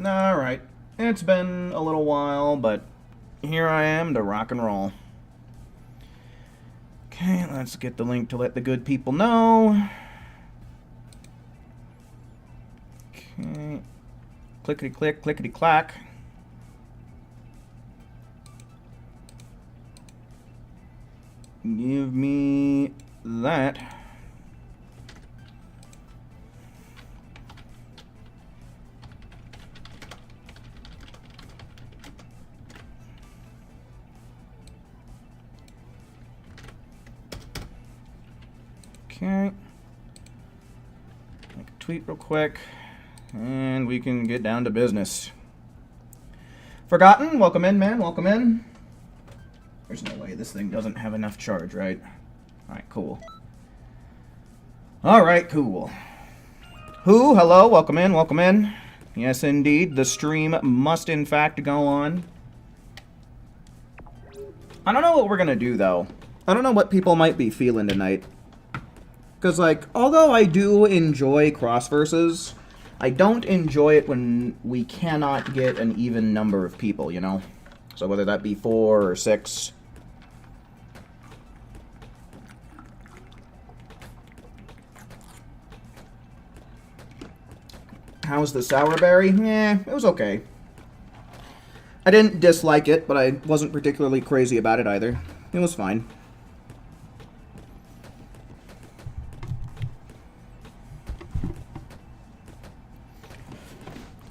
Alright. It's been a little while, but here I am to rock and roll. Okay, let's get the link to let the good people know. Okay. Clickety-click, clickety-clack. Give me that. Okay. Make a tweet real quick, and we can get down to business. Forgotten, welcome in, man, welcome in. There's no way this thing doesn't have enough charge, right? Alright, cool. Alright, cool. Who, hello, welcome in, welcome in. Yes, indeed, the stream must in fact go on. I don't know what we're gonna do, though. I don't know what people might be feeling tonight. Because, like, although I do enjoy cross-verses, I don't enjoy it when we cannot get an even number of people, you know? So whether that be 4 or 6. How's the sourberry? It was okay. I didn't dislike it, but I wasn't particularly crazy about it either. It was fine.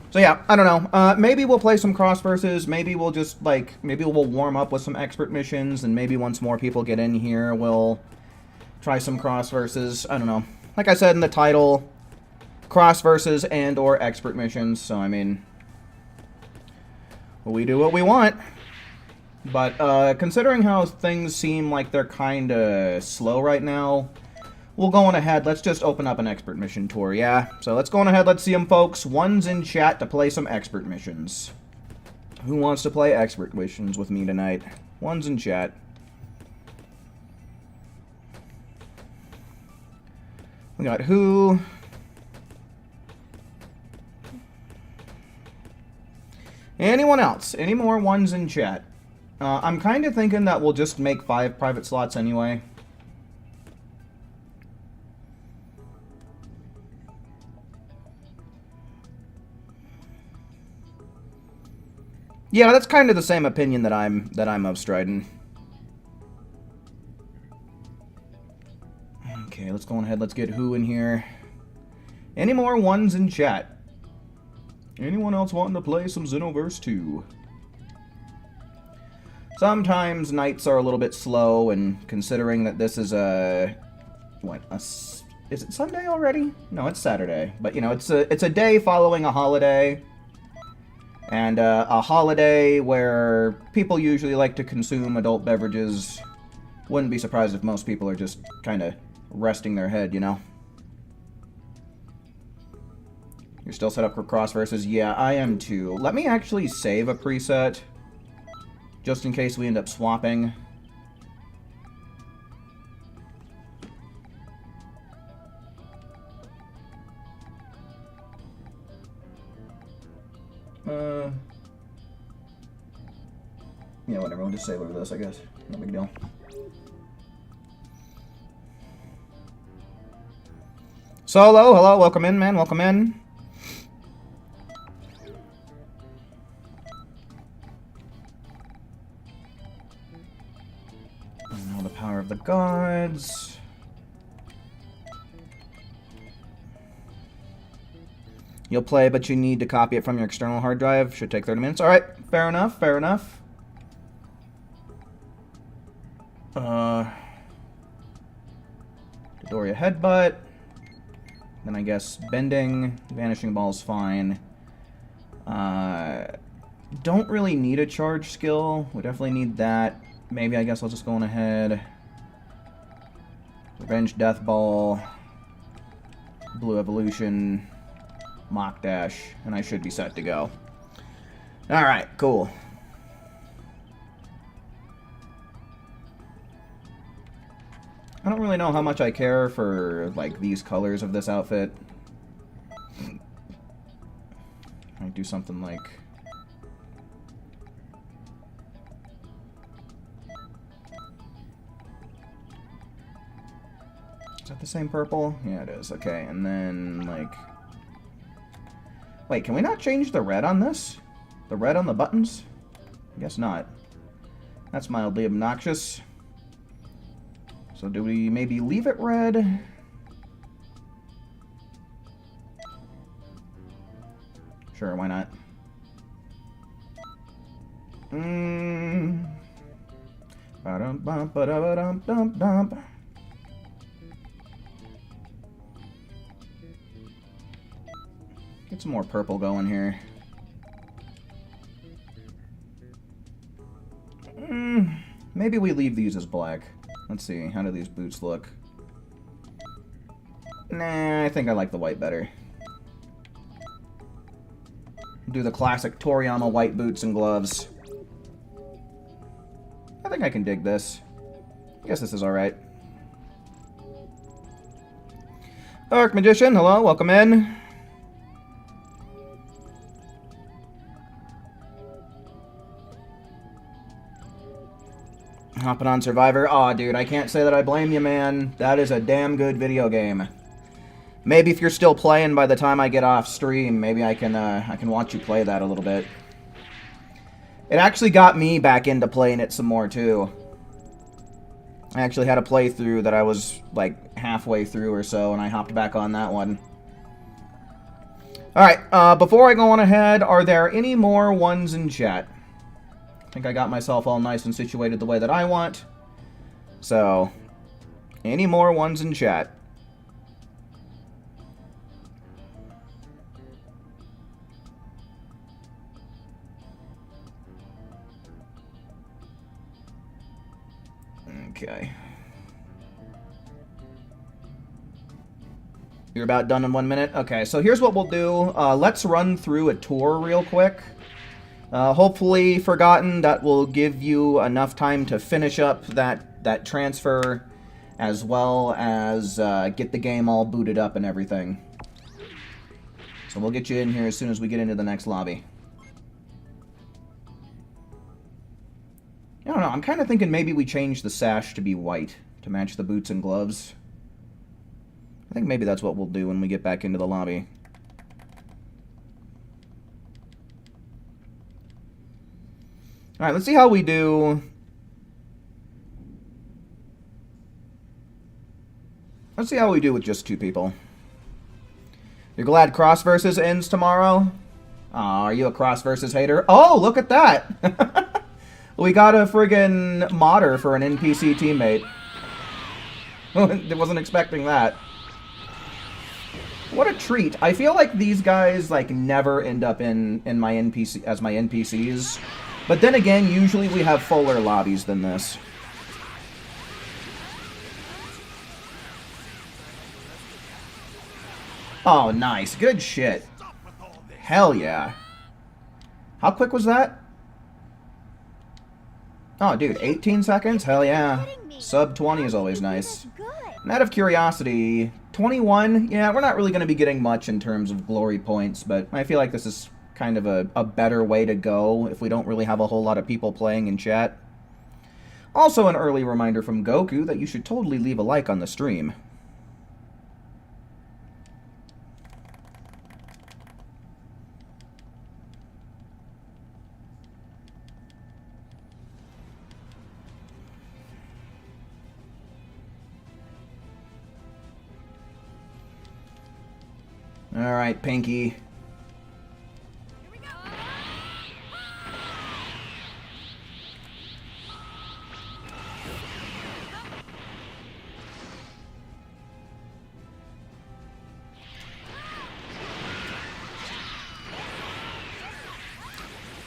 So yeah, I don't know. Maybe we'll play some cross versus. Maybe we'll just, like, maybe we'll warm up with some expert missions, and maybe once more people get in here, we'll try some cross versus. I don't know. Like I said in the title, cross versus and or expert missions. So I mean, we do what we want. But considering how things seem like they're kind of slow right now, we'll go on ahead. Let's just open up an expert mission tour, yeah? So let's go on ahead. Let's see them, folks. One's in chat to play some expert missions. Who wants to play expert missions with me tonight? One's in chat. We got who? Anyone else? Any more ones in chat? I'm kind of thinking that we'll just make 5 private slots anyway. Yeah, that's kind of the same opinion that I'm of striding. Okay, let's go on ahead. Let's get who in here. Any more ones in chat? Anyone else wanting to play some Xenoverse 2? Sometimes nights are a little bit slow, and considering that this is a... What? Is it Sunday already? No, it's Saturday. But, you know, it's a day following a holiday. And a holiday where people usually like to consume adult beverages. Wouldn't be surprised if most people are just kind of resting their head, you know? You're still set up for cross versus? Yeah, I am too. Let me actually save a preset, just in case we end up swapping. Yeah, whatever. We'll just save over this, I guess. No big deal. Solo, hello, welcome in, man, welcome in. And now the power of the gods. You'll play, but you need to copy it from your external hard drive. Should take 30 minutes. Alright, fair enough, fair enough. Dodoria headbutt. Then I guess bending, vanishing ball's fine. Don't really need a charge skill. We definitely need that. Maybe I guess I'll just go on ahead. Revenge death ball. Blue evolution. Mock dash. And I should be set to go. Alright, cool. I don't really know how much I care for, like, these colors of this outfit. Can I do something like... Is that the same purple? Yeah, it is. Okay, and then, like... Wait, can we not change the red on this? The red on the buttons? I guess not. That's mildly obnoxious. So do we maybe leave it red? Sure, why not? Ba-dum-bum-ba-da-ba-dum-dum-dum. Get some more purple going here. Maybe we leave these as black. Let's see, how do these boots look? Nah, I think I like the white better. Do the classic Toriyama white boots and gloves. I think I can dig this. I guess this is alright. Dark Magician, hello, welcome in. Hopping on Survivor. Aw, dude, I can't say that I blame you, man. That is a damn good video game. Maybe if you're still playing by the time I get off stream, maybe I can watch you play that a little bit. It actually got me back into playing it some more, too. I actually had a playthrough that I was, like, halfway through or so, and I hopped back on that one. Alright, before I go on ahead, are there any more ones in chat? I think I got myself all nice and situated the way that I want. So, any more ones in chat? Okay. You're about done in 1 minute? Okay, so here's what we'll do. Let's run through a tour real quick. Hopefully, Forgotten, that will give you enough time to finish up that transfer, as well as get the game all booted up and everything. So we'll get you in here as soon as we get into the next lobby. I don't know, I'm kind of thinking maybe we change the sash to be white, to match the boots and gloves. I think maybe that's what we'll do when we get back into the lobby. Alright, let's see how we do. Let's see how we do with just 2 people. You're glad Cross Versus ends tomorrow? Aw, are you a Cross Versus hater? Oh, look at that! We got a friggin' modder for an NPC teammate. Wasn't expecting that. What a treat. I feel like these guys, like, never end up in my NPC as my NPCs. But then again, usually we have fuller lobbies than this. Oh, nice. Good shit. Hell yeah. How quick was that? Oh, dude, 18 seconds? Hell yeah. Sub 20 is always nice. And out of curiosity, 21? Yeah, we're not really going to be getting much in terms of glory points, but I feel like this is kind of a better way to go if we don't really have a whole lot of people playing in chat. Also an early reminder from Goku that you should totally leave a like on the stream. Alright, Pinky.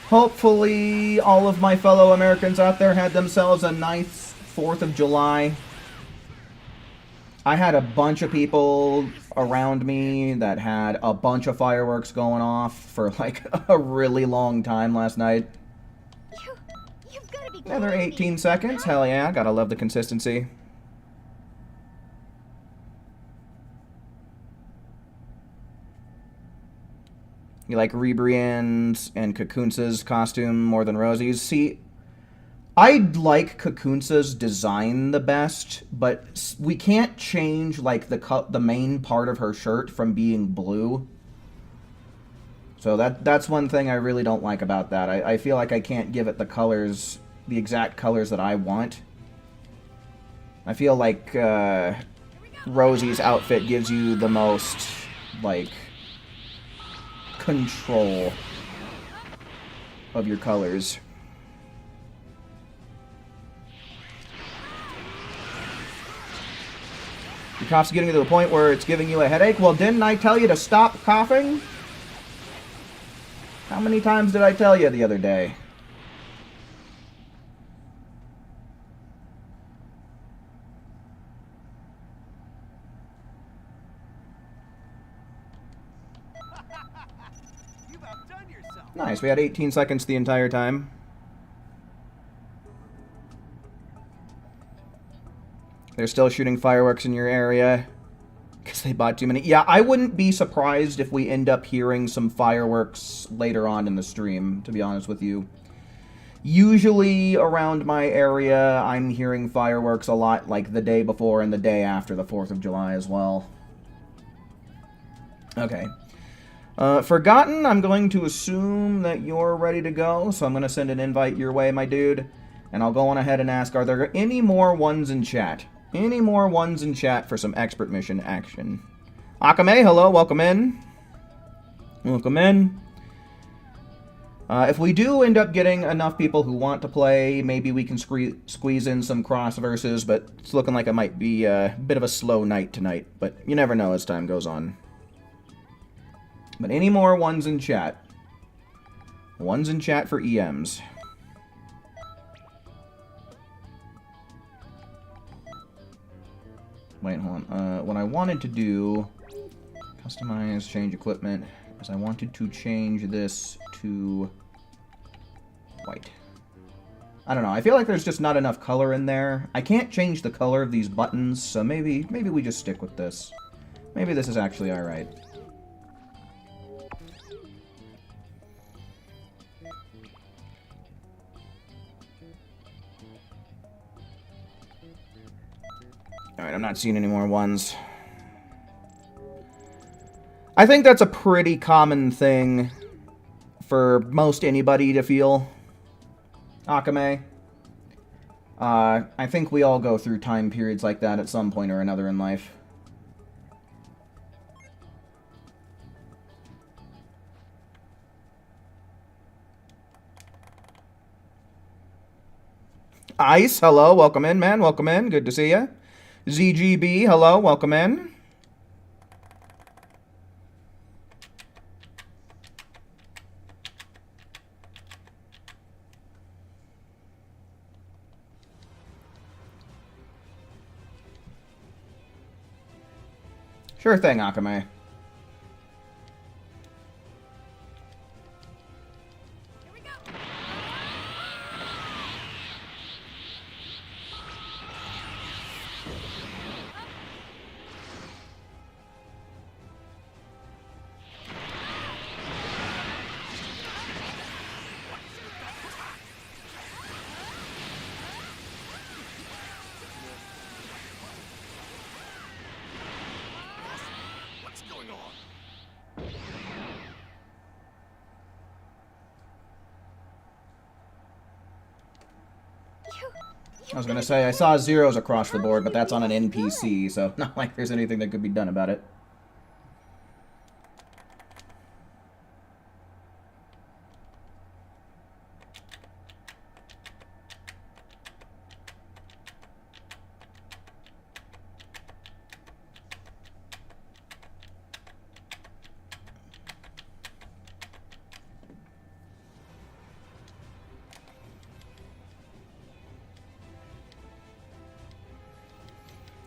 Hopefully, all of my fellow Americans out there had themselves a nice 4th of July. I had a bunch of people around me that had a bunch of fireworks going off for like a really long time last night. You've gotta be Another 18 seconds. Hell yeah, gotta love the consistency. You like Rebrian's and Kakunsa's costume more than Rosie's? See, I like Kakunsa's design the best, but we can't change like the main part of her shirt from being blue. So that's one thing I really don't like about that. I feel like I can't give it the colors, the exact colors that I want. I feel like Rosie's outfit gives you the most, like, control of your colors. Your cough's getting to the point where it's giving you a headache? Well, didn't I tell you to stop coughing? How many times did I tell you the other day? You've outdone yourself. Nice, we had 18 seconds the entire time. They're still shooting fireworks in your area because they bought too many. Yeah, I wouldn't be surprised if we end up hearing some fireworks later on in the stream, to be honest with you. Usually around my area, I'm hearing fireworks a lot like the day before and the day after the 4th of July as well. Okay. Forgotten, I'm going to assume that you're ready to go, so I'm going to send an invite your way, my dude. And I'll go on ahead and ask, are there any more ones in chat? Any more ones in chat for some expert mission action? Akame, hello, welcome in. Welcome in. If we do end up getting enough people who want to play, maybe we can squeeze in some cross verses, but it's looking like it might be a bit of a slow night tonight, but you never know as time goes on. But any more ones in chat? Ones in chat for EMs. Wait, hold on. What I wanted to do, customize, change equipment, is I wanted to change this to white. I don't know. I feel like there's just not enough color in there. I can't change the color of these buttons, so maybe we just stick with this. Maybe this is actually alright. Alright, I'm not seeing any more ones. I think that's a pretty common thing for most anybody to feel. Akame. I think we all go through time periods like that at some point or another in life. Ice, hello, welcome in, man, welcome in, good to see ya. ZGB, hello, welcome in. Sure thing, Akame. I was gonna say, I saw zeros across the board, but that's on an NPC, so not like there's anything that could be done about it.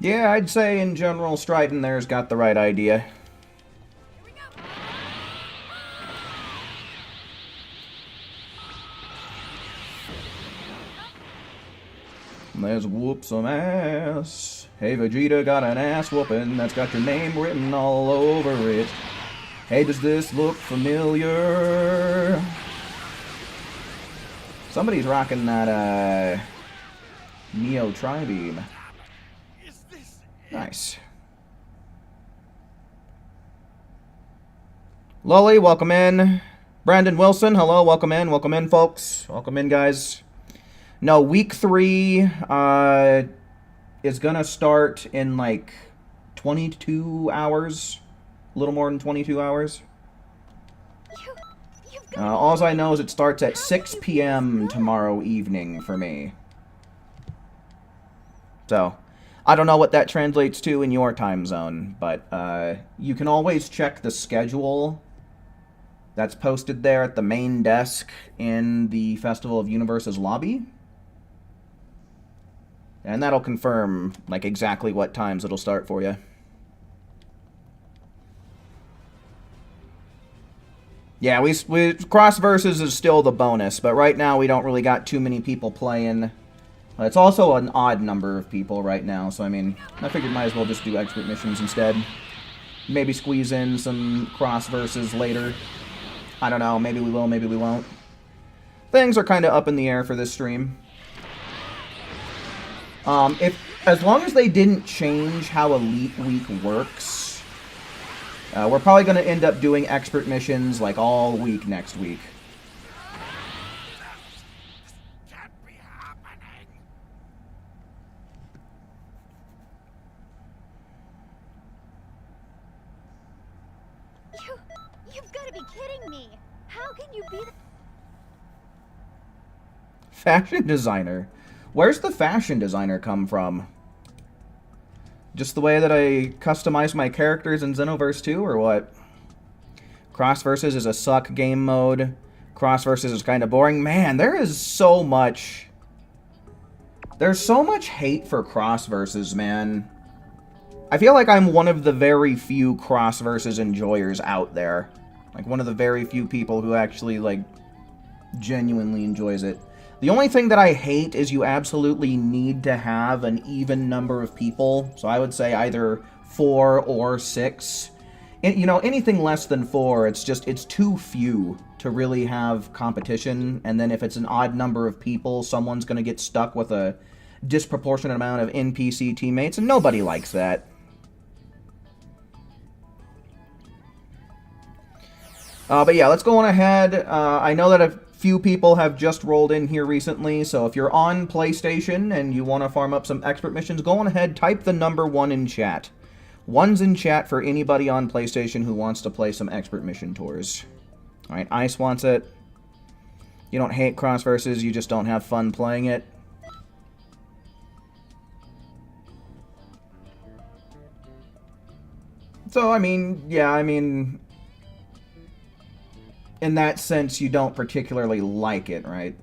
Yeah, I'd say in general, Stridon there's got the right idea. Let's whoop some ass. Hey, Vegeta got an ass whooping that's got your name written all over it. Hey, does this look familiar? Somebody's rocking that, Neo Tri-Beam. Nice. Lolly, welcome in. Brandon Wilson, hello, welcome in, folks. Welcome in, guys. No, week 3 is gonna start in like 22 hours. A little more than 22 hours. All I know is it starts at 6 p.m. tomorrow evening for me. So, I don't know what that translates to in your time zone, but you can always check the schedule that's posted there at the main desk in the Festival of Universes lobby. And that'll confirm, like, exactly what times it'll start for you. Yeah, we Cross Versus is still the bonus, but right now we don't really got too many people playing. It's also an odd number of people right now, so I mean, I figured might as well just do expert missions instead. Maybe squeeze in some Cross Versus later. I don't know, maybe we will, maybe we won't. Things are kind of up in the air for this stream. As long as they didn't change how Elite Week works, we're probably going to end up doing expert missions like all week next week. Can't be happening. You've got to be kidding me. How can you be the... Fashion designer. Where's the fashion designer come from? Just the way that I customize my characters in Xenoverse 2, or what? Cross Versus is a suck game mode. Cross Versus is kind of boring. Man, there is so much... There's so much hate for Cross Versus, man. I feel like I'm one of the very few Cross Versus enjoyers out there. Like, one of the very few people who actually, like, genuinely enjoys it. The only thing that I hate is you absolutely need to have an even number of people. So I would say either 4 or 6. And, you know, anything less than 4, it's too few to really have competition. And then if it's an odd number of people, someone's going to get stuck with a disproportionate amount of NPC teammates, and nobody likes that. But yeah, let's go on ahead. I know that a few people have just rolled in here recently, so if you're on PlayStation and you want to farm up some expert missions, go on ahead, type the number 1 in chat. 1's in chat for anybody on PlayStation who wants to play some expert mission tours. Alright, Ice wants it. You don't hate Cross Versus, you just don't have fun playing it. So, I mean, yeah, I mean... in that sense, you don't particularly like it, right?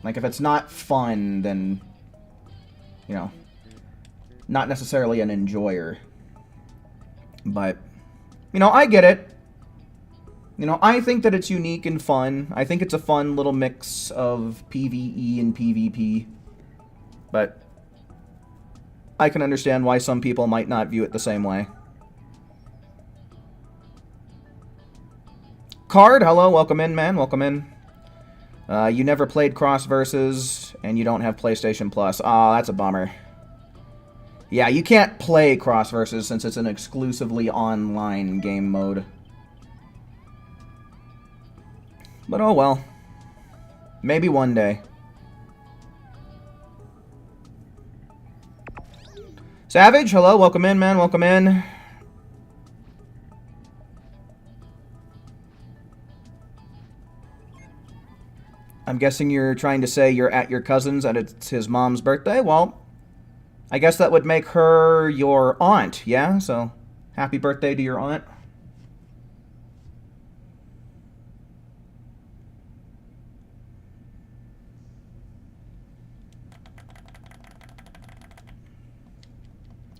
Like, if it's not fun, then, you know, not necessarily an enjoyer. But, you know, I get it. You know, I think that it's unique and fun. I think it's a fun little mix of PvE and PvP. But I can understand why some people might not view it the same way. Card, hello, welcome in, man, welcome in. You never played Cross Versus, and you don't have PlayStation Plus. Aw, that's a bummer. Yeah, you can't play Cross Versus since it's an exclusively online game mode. But oh well. Maybe one day. Savage, hello, welcome in, man, welcome in. I'm guessing you're trying to say you're at your cousin's and it's his mom's birthday? Well, I guess that would make her your aunt, yeah? So, happy birthday to your aunt.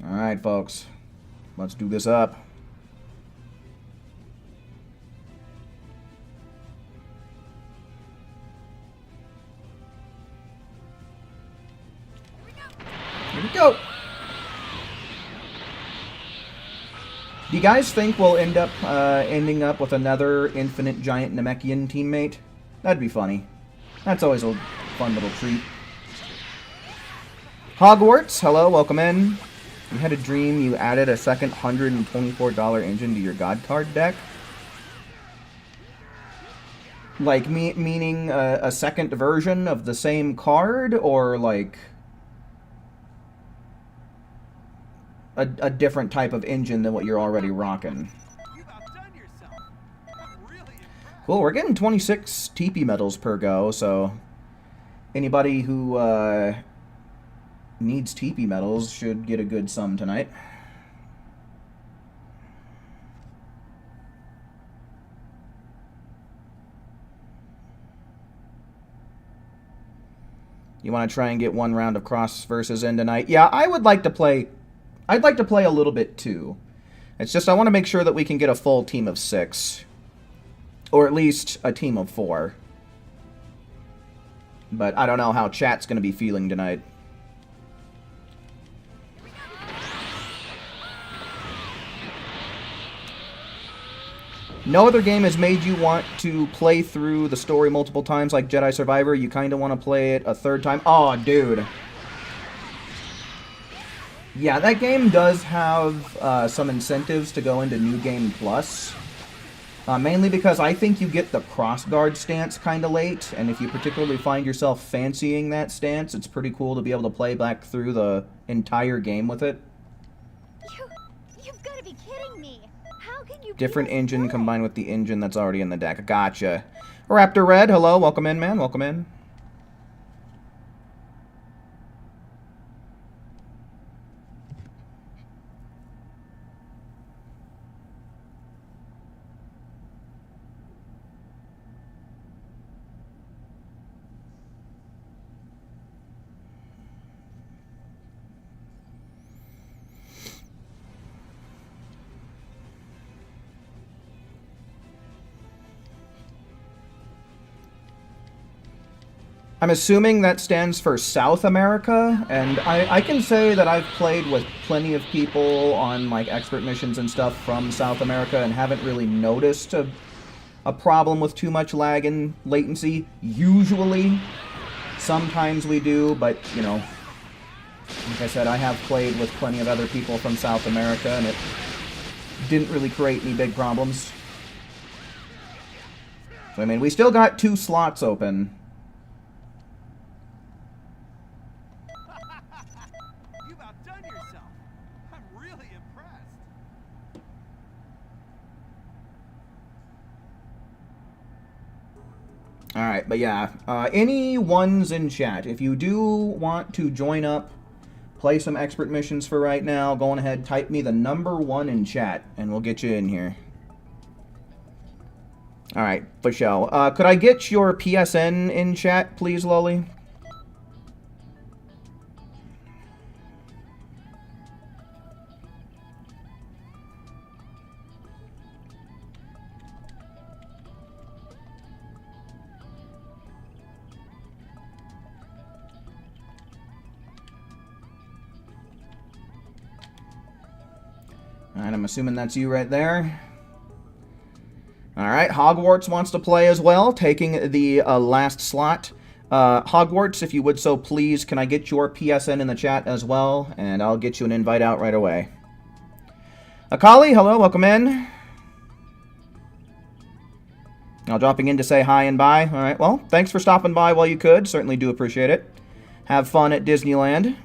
Alright, folks. Let's do this up. Here we go. guys think we'll end up ending up with another infinite giant Namekian teammate? That'd be funny. That's always a fun little treat. Hogwarts, hello, welcome in. You had a dream you added a second $124 engine to your God card deck? Like, meaning a second version of the same card, or like a different type of engine than what you're already rocking? Cool, we're getting 26 TP medals per go, so anybody who needs TP medals should get a good sum tonight. You want to try and get one round of cross versus in tonight? Yeah, I would like to play. I'd like to play a little bit too. It's just I want to make sure that we can get a full team of 6. Or at least a team of 4. But I don't know how chat's going to be feeling tonight. No other game has made you want to play through the story multiple times like Jedi Survivor. You kind of want to play it a third time. Oh, dude. Yeah, that game does have some incentives to go into New Game Plus. Mainly because I think you get the crossguard stance kind of late, and if you particularly find yourself fancying that stance, it's pretty cool to be able to play back through the entire game with it. You've got to be kidding me. How can you Different engine combined with the engine that's already in the deck. Gotcha. Raptor Red, hello, welcome in, man, welcome in. I'm assuming that stands for South America, and I can say that I've played with plenty of people on like expert missions and stuff from South America and haven't really noticed a problem with too much lag and latency. Usually, sometimes we do, but you know, like I said, I have played with plenty of other people from South America, and it didn't really create any big problems. So I mean, we still got 2 slots open. Alright, but yeah, any ones in chat, if you do want to join up, play some expert missions for right now, go on ahead, type me the number 1 in chat, and we'll get you in here. Alright, for show. Could I get your PSN in chat, please, Lolly? Alright, I'm assuming that's you right there. Alright, Hogwarts wants to play as well, taking the last slot. Hogwarts, if you would so please, can I get your PSN in the chat as well? And I'll get you an invite out right away. Akali, hello, welcome in. Now dropping in to say hi and bye. Alright, well, thanks for stopping by while you could. Certainly do appreciate it. Have fun at Disneyland.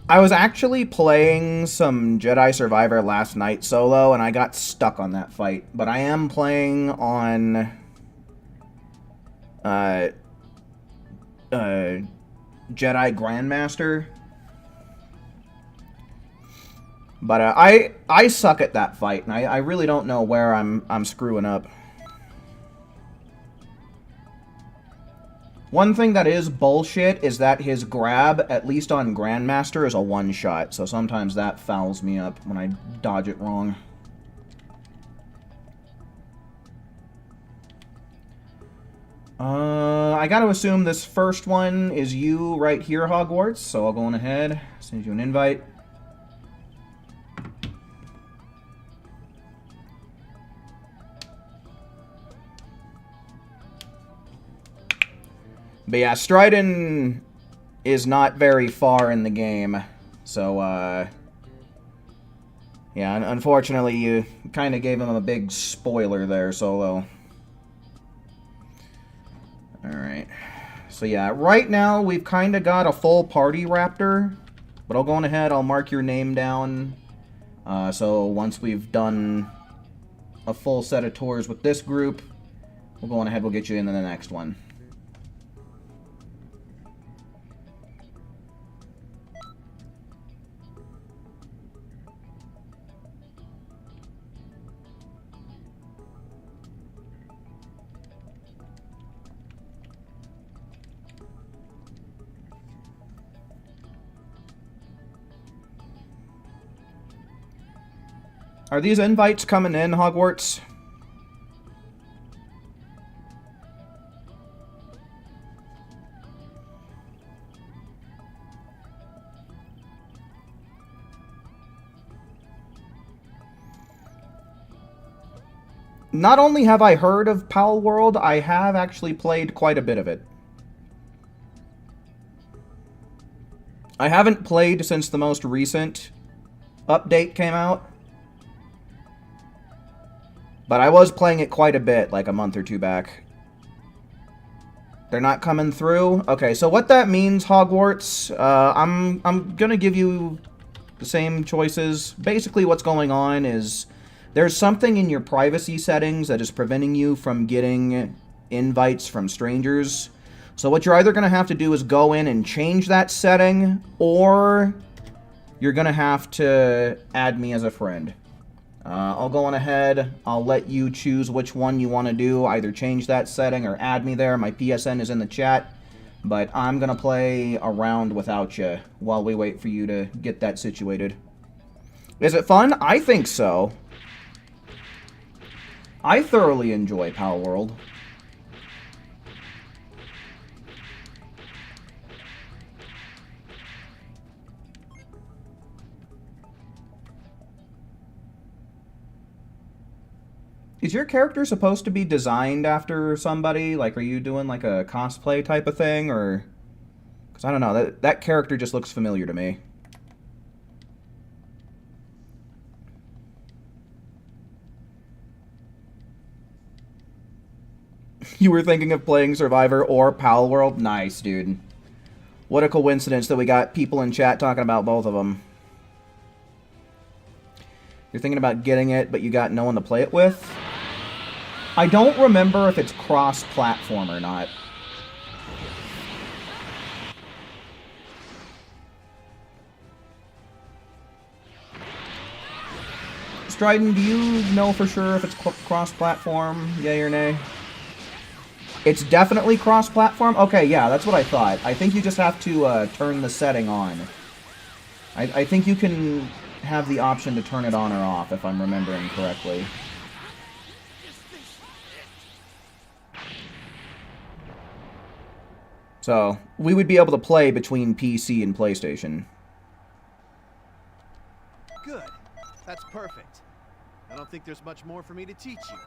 I was actually playing some Jedi Survivor last night solo, and I got stuck on that fight. But I am playing on Jedi Grandmaster. But I suck at that fight, and I really don't know where I'm screwing up. One thing that is bullshit is that his grab, at least on Grandmaster, is a one-shot, so sometimes that fouls me up when I dodge it wrong. I gotta assume this first one is you right here, Hogwarts, so I'll go on ahead, send you an invite. But yeah, Stridon is not very far in the game, so, yeah, unfortunately, you kind of gave him a big spoiler there, Solo. Alright. So yeah, right now, we've kind of got a full party raptor, but I'll go on ahead, I'll mark your name down, so once we've done a full set of tours with this group, we'll go on ahead, we'll get you into the next one. Are these invites coming in, Hogwarts? Not only have I heard of Pal World, I have actually played quite a bit of it. I haven't played since the most recent update came out. But I was playing it quite a bit, like a month or two back. They're not coming through? Okay, so what that means, Hogwarts, I'm gonna give you the same choices. Basically what's going on is there's something in your privacy settings that is preventing you from getting invites from strangers. So what you're either gonna have to do is go in and change that setting, or you're gonna have to add me as a friend. I'll go on ahead, I'll let you choose which one you want to do, either change that setting or add me there. My PSN is in the chat, but I'm going to play around without you while we wait for you to get that situated. Is it fun? I think so. I thoroughly enjoy Pal World. Is your character supposed to be designed after somebody? Like, are you doing like a cosplay type of thing, or? Because I don't know, that character just looks familiar to me. You were thinking of playing Survivor or Pal World? Nice, dude. What a coincidence that we got people in chat talking about both of them. You're thinking about getting it, but you got no one to play it with? I don't remember if it's cross-platform or not. Stridon, do you know for sure if it's cross-platform, yay or nay? It's definitely cross-platform? Okay, yeah, that's what I thought. I think you just have to turn the setting on. I think you can have the option to turn it on or off, if I'm remembering correctly. So, we would be able to play between PC and PlayStation. Good. That's perfect. I don't think there's much more for me to teach you.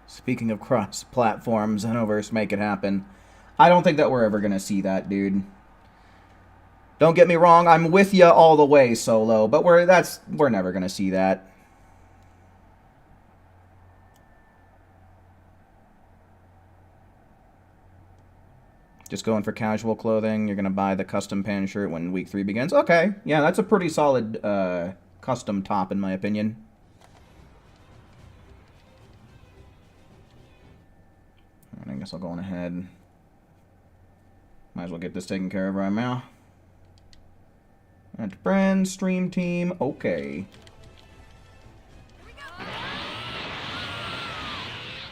Speaking of cross-platforms, Xenoverse make it happen. I don't think that we're ever gonna see that, dude. Don't get me wrong, I'm with ya all the way, Solo, but we're never gonna see that. Just going for casual clothing. You're going to buy the custom pan shirt when week 3 begins. Okay. Yeah, that's a pretty solid custom top, in my opinion. Alright, I guess I'll go on ahead. Might as well get this taken care of right now. Add friends, stream team. Okay.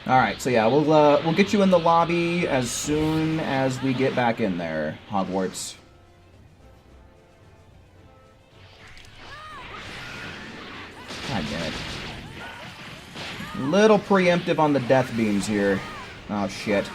Alright, so yeah, we'll get you in the lobby as soon as we get back in there, Hogwarts. God damn it. Little preemptive on the death beams here. Oh shit.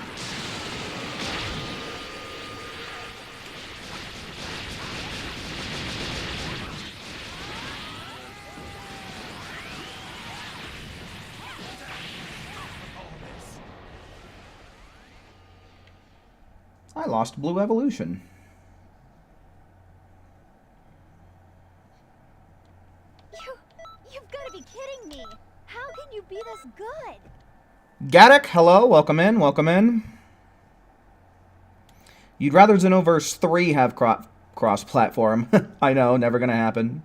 I lost blue evolution. You've got to be kidding me. How can you be this good? Gaddock, hello, welcome in, welcome in. You'd rather Xenoverse 3 have cross-platform, I know, never gonna happen,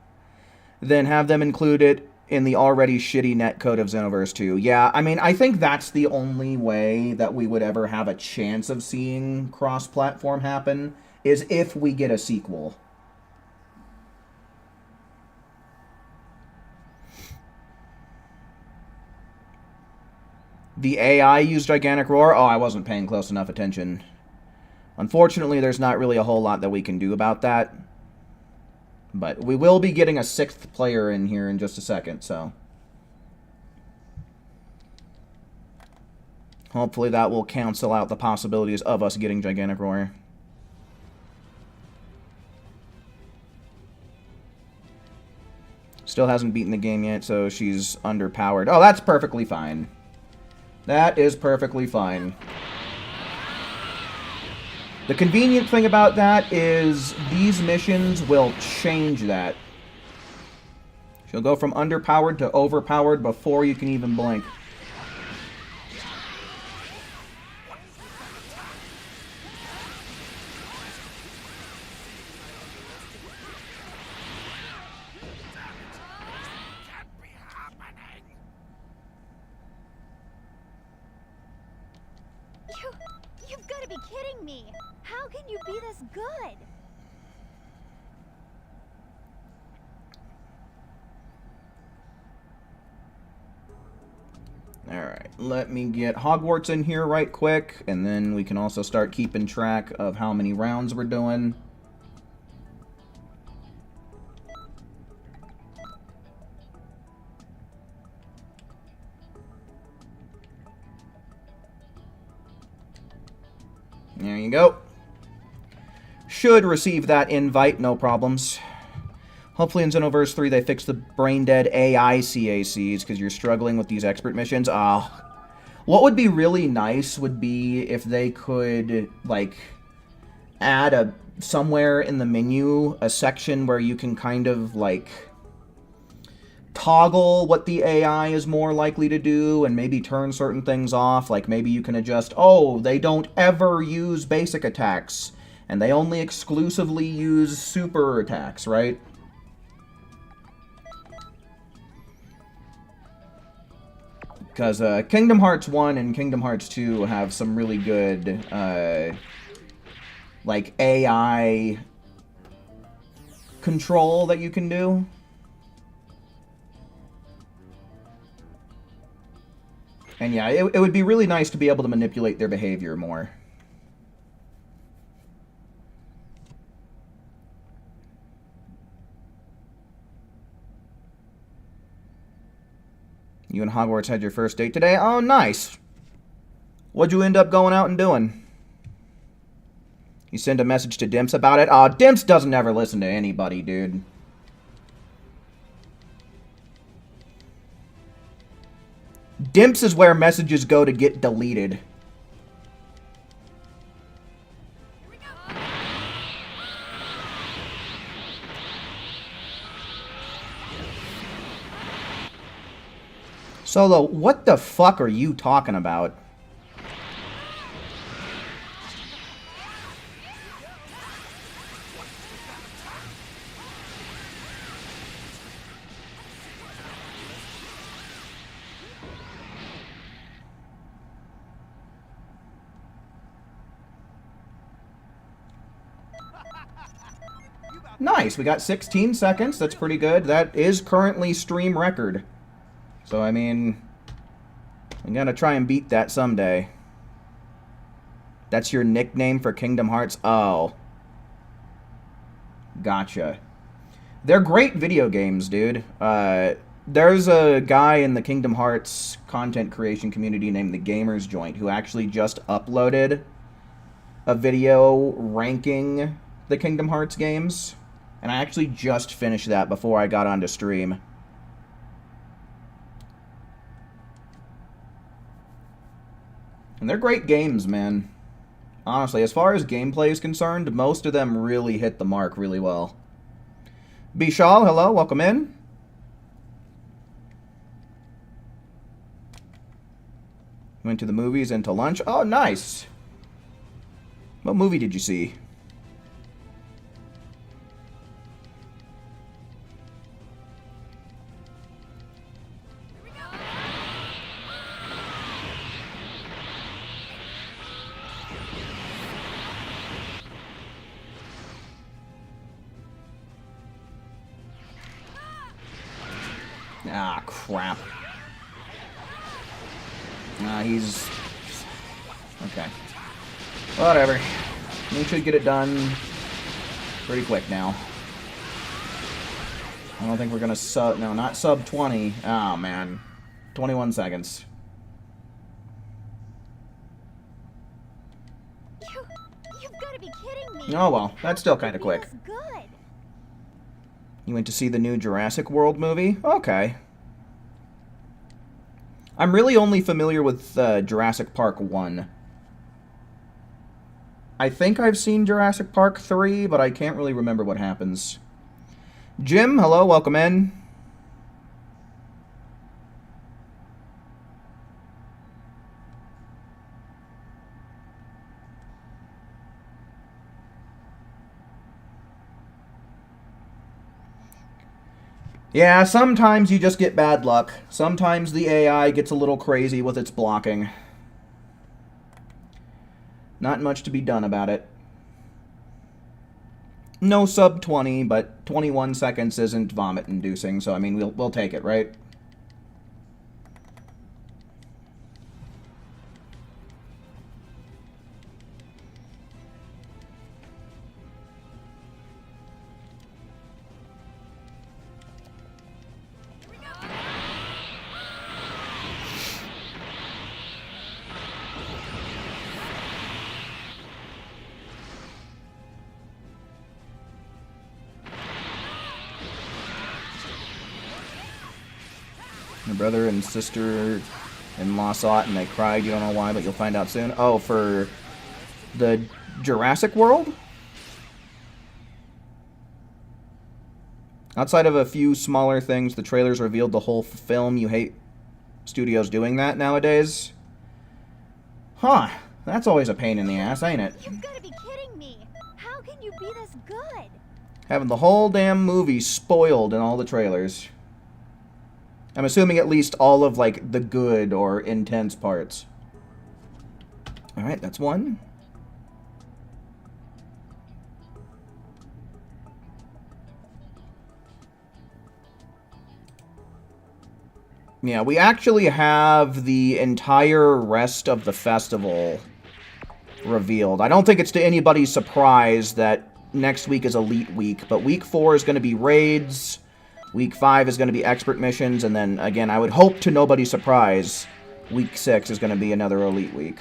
than have them include it in the already shitty netcode of Xenoverse 2. Yeah, I mean, I think that's the only way that we would ever have a chance of seeing cross-platform happen, is if we get a sequel. The AI used Gigantic Roar? Oh, I wasn't paying close enough attention. Unfortunately, there's not really a whole lot that we can do about that. But we will be getting a 6th player in here in just a second, so. Hopefully that will cancel out the possibilities of us getting Gigantic Roar. Still hasn't beaten the game yet, so she's underpowered. Oh, that's perfectly fine. That is perfectly fine. The convenient thing about that is these missions will change that. She'll go from underpowered to overpowered before you can even blink. You've got to be kidding me. How can you be this good? Alright, let me get Hogwarts in here right quick, and then we can also start keeping track of how many rounds we're doing. There you go. Should receive that invite, no problems. Hopefully in Xenoverse 3 they fix the brain-dead AI CACs, because you're struggling with these expert missions. What would be really nice would be if they could, like, add somewhere in the menu a section where you can kind of, like, toggle what the AI is more likely to do and maybe turn certain things off. Like maybe you can adjust, oh, they don't ever use basic attacks and they only exclusively use super attacks, right? Because Kingdom Hearts 1 and Kingdom Hearts 2 have some really good like AI control that you can do. And yeah, it would be really nice to be able to manipulate their behavior more. You and Hogwarts had your first date today? Oh, nice. What'd you end up going out and doing? You send a message to Dimps about it? Aw, Dimps doesn't ever listen to anybody, dude. Dimps is where messages go to get deleted. Solo, what the fuck are you talking about? Nice. We got 16 seconds. That's pretty good. That is currently stream record. So, I mean, I'm going to try and beat that someday. That's your nickname for Kingdom Hearts? Oh. Gotcha. They're great video games, dude. There's a guy in the Kingdom Hearts content creation community named The Gamers Joint who actually just uploaded a video ranking the Kingdom Hearts games. And I actually just finished that before I got onto stream. And they're great games, man. Honestly, as far as gameplay is concerned, most of them really hit the mark really well. Bishal, hello, welcome in. Went to the movies and to lunch. Oh, nice. What movie did you see? Ah, crap. He's... Okay. Whatever. We should get it done pretty quick now. I don't think we're gonna sub... No, not sub 20. Oh, man. 21 seconds. You've got to be kidding me. Oh, well. That's still kind of quick. Feels good. You went to see the new Jurassic World movie? Okay. I'm really only familiar with Jurassic Park 1. I think I've seen Jurassic Park 3, but I can't really remember what happens. Jim, hello, welcome in. Yeah, sometimes you just get bad luck. Sometimes the AI gets a little crazy with its blocking. Not much to be done about it. No sub 20, but 21 seconds isn't vomit-inducing, so I mean, we'll take it, right? My brother and sister-in-law saw it and they cried. You don't know why, but you'll find out soon. Oh, for the Jurassic World? Outside of a few smaller things, the trailers revealed the whole film. You hate studios doing that nowadays? Huh. That's always a pain in the ass, ain't it? You've got to be kidding me. How can you be this good? Having the whole damn movie spoiled in all the trailers. I'm assuming at least all of, like, the good or intense parts. Alright, that's one. Yeah, we actually have the entire rest of the festival revealed. I don't think it's to anybody's surprise that next week is Elite Week, but Week 4 is going to be raids, Week 5 is going to be expert missions, and then, again, I would hope to nobody's surprise, Week 6 is going to be another Elite Week.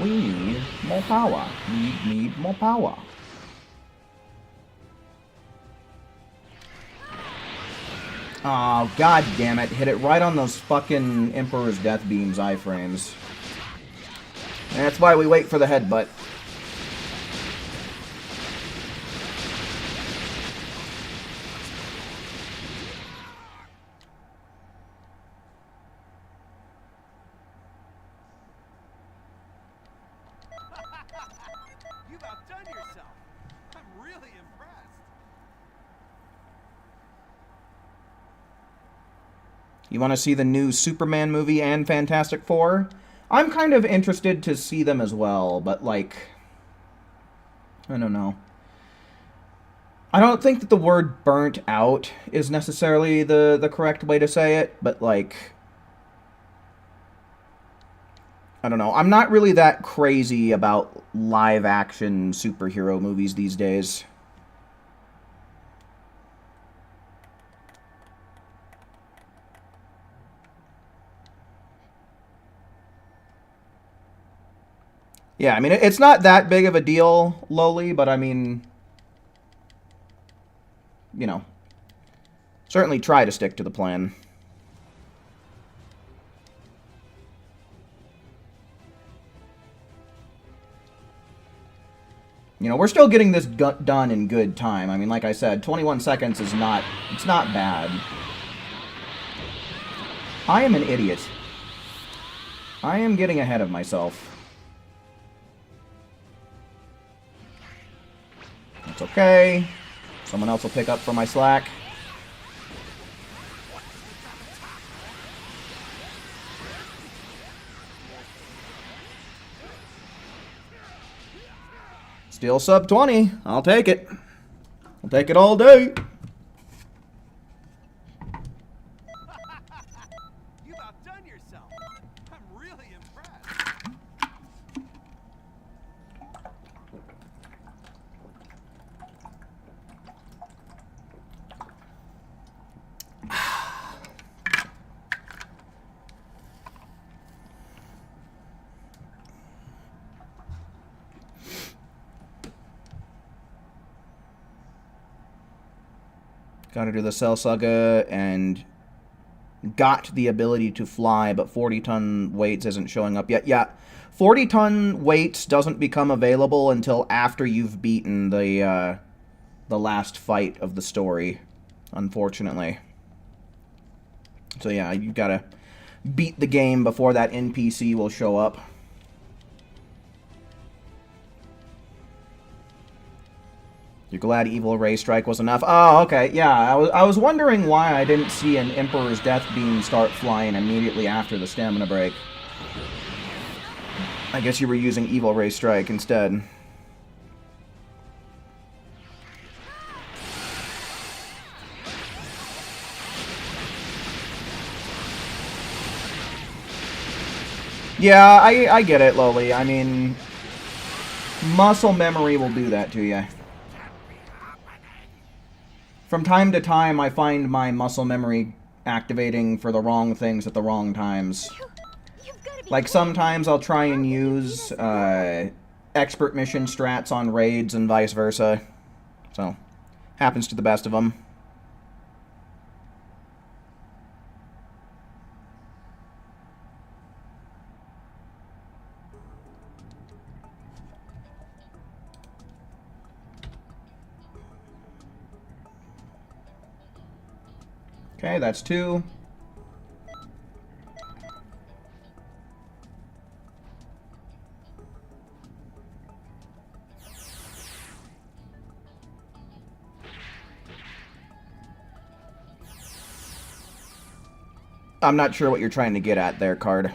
We need more power. We need more power. Oh, god damn it. Hit it right on those fucking Emperor's Death Beams iframes. And that's why we wait for the headbutt. You've outdone yourself. I'm really impressed. You want to see the new Superman movie and Fantastic Four? I'm kind of interested to see them as well, but, like, I don't know. I don't think that the word burnt out is necessarily the correct way to say it, but, like, I don't know. I'm not really that crazy about live-action superhero movies these days. Yeah, I mean, it's not that big of a deal, Lowly, but I mean, you know, certainly try to stick to the plan. You know, we're still getting this done in good time. I mean, like I said, 21 seconds is not, it's not bad. I am an idiot. I am getting ahead of myself. That's okay. Someone else will pick up for my slack. Still sub 20. I'll take it. I'll take it all day. You've outdone yourself. I'm really impressed. Gotta do the Cell Saga and got the ability to fly, but 40-ton weights isn't showing up yet. Yeah, 40-ton weights doesn't become available until after you've beaten the last fight of the story, unfortunately. So yeah, you gotta beat the game before that NPC will show up. You're glad Evil Ray Strike was enough? Oh, okay, yeah, I was wondering why I didn't see an Emperor's Death Beam start flying immediately after the stamina break. I guess you were using Evil Ray Strike instead. Yeah, I get it, Lowly. I mean, muscle memory will do that to you. From time to time, I find my muscle memory activating for the wrong things at the wrong times. Like, sometimes I'll try and use expert mission strats on raids and vice versa. So, happens to the best of them. Okay, that's 2. I'm not sure what you're trying to get at there, Card.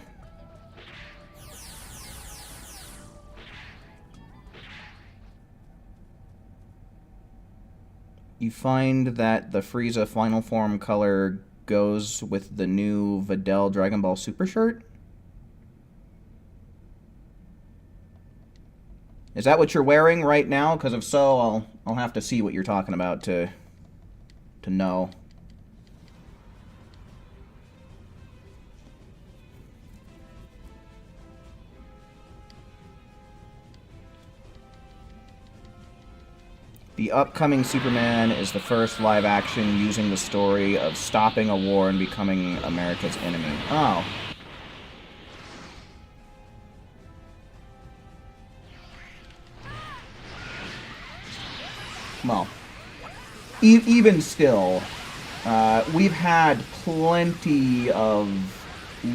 You find that the Frieza Final Form color goes with the new Videl Dragon Ball Super shirt? Is that what you're wearing right now? Because if so, I'll have to see what you're talking about to know. The upcoming Superman is the first live action using the story of stopping a war and becoming America's enemy. Oh. Well, even still, we've had plenty of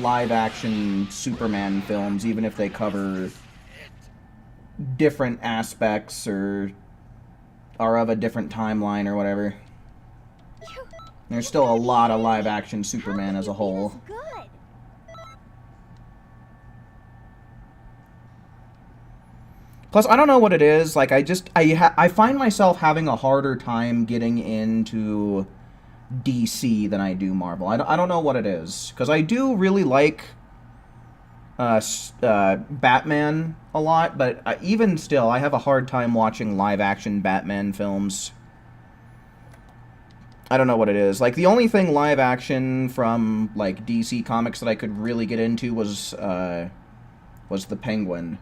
live-action Superman films, even if they cover different aspects or are of a different timeline or whatever. There's still a lot of live-action Superman as a whole. Plus, I don't know what it is. Like, I find myself having a harder time getting into DC than I do Marvel. I don't know what it is. Because I do really like Batman a lot, but even still, I have a hard time watching live-action Batman films. I don't know what it is. Like, the only thing live-action from, like, DC Comics that I could really get into was the Penguin.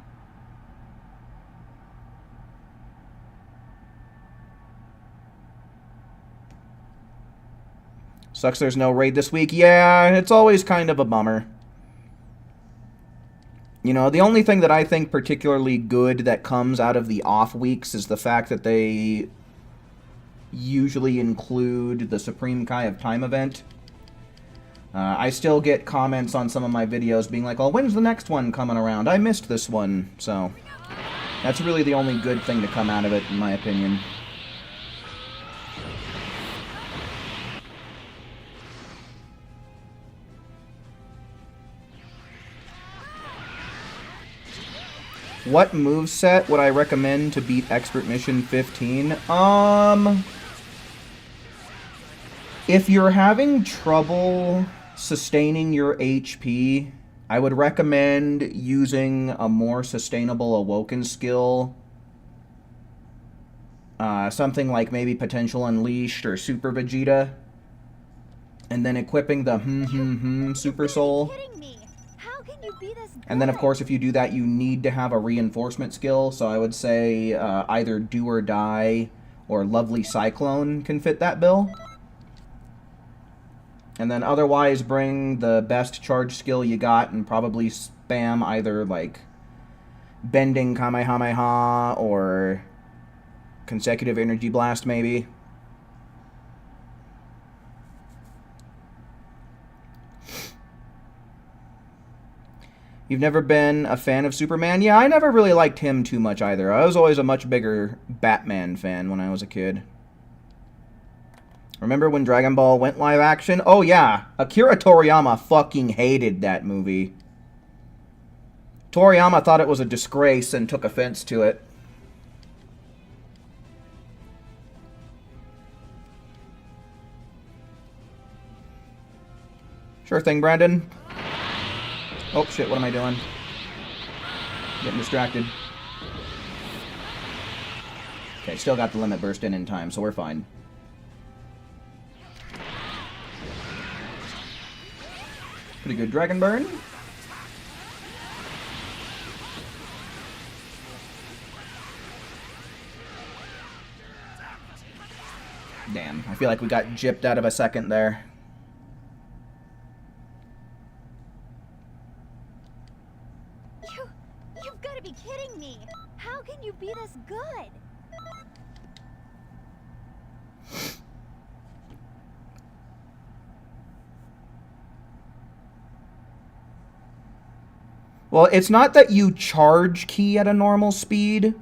Sucks there's no raid this week. Yeah, it's always kind of a bummer. You know, the only thing that I think particularly good that comes out of the off weeks is the fact that they usually include the Supreme Kai of Time event. I still get comments on some of my videos being like, oh, when's the next one coming around? I missed this one. So, that's really the only good thing to come out of it, in my opinion. What moveset would I recommend to beat Expert Mission 15? If you're having trouble sustaining your HP, I would recommend using a more sustainable Awoken skill. Something like maybe Potential Unleashed or Super Vegeta. And then equipping the Super Soul. And then, of course, if you do that, you need to have a reinforcement skill. So I would say either Do or Die or Lovely Cyclone can fit that bill. And then otherwise bring the best charge skill you got and probably spam either, like, Bending Kamehameha or Consecutive Energy Blast, maybe. You've never been a fan of Superman? Yeah, I never really liked him too much either. I was always a much bigger Batman fan when I was a kid. Remember when Dragon Ball went live action? Oh yeah, Akira Toriyama fucking hated that movie. Toriyama thought it was a disgrace and took offense to it. Sure thing, Brandon. Oh, shit, what am I doing? Getting distracted. Okay, still got the limit burst in time, so we're fine. Pretty good Dragon Burn. Damn, I feel like we got gypped out of a second there. You've got to be kidding me. How can you be this good? Well, it's not that you charge ki at a normal speed.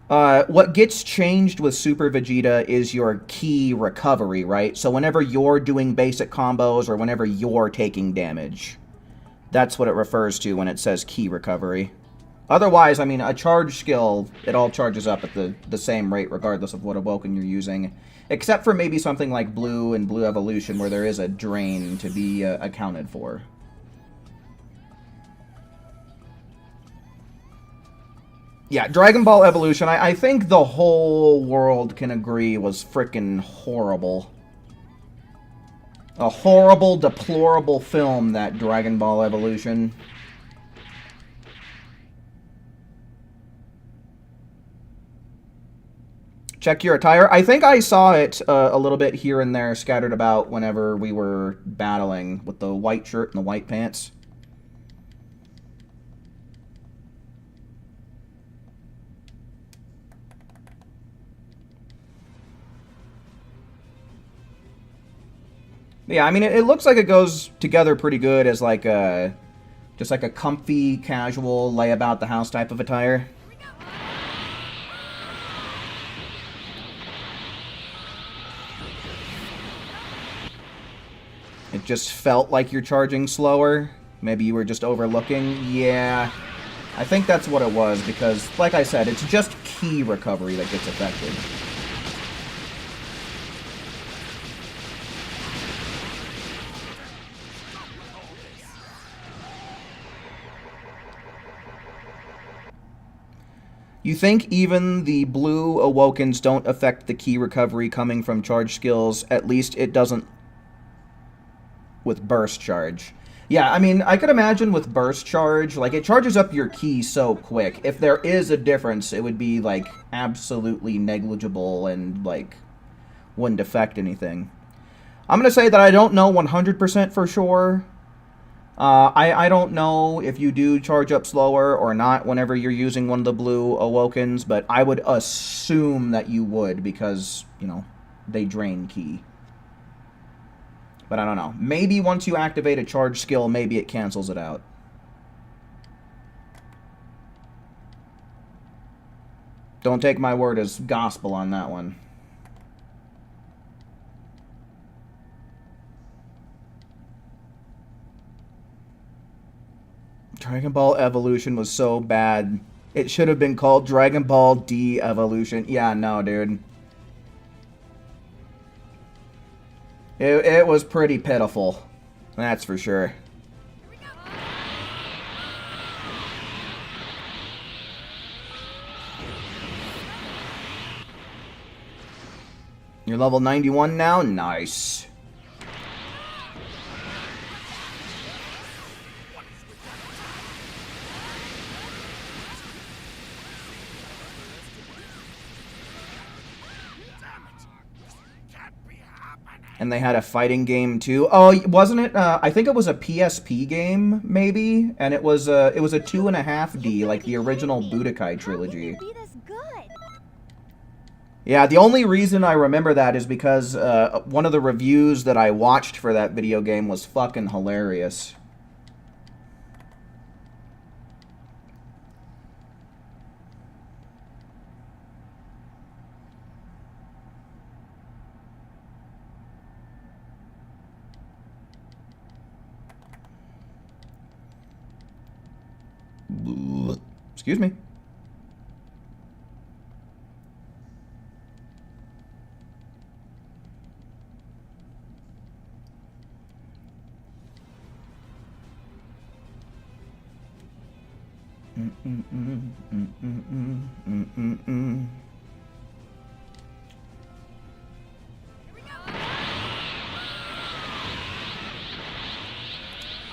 What gets changed with Super Vegeta is your ki recovery, right? So whenever you're doing basic combos or whenever you're taking damage, that's what it refers to when it says ki recovery. Otherwise, I mean, a charge skill, it all charges up at the same rate regardless of what Awoken you're using. Except for maybe something like Blue and Blue Evolution where there is a drain to be accounted for. Yeah, Dragon Ball Evolution, I think the whole world can agree was frickin' horrible. A horrible, deplorable film, that Dragon Ball Evolution. Check your attire. I think I saw it a little bit here and there scattered about whenever we were battling with the white shirt and the white pants. Yeah, I mean, it looks like it goes together pretty good as like a, just like a comfy, casual, lay about the house type of attire. It just felt like you're charging slower. Maybe you were just overlooking. Yeah, I think that's what it was because, like I said, it's just key recovery that gets affected. You think even the blue awokens don't affect the key recovery coming from charge skills? At least it doesn't with burst charge. Yeah, I mean, I could imagine with burst charge, like, it charges up your key so quick. If there is a difference, it would be, like, absolutely negligible and, like, wouldn't affect anything. I'm going to say that I don't know 100% for sure. I don't know if you do charge up slower or not whenever you're using one of the blue awokens, but I would assume that you would because, you know, they drain key. But I don't know. Maybe once you activate a charge skill, maybe it cancels it out. Don't take my word as gospel on that one. Dragon Ball Evolution was so bad. It should have been called Dragon Ball D-Evolution. Yeah, no, dude. It was pretty pitiful. That's for sure. You're level 91 now? Nice. And they had a fighting game too. Oh, wasn't it? I think it was a PSP game, maybe. And it was a 2.5D, like the original Budokai trilogy. Yeah, the only reason I remember that is because one of the reviews that I watched for that video game was fucking hilarious. Excuse me.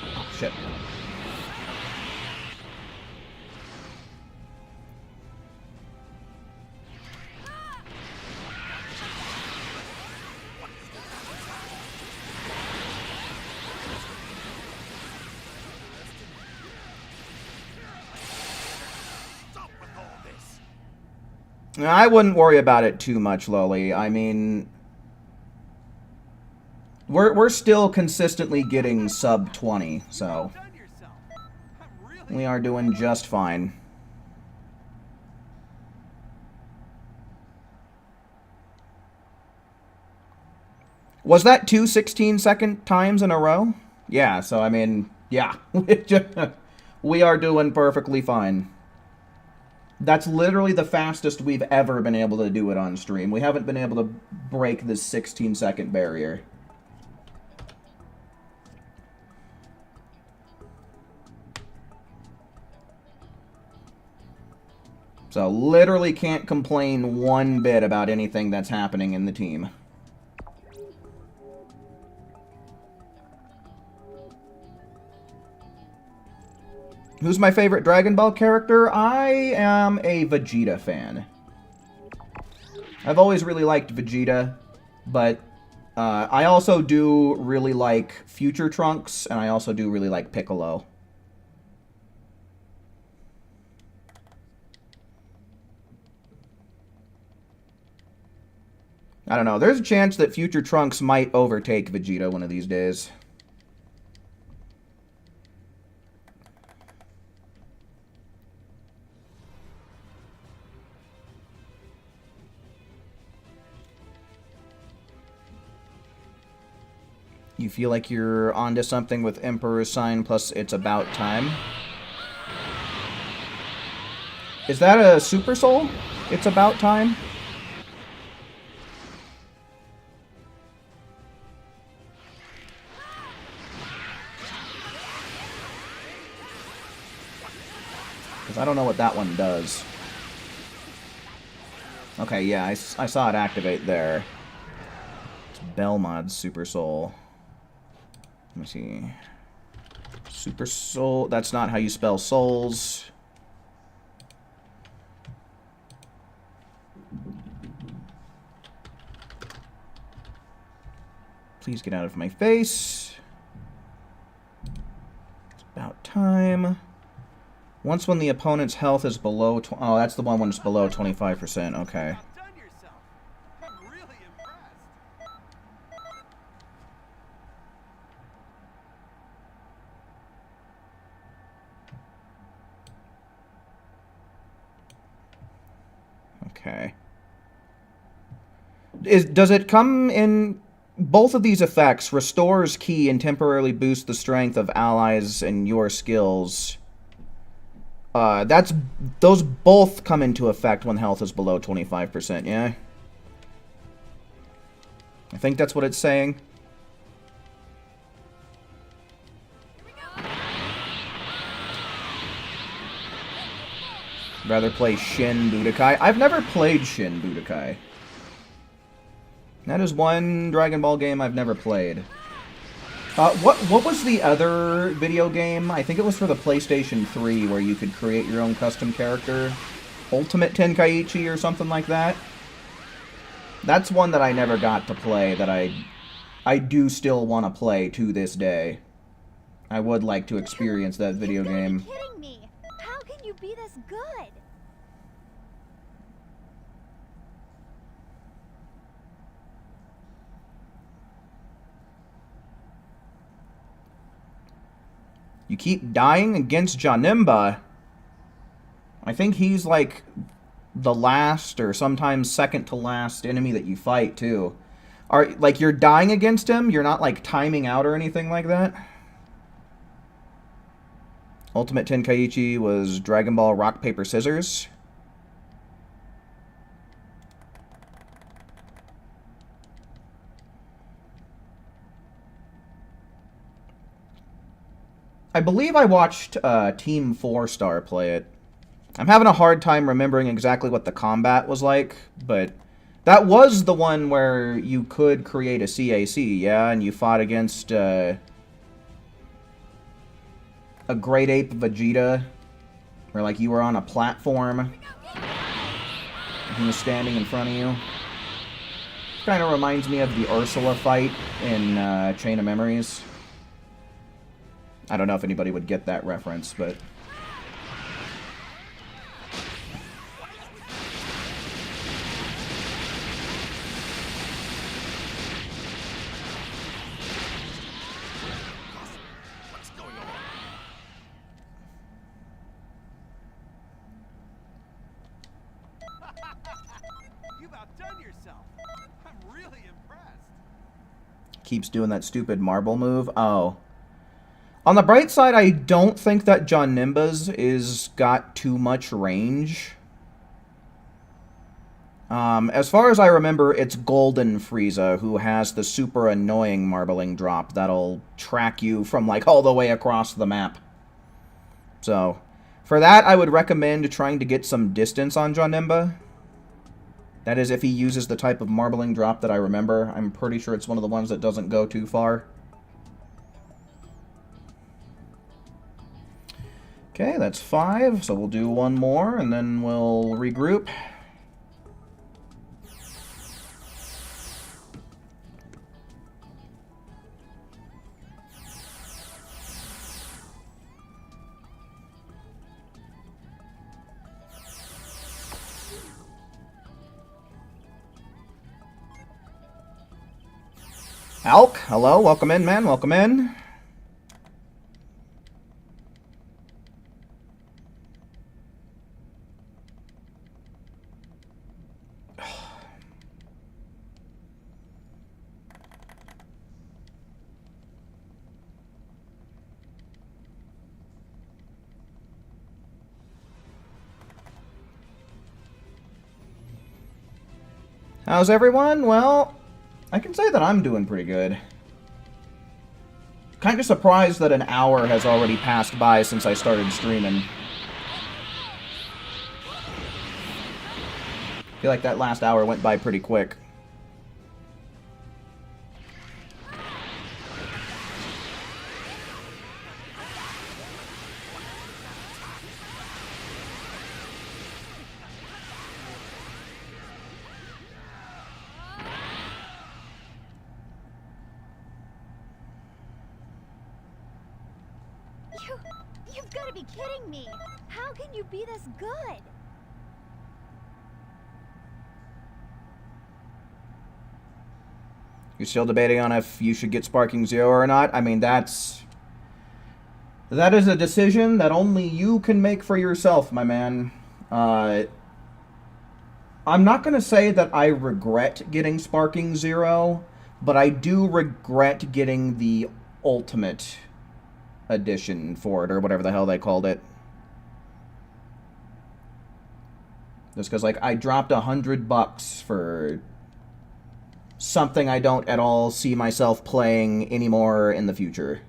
Oh, shit. I wouldn't worry about it too much, Loli. I mean, we're still consistently getting sub 20, so we are doing just fine. Was that 2 16-second times in a row? Yeah, so I mean, yeah. We are doing perfectly fine. That's literally the fastest we've ever been able to do it on stream. We haven't been able to break this 16-second barrier. So literally can't complain one bit about anything that's happening in the team. Who's my favorite Dragon Ball character? I am a Vegeta fan. I've always really liked Vegeta, but I also do really like Future Trunks, and I also do really like Piccolo. I don't know. There's a chance that Future Trunks might overtake Vegeta one of these days. You feel like you're onto something with Emperor's Sign plus It's About Time. Is that a Super Soul? It's About Time? Because I don't know what that one does. Okay, yeah, I saw it activate there. It's Belmod's Super Soul. Let me see. Super Soul. That's not how you spell souls. Please get out of my face. It's about time. Once when the opponent's health is below... Oh, that's the one when it's below 25%. Okay. Okay. Does it come in... Both of these effects, restores ki and temporarily boost the strength of allies and your skills. Those both come into effect when health is below 25%, yeah? I think that's what it's saying. Rather play Shin Budokai. I've never played Shin Budokai. That is one Dragon Ball game I've never played. What was the other video game? I think it was for the PlayStation 3 where you could create your own custom character. Ultimate Tenkaichi or something like that. That's one that I never got to play that I do still want to play to this day. I would like to experience that video game. You've got to be kidding me. How can you be this good? You keep dying against Janemba. I think he's like the last or sometimes second to last enemy that you fight too. Like you're dying against him, you're not like timing out or anything like that. Ultimate Tenkaichi was Dragon Ball Rock Paper Scissors. I believe I watched Team 4-Star play it. I'm having a hard time remembering exactly what the combat was like, but that was the one where you could create a CAC, yeah? And you fought against a Great Ape Vegeta, where like you were on a platform, and he was standing in front of you. Kind of reminds me of the Ursula fight in Chain of Memories. I don't know if anybody would get that reference, but... What's going on? You've outdone yourself. I'm really impressed. Keeps doing that stupid marble move. Oh. On the bright side, I don't think that John Nimba's is got too much range. As far as I remember, it's Golden Frieza who has the super annoying marbling drop that'll track you from like all the way across the map. So, for that, I would recommend trying to get some distance on John Nimba. That is, if he uses the type of marbling drop that I remember. I'm pretty sure it's one of the ones that doesn't go too far. Okay, that's 5, so we'll do one more, and then we'll regroup. Alk, hello, welcome in, man, welcome in. How's everyone? Well, I can say that I'm doing pretty good. Kind of surprised that an hour has already passed by since I started streaming. I feel like that last hour went by pretty quick. You've got to be kidding me. How can you be this good? You're still debating on if you should get Sparking Zero or not? I mean, that is a decision that only you can make for yourself, my man. I'm not going to say that I regret getting Sparking Zero, but I do regret getting the Ultimate Edition for it, or whatever the hell they called it. Just because, like, I dropped $100 for something I don't at all see myself playing anymore in the future.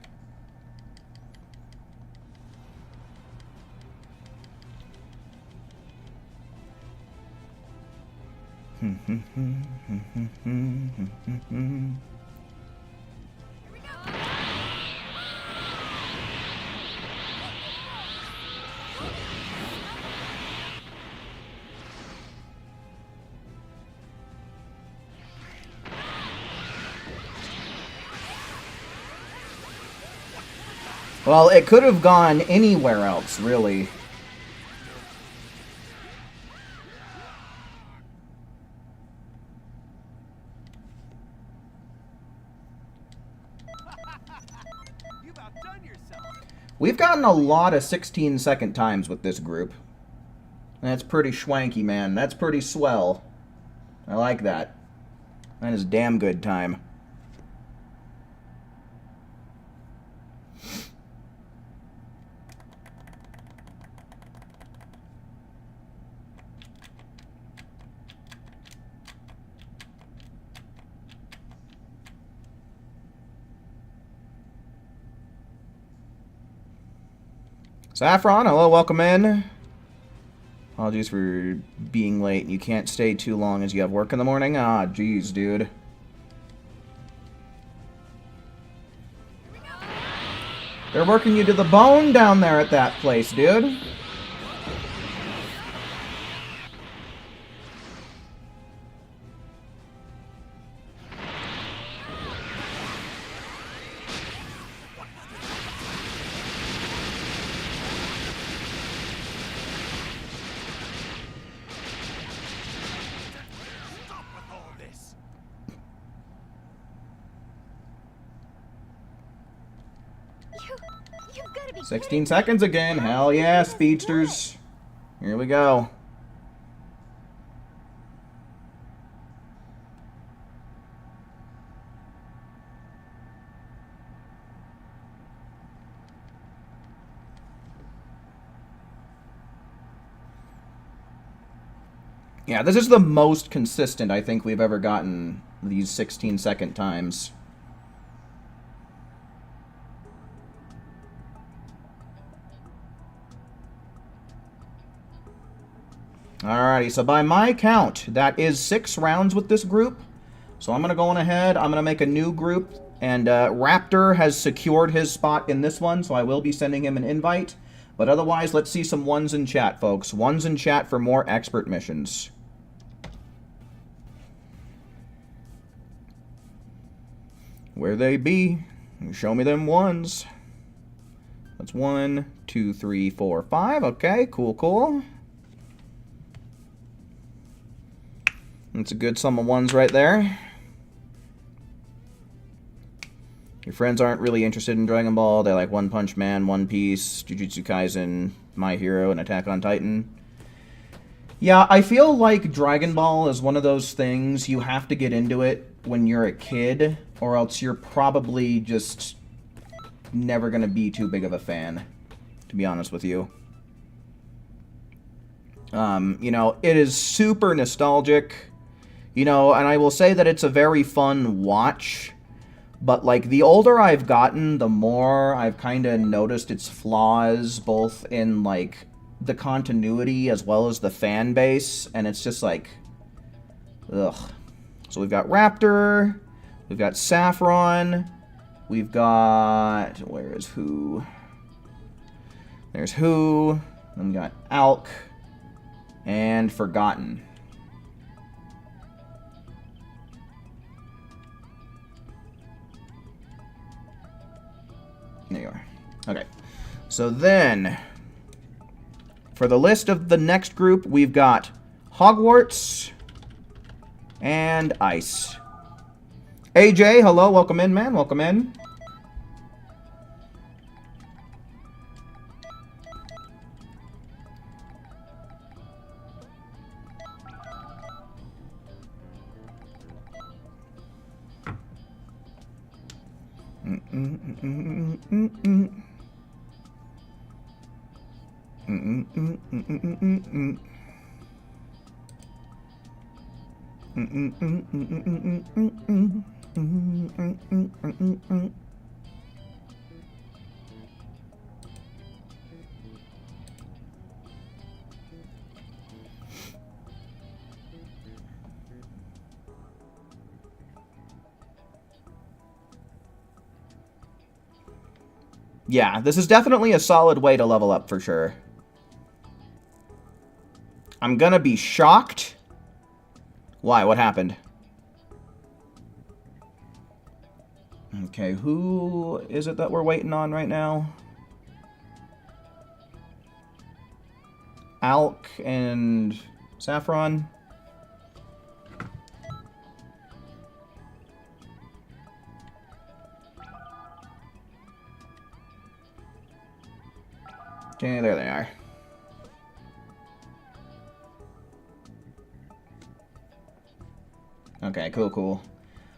Well, it could have gone anywhere else, really. You've outdone yourself. We've gotten a lot of 16-second times with this group. That's pretty schwanky, man. That's pretty swell. I like that. That is damn good time. Saffron, hello, welcome in. Apologies for being late and you can't stay too long as you have work in the morning. Ah, jeez, dude. They're working you to the bone down there at that place, dude. Stop with all this. 'You've got to be 16 seconds again. Hell yeah, speedsters. Here we go. Yeah, this is the most consistent I think we've ever gotten these 16-second times. Alrighty, so by my count, that is 6 rounds with this group. So I'm going to go on ahead, I'm going to make a new group, and Raptor has secured his spot in this one, so I will be sending him an invite. But otherwise, let's see some ones in chat, folks. Ones in chat for more expert missions. Where they be? Show me them ones. That's 1, 2, 3, 4, 5. Okay, cool, cool. That's a good sum of ones right there. Your friends aren't really interested in Dragon Ball. They like One Punch Man, One Piece, Jujutsu Kaisen, My Hero, and Attack on Titan. Yeah, I feel like Dragon Ball is one of those things you have to get into it when you're a kid, or else you're probably just never going to be too big of a fan, to be honest with you. You know, it is super nostalgic, you know, and I will say that it's a very fun watch, but, like, the older I've gotten, the more I've kind of noticed its flaws, both in, like, the continuity as well as the fan base, and it's just like, ugh. So we've got Raptor, we've got Saffron, we've got, where is Who? There's Who, then we got Alk, and Forgotten. There you are. Okay, so then, for the list of the next group, we've got Hogwarts and Ice. AJ, hello, welcome in, man, welcome in. Yeah, this is definitely a solid way to level up for sure. I'm gonna be shocked. Why? What happened? Okay, who is it that we're waiting on right now? Alk and Saffron? Okay, there they are. Okay, cool, cool.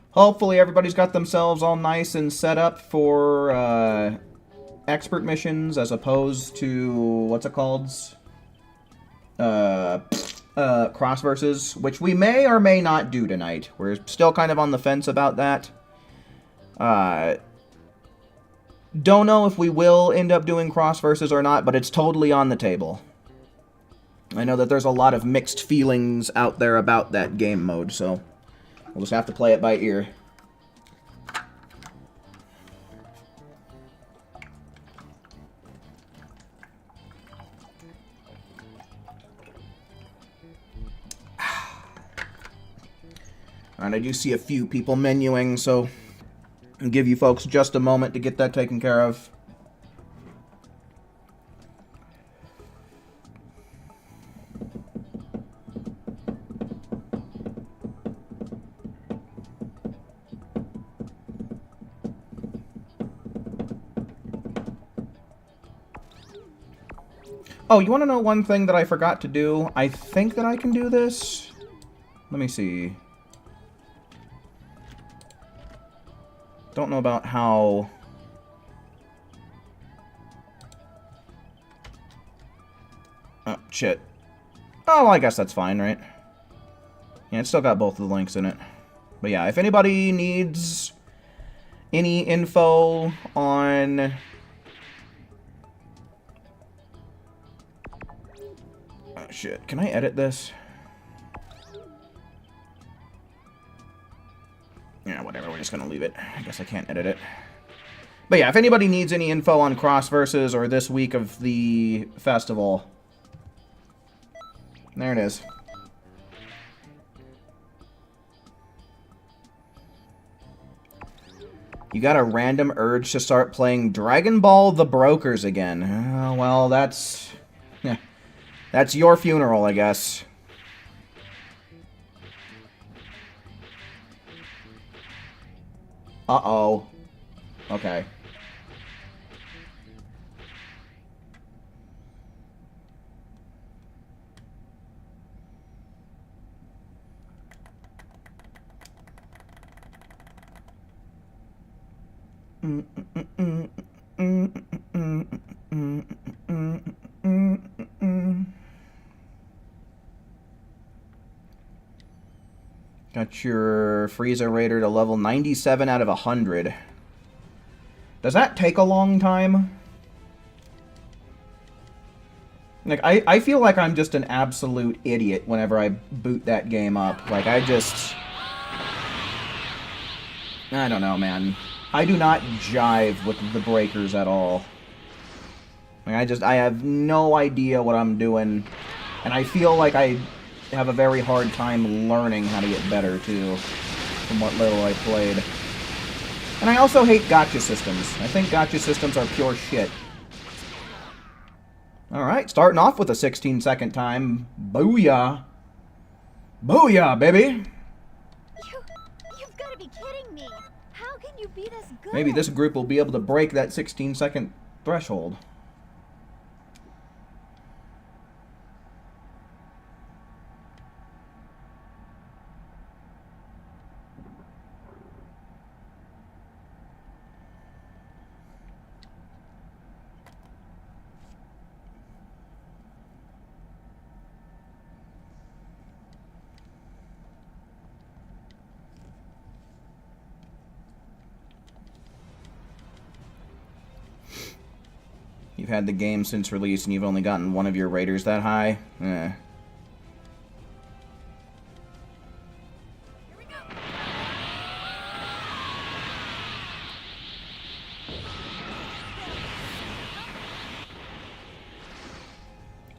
Hopefully everybody's got themselves all nice and set up for expert missions as opposed to, what's it called? Cross versus, which we may or may not do tonight. We're still kind of on the fence about that. Don't know if we will end up doing cross versus or not, but it's totally on the table. I know that there's a lot of mixed feelings out there about that game mode, so we'll just have to play it by ear. Alright, I do see a few people menuing, so I'll give you folks just a moment to get that taken care of. Oh, you want to know one thing that I forgot to do? I think that I can do this. Let me see. Don't know about how... Oh, shit. Oh, well, I guess that's fine, right? Yeah, it's still got both of the links in it. But yeah, if anybody needs any info on... Oh, shit. Can I edit this? Yeah, whatever, we're just gonna leave it. I guess I can't edit it. But yeah, if anybody needs any info on Cross Versus or this week of the festival, there it is. You got a random urge to start playing Dragon Ball The Brokers again. Well, that's... Yeah, that's your funeral, I guess. Uh-oh. Okay. Got your Frieza Raider to level 97 out of 100. Does that take a long time? Like, I feel like I'm just an absolute idiot whenever I boot that game up. Like, I don't know, man. I do not jive with the breakers at all. Like, I have no idea what I'm doing. And I feel like I have a very hard time learning how to get better, too, from what little I played. And I also hate gacha systems. I think gacha systems are pure shit. Alright, starting off with a 16-second time. Booyah! Booyah, baby! You've got to be kidding me. How can you be this good? Maybe this group will be able to break that 16-second threshold. You've had the game since release and you've only gotten one of your raiders that high? Eh.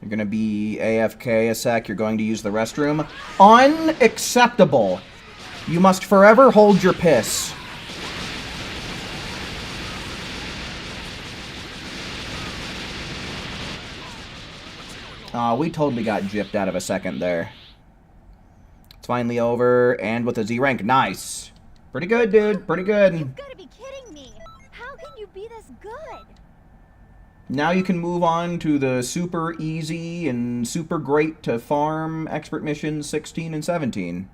You're gonna be AFK a sec, you're going to use the restroom. Unacceptable! You must forever hold your piss. We totally got gypped out of a second there. It's finally over, and with a Z rank. Nice! Pretty good, dude. Pretty good. You've got to be kidding me. How can you be this good? Now you can move on to the super easy and super great to farm expert missions 16 and 17.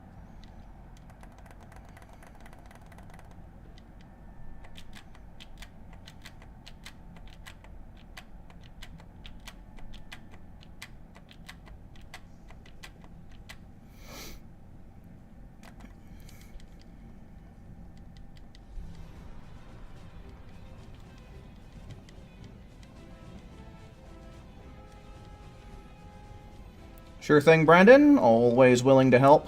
Sure thing, Brandon. Always willing to help.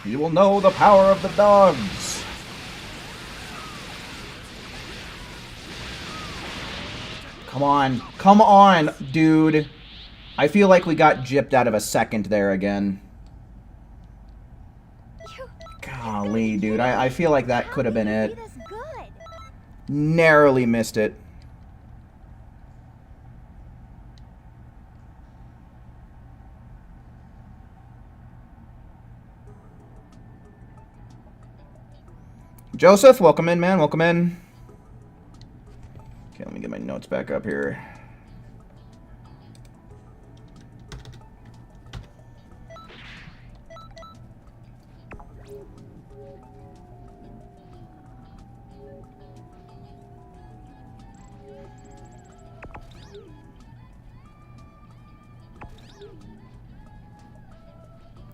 You will know the power of the dogs. Come on. Come on, dude. I feel like we got gypped out of a second there again. Golly, dude. I feel like that could have been it. Narrowly missed it. Joseph, welcome in, man. Welcome in. Okay, let me get my notes back up here.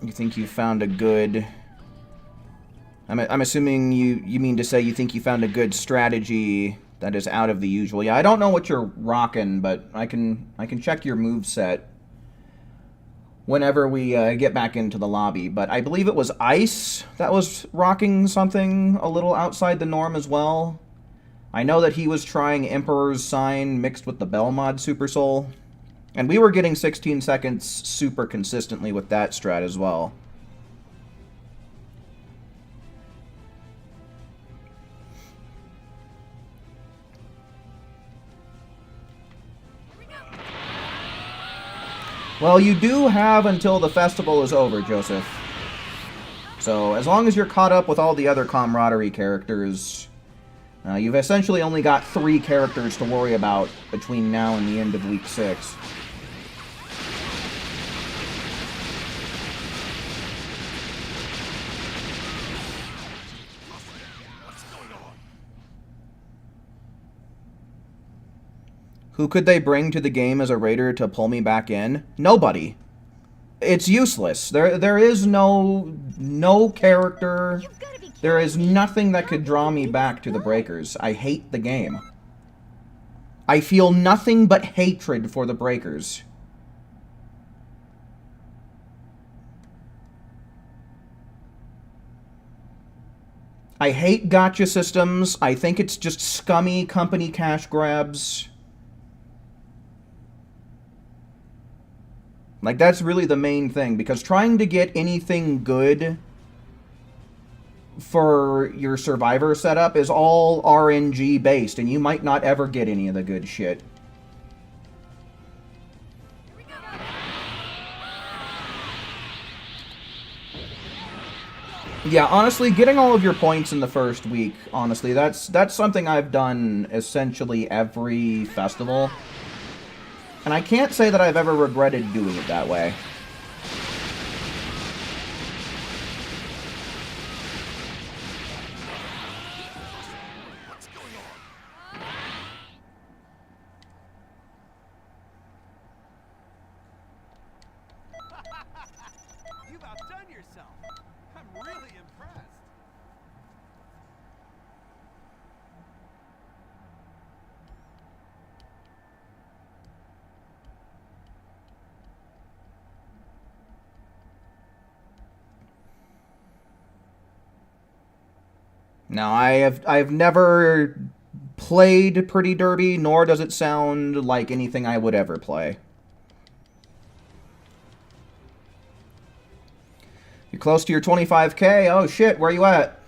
You think you found a good... I'm assuming you mean to say you think you found a good strategy that is out of the usual. Yeah, I don't know what you're rocking, but I can check your moveset whenever we get back into the lobby. But I believe it was Ice that was rocking something a little outside the norm as well. I know that he was trying Emperor's Sign mixed with the Bell mod Super Soul. And we were getting 16 seconds super consistently with that strat as well. Well, you do have until the festival is over, Joseph. So, as long as you're caught up with all the other camaraderie characters, you've essentially only got 3 characters to worry about between now and the end of week 6. Who could they bring to the game as a raider to pull me back in? Nobody. It's useless. There is no character. There is nothing that could draw me back to the Breakers. I hate the game. I feel nothing but hatred for the Breakers. I hate gacha systems. I think it's just scummy company cash grabs. Like, that's really the main thing, because trying to get anything good for your Survivor setup is all RNG based, and you might not ever get any of the good shit. Yeah, honestly, getting all of your points in the first week, honestly, that's something I've done essentially every festival. And I can't say that I've ever regretted doing it that way. You've outdone yourself. I'm really impressed. Now, I've never played Pretty Derby, nor does it sound like anything I would ever play. You're close to your 25K? Oh shit, where you at?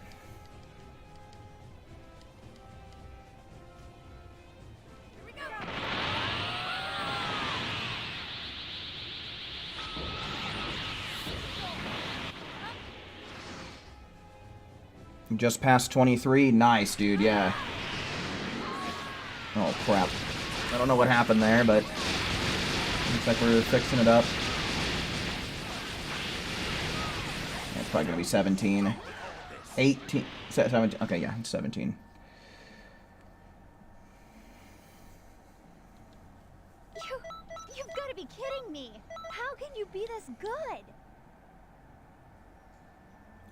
Just past 23. Nice, dude. Yeah. Oh, crap. I don't know what happened there, but looks like we're fixing it up. Yeah, it's probably going to be 17. 18. 17. Okay, yeah, it's 17. You've got to be kidding me. How can you be this good?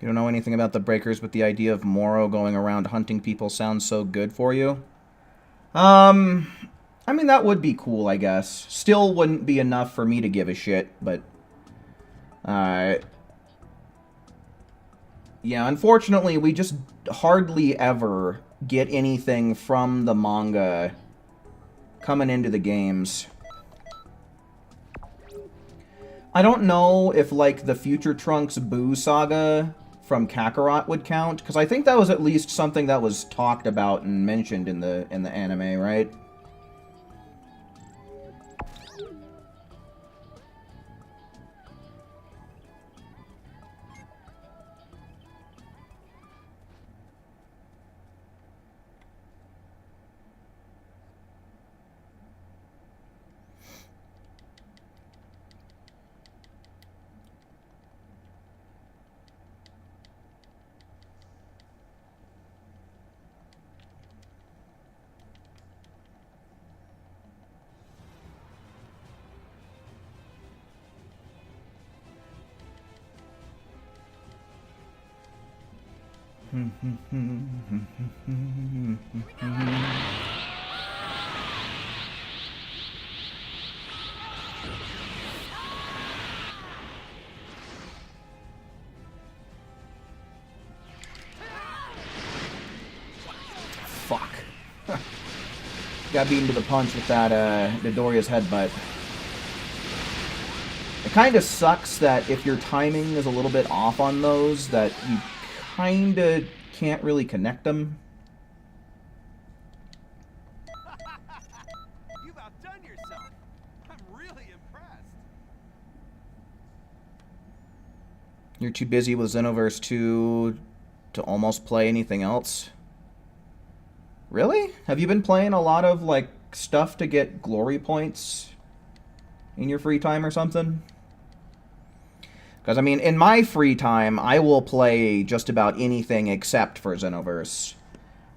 You don't know anything about the Breakers, but the idea of Moro going around hunting people sounds so good for you? I mean, that would be cool, I guess. Still wouldn't be enough for me to give a shit, but... yeah, unfortunately, we just hardly ever get anything from the manga coming into the games. I don't know if, like, the Future Trunks Boo saga from Kakarot would count, because I think that was at least something that was talked about and mentioned in the anime, right? Fuck. Got beaten to the punch with that Midoriya's headbutt. It kind of sucks that if your timing is a little bit off on those, that you kind of can't really connect them. You've outdone yourself. I'm really impressed. You're too busy with Xenoverse 2 to almost play anything else? Really? Have you been playing a lot of, like, stuff to get glory points in your free time or something? Because, I mean, in my free time, I will play just about anything except for Xenoverse.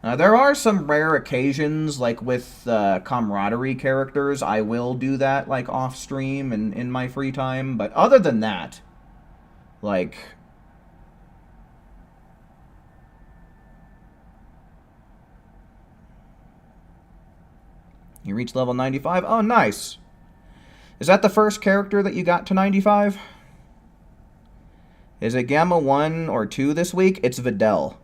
There are some rare occasions, like with camaraderie characters, I will do that, like, off-stream and in my free time. But other than that, like... You reached level 95? Oh, nice. Is that the first character that you got to 95? Is it Gamma 1 or 2 this week? It's Videl.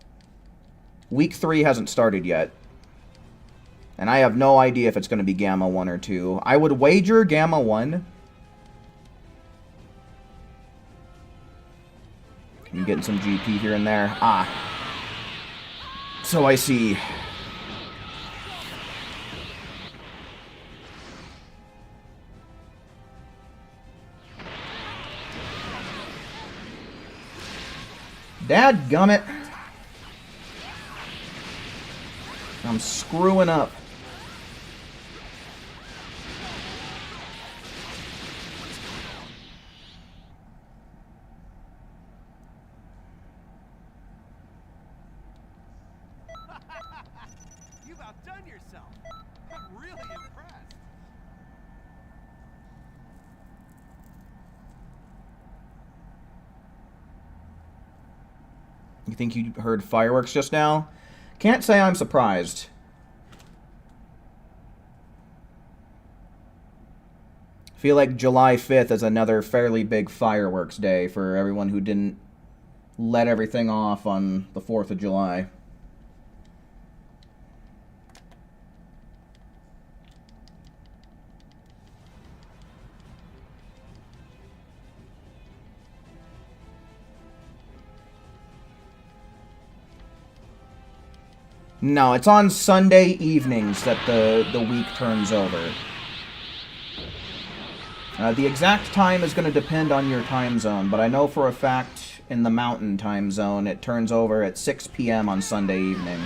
Week 3 hasn't started yet. And I have no idea if it's going to be Gamma 1 or 2. I would wager Gamma 1. I'm getting some GP here and there. Ah. So I see. Dadgummit. I'm screwing up. You've outdone yourself. I'm really impressed. You think you heard fireworks just now? Can't say I'm surprised. Feel like July 5th is another fairly big fireworks day for everyone who didn't let everything off on the 4th of July. No, it's on Sunday evenings that the week turns over. The exact time is going to depend on your time zone, but I know for a fact in the Mountain time zone it turns over at 6 p.m. on Sunday evening.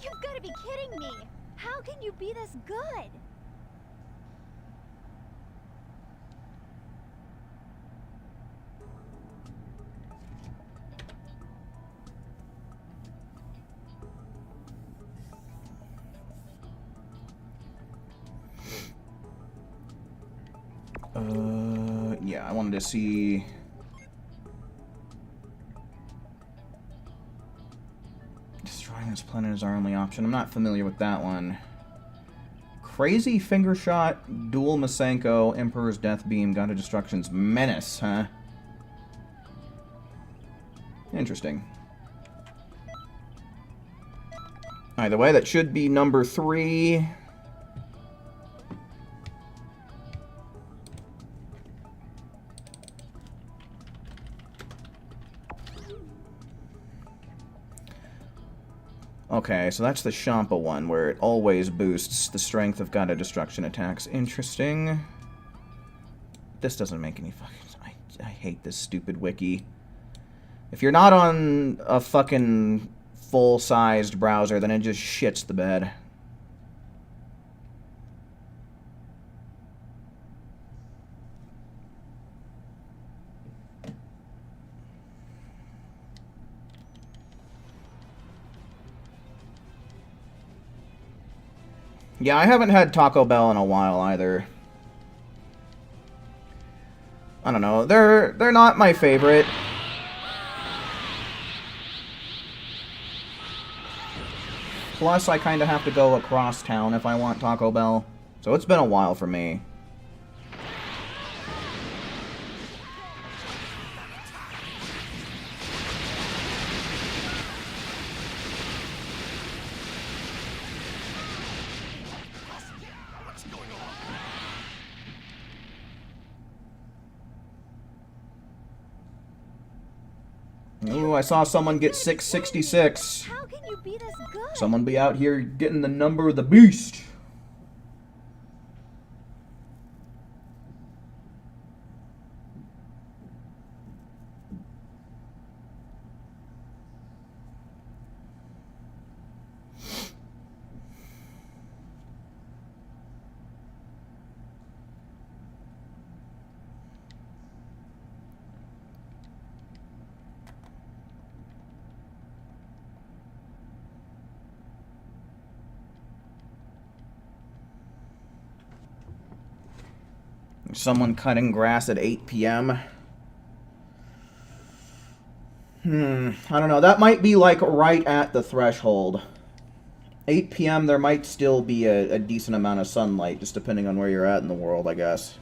You've got to be kidding me! How can you be this good? Yeah, I wanted to see... Destroying this planet is our only option. I'm not familiar with that one. Crazy Finger Shot, Dual Masenko, Emperor's Death Beam, God of Destruction's Menace, huh? Interesting. Either way, that should be number 3. Okay, so that's the Champa one, where it always boosts the strength of God of Destruction attacks. Interesting. This doesn't make any fucking... I hate this stupid wiki. If you're not on a fucking full-sized browser, then it just shits the bed. Yeah, I haven't had Taco Bell in a while either. I don't know. They're not my favorite. Plus, I kind of have to go across town if I want Taco Bell. So it's been a while for me. Ooh, I saw someone get 666. How can you be this good? Someone be out here getting the number of the beast. Someone cutting grass at 8 p.m. I don't know. That might be like right at the threshold. 8 p.m. there might still be a decent amount of sunlight, just depending on where you're at in the world, I guess.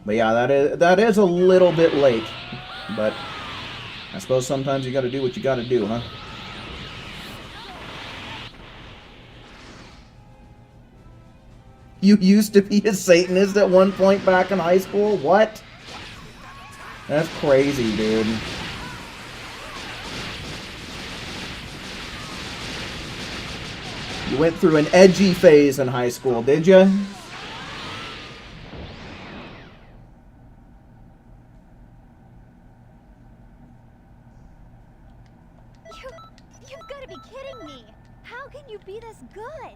But yeah, that is a little bit late. But I suppose sometimes you gotta do what you gotta do, huh? You used to be a Satanist at one point back in high school? What? That's crazy, dude. You went through an edgy phase in high school, did you? You've got to be kidding me. How can you be this good?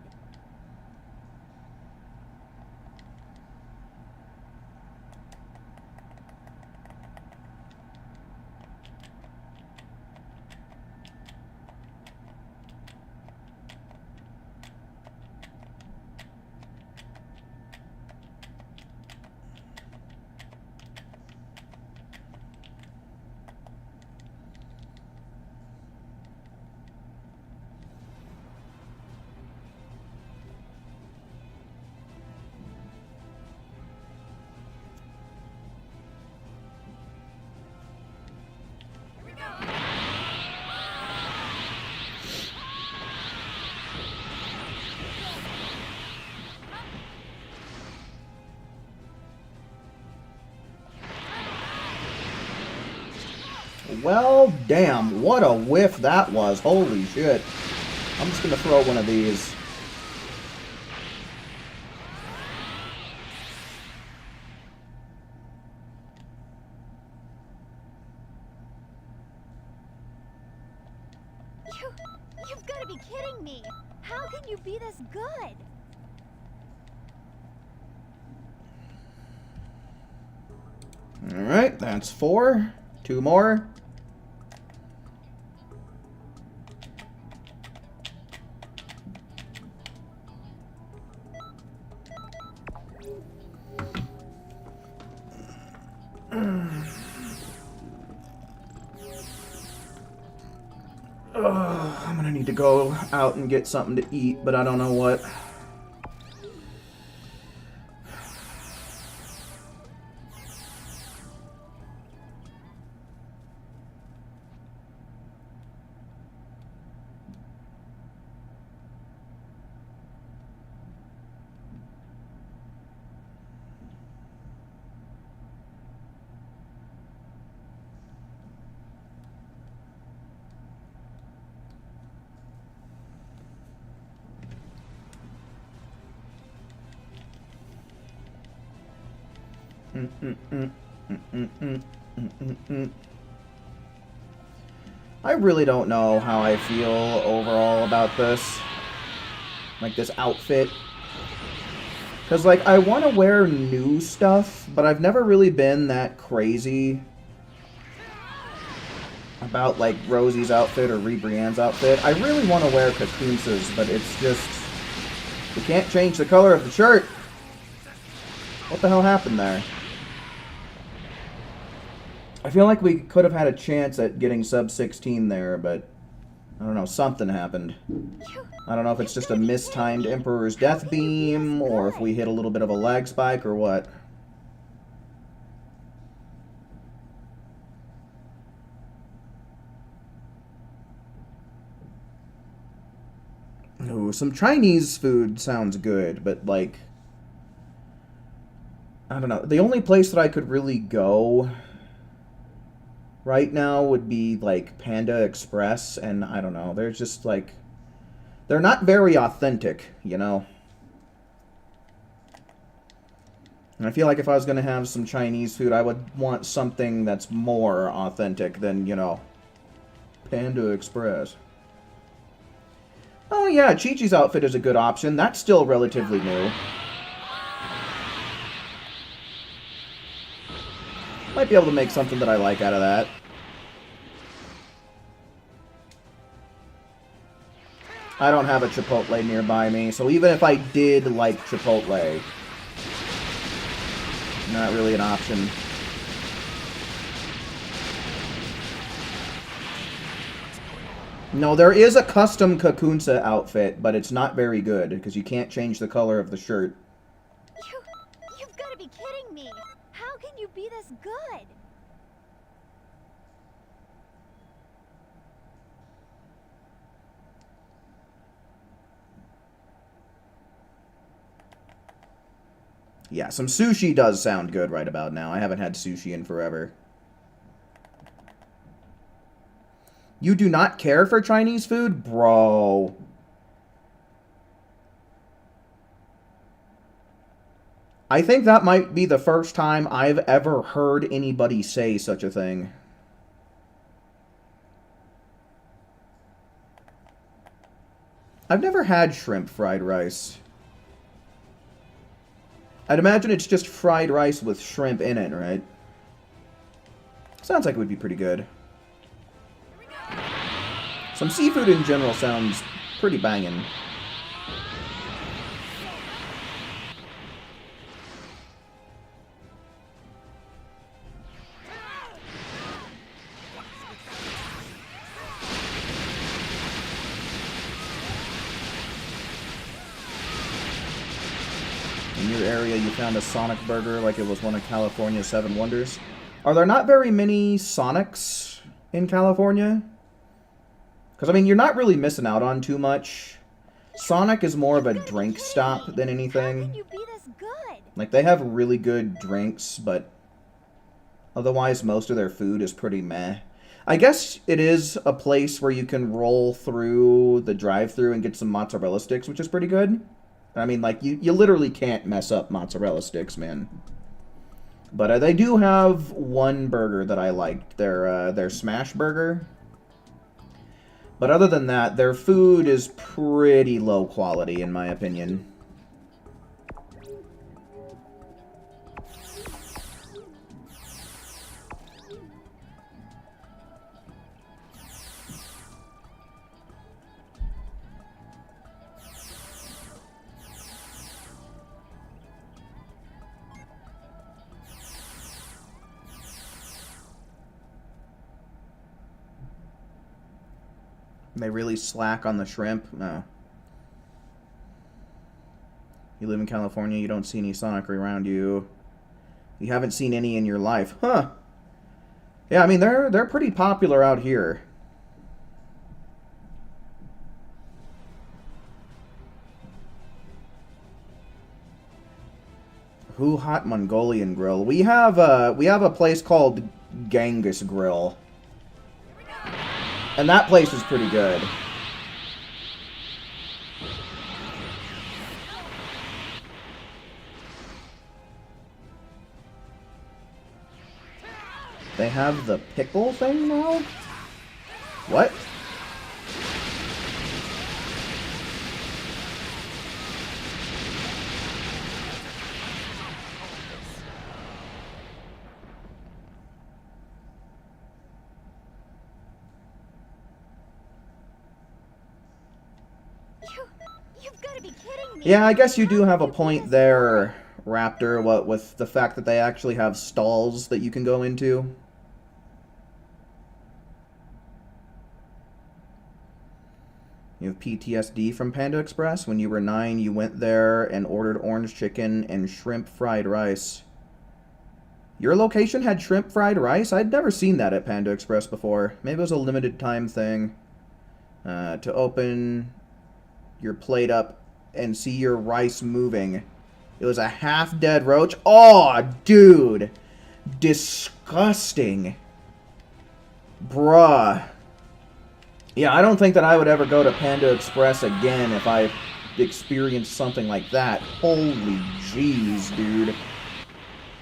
Well, damn, what a whiff that was. Holy shit. I'm just gonna throw one of these. You've got to be kidding me. How can you be this good? Alright, that's 4. 2 more. I'm gonna need to go out and get something to eat, but I don't know what. I really don't know how I feel overall about this. Like, this outfit. Because, like, I want to wear new stuff, but I've never really been that crazy about, like, Rosie's outfit or Brienne's outfit. I really want to wear Cocoonce's, but it's just... We can't change the color of the shirt! What the hell happened there? I feel like we could have had a chance at getting sub 16 there, but I don't know, something happened. I don't know if it's just a mistimed Emperor's Death Beam, or if we hit a little bit of a lag spike, or what. Ooh, some Chinese food sounds good, but like... I don't know. The only place that I could really go right now would be like Panda Express, and I don't know. They're just like, they're not very authentic, you know. And I feel like if I was going to have some Chinese food, I would want something that's more authentic than, you know, Panda Express. Oh yeah, Chi-Chi's outfit is a good option. That's still relatively new. Might be able to make something that I like out of that. I don't have a Chipotle nearby me, so even if I did like Chipotle, not really an option. No, there is a custom Kakunsa outfit, but it's not very good, because you can't change the color of the shirt. You've got to be kidding me! How can you be this good? Yeah, some sushi does sound good right about now. I haven't had sushi in forever. You do not care for Chinese food? Bro. I think that might be the first time I've ever heard anybody say such a thing. I've never had shrimp fried rice. I'd imagine it's just fried rice with shrimp in it, right? Sounds like it would be pretty good. Some seafood in general sounds pretty banging. In your area, you found a Sonic burger like it was one of California's 7 wonders. Are there not very many Sonics in California? Because, I mean, you're not really missing out on too much. Sonic is more of a drink stop than anything. How can you be this good? Like, they have really good drinks, but otherwise most of their food is pretty meh. I guess it is a place where you can roll through the drive-thru and get some mozzarella sticks, which is pretty good. I mean, like, you literally can't mess up mozzarella sticks, man. But they do have one burger that I liked, their smash burger. But other than that, their food is pretty low quality, in my opinion. They really slack on the shrimp? No. You live in California, you don't see any Sonic around you. You haven't seen any in your life. Huh. Yeah, I mean, they're pretty popular out here. Who Hot Mongolian Grill? We have a place called Genghis Grill. And that place is pretty good. They have the pickle thing now? What? You've got to be kidding me. Yeah, I guess you do have a point there, Raptor, what with the fact that they actually have stalls that you can go into. You have PTSD from Panda Express. When you were 9, you went there and ordered orange chicken and shrimp fried rice. Your location had shrimp fried rice? I'd never seen that at Panda Express before. Maybe it was a limited time thing. To open your plate up and see your rice moving It was a half-dead roach. Oh, dude. Disgusting. Bruh. Yeah, I don't think that I would ever go to Panda Express again if I experienced something like that. Holy jeez, dude.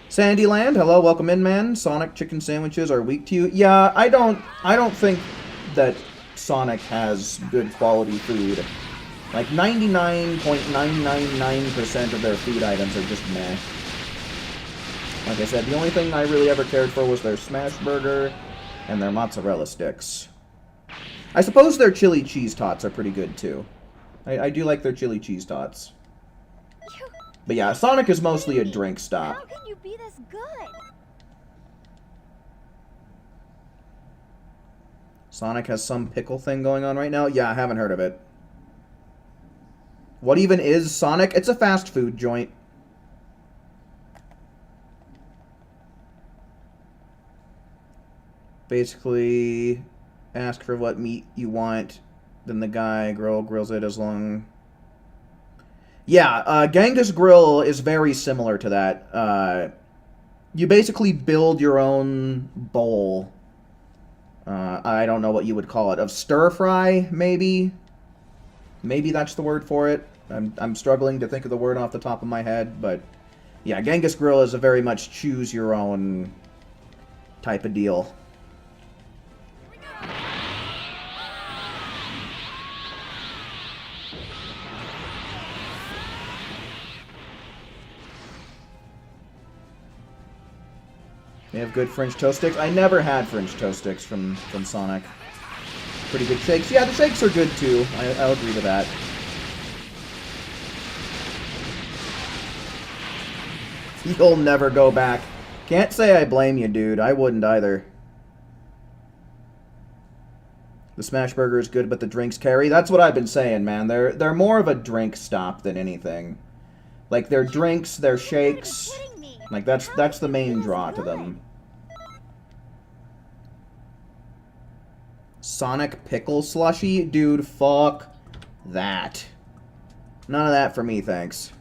Sandyland, hello, welcome in, man. Sonic chicken sandwiches are weak to you. Yeah, I don't think that Sonic has good quality food. Like 99.999% of their food items are just meh. Like I said, the only thing I really ever cared for was their smash burger and their mozzarella sticks. I suppose their chili cheese tots are pretty good too. I do like their chili cheese tots. But yeah, Sonic is mostly a drink stop. How can you be this good? Sonic has some pickle thing going on right now? Yeah, I haven't heard of it. What even is Sonic? It's a fast food joint. Basically, ask for what meat you want, then the guy grills it as long... Yeah, Genghis Grill is very similar to that. You basically build your own bowl. I don't know what you would call it. Of stir-fry, maybe? Maybe that's the word for it. I'm struggling to think of the word off the top of my head, but... Yeah, Genghis Grill is a very much choose-your-own type of deal. They have good French toast sticks. I never had French toast sticks from Sonic. Pretty good shakes. Yeah, the shakes are good too. I'll agree to that. You'll never go back. Can't say I blame you, dude. I wouldn't either. The smash burger is good, but the drinks carry. That's what I've been saying, man. They're more of a drink stop than anything. Like their drinks, their shakes. Like, that's the main draw to them. Sonic pickle slushy? Dude, fuck that. None of that for me, thanks.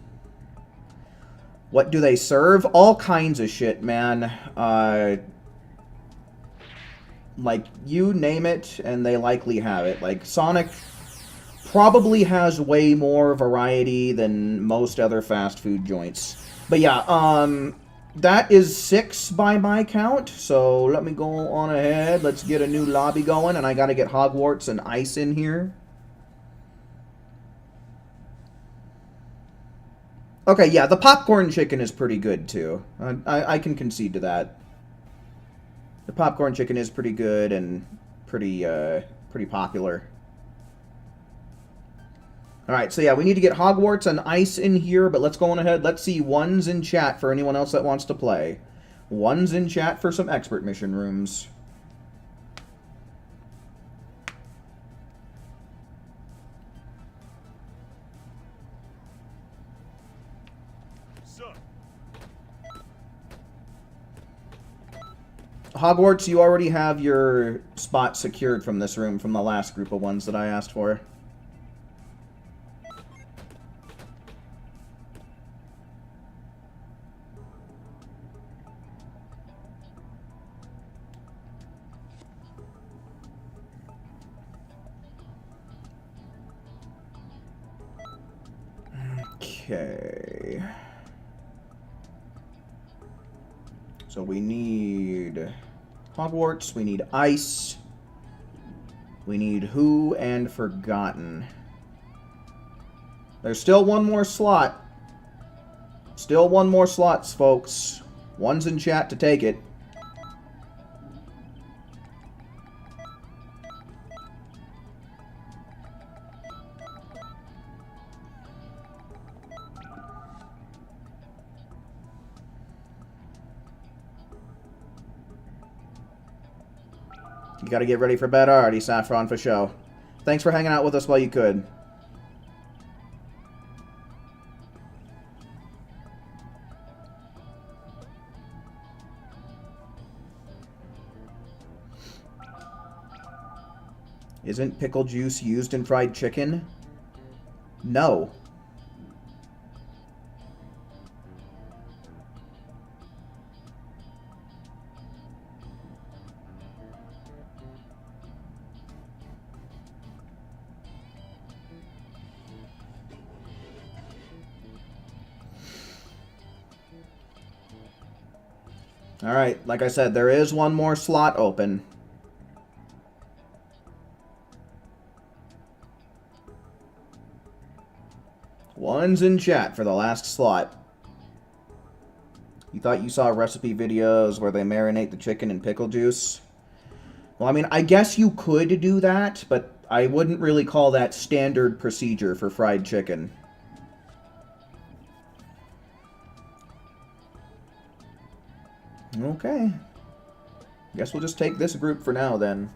What do they serve? All kinds of shit, man. Like, you name it, and they likely have it. Like, Sonic probably has way more variety than most other fast food joints. But yeah, that is 6 by my count, so let me go on ahead. Let's get a new lobby going, and I gotta get Hogwarts and Ice in here. Okay, yeah, the popcorn chicken is pretty good, too. I can concede to that. The popcorn chicken is pretty good and pretty popular. Alright, so yeah, we need to get Hogwarts and Ice in here, but let's go on ahead. Let's see ones in chat for anyone else that wants to play. Ones in chat for some expert mission rooms. Hogwarts, you already have your spot secured from this room from the last group of ones that I asked for. Okay. So we need Hogwarts, we need Ice, we need Who and Forgotten. There's still one more slot. Still one more slots, folks. One's in chat to take it. You gotta get ready for bed already, Saffron, for show. Thanks for hanging out with us while you could. Isn't pickle juice used in fried chicken? No. Alright, like I said, there is one more slot open. One's in chat for the last slot. You thought you saw recipe videos where they marinate the chicken in pickle juice? Well, I mean, I guess you could do that, but I wouldn't really call that standard procedure for fried chicken. Okay. Guess we'll just take this group for now, then.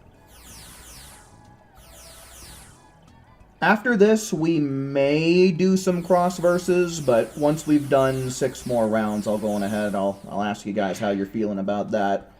After this, we may do some cross verses, but once we've done 6 more rounds, I'll go on ahead. I'll ask you guys how you're feeling about that.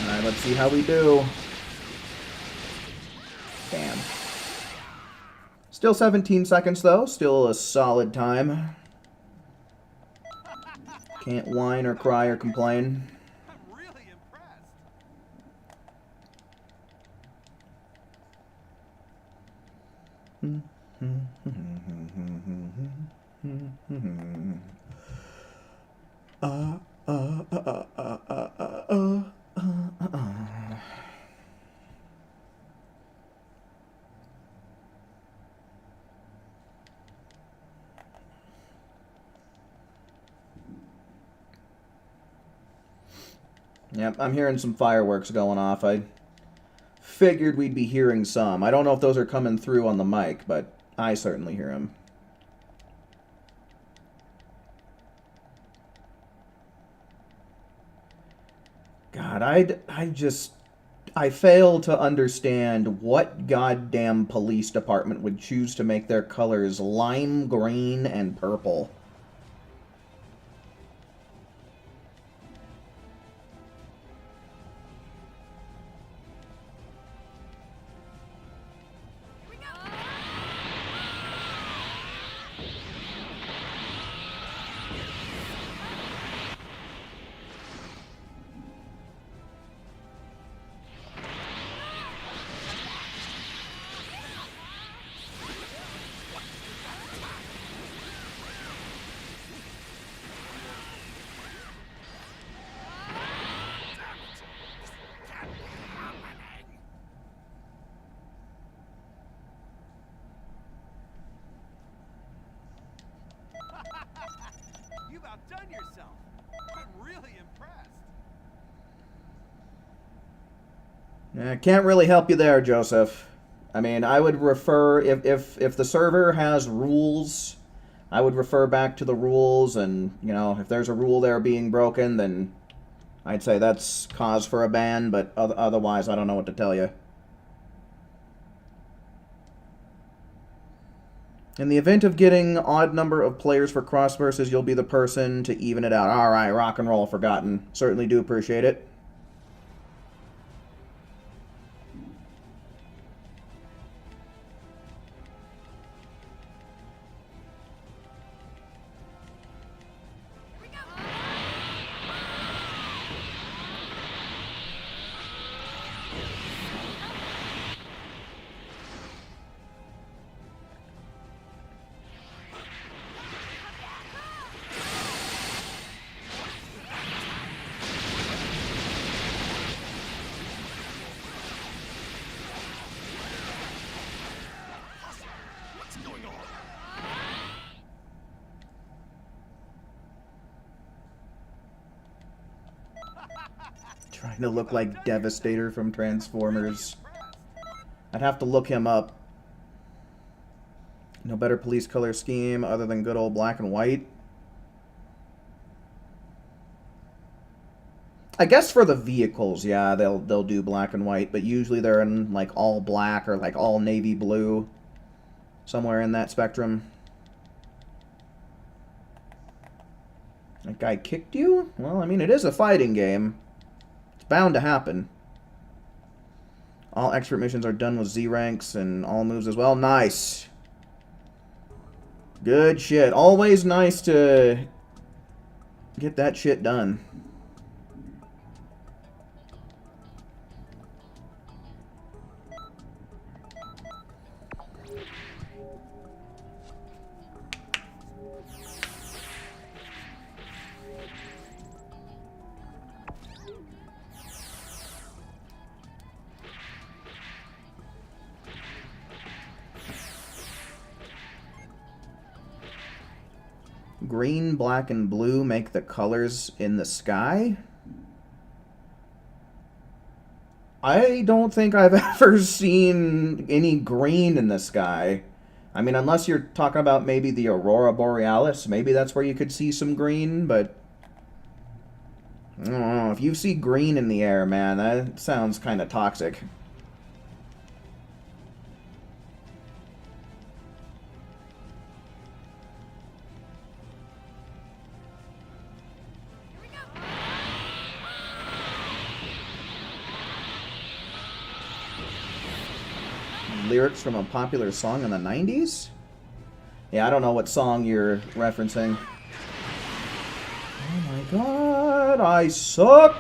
Alright, let's see how we do. Damn. Still 17 seconds, though. Still a solid time. Can't whine or cry or complain. I'm really impressed. Yep, I'm hearing some fireworks going off. I figured we'd be hearing some. I don't know if those are coming through on the mic, but I certainly hear them. God, I fail to understand what goddamn police department would choose to make their colors lime green and purple. You've outdone yourself. I'm really impressed. Can't really help you there, Joseph. I mean, I would refer, if the server has rules, I would refer back to the rules, and, you know, if there's a rule there being broken, then I'd say that's cause for a ban, but otherwise, I don't know what to tell you. In the event of getting odd number of players for cross versus, you'll be the person to even it out. Alright, rock and roll, Forgotten. Certainly do appreciate it. Trying to look like Devastator from Transformers. I'd have to look him up. No better police color scheme other than good old black and white. I guess for the vehicles, yeah, they'll do black and white, but usually they're in like all black or like all navy blue, somewhere in that spectrum. That guy kicked you? Well, I mean, it is a fighting game. It's bound to happen. All expert missions are done with Z ranks and all moves as well. Nice. Good shit. Always nice to get that shit done. Green, black, and blue make the colors in the sky? I don't think I've ever seen any green in the sky. I mean, unless you're talking about maybe the Aurora Borealis, maybe that's where you could see some green, but I don't know. If you see green in the air, man, that sounds kind of toxic. Lyrics from a popular song in the 90s? Yeah, I don't know what song you're referencing. Oh my god, I suck!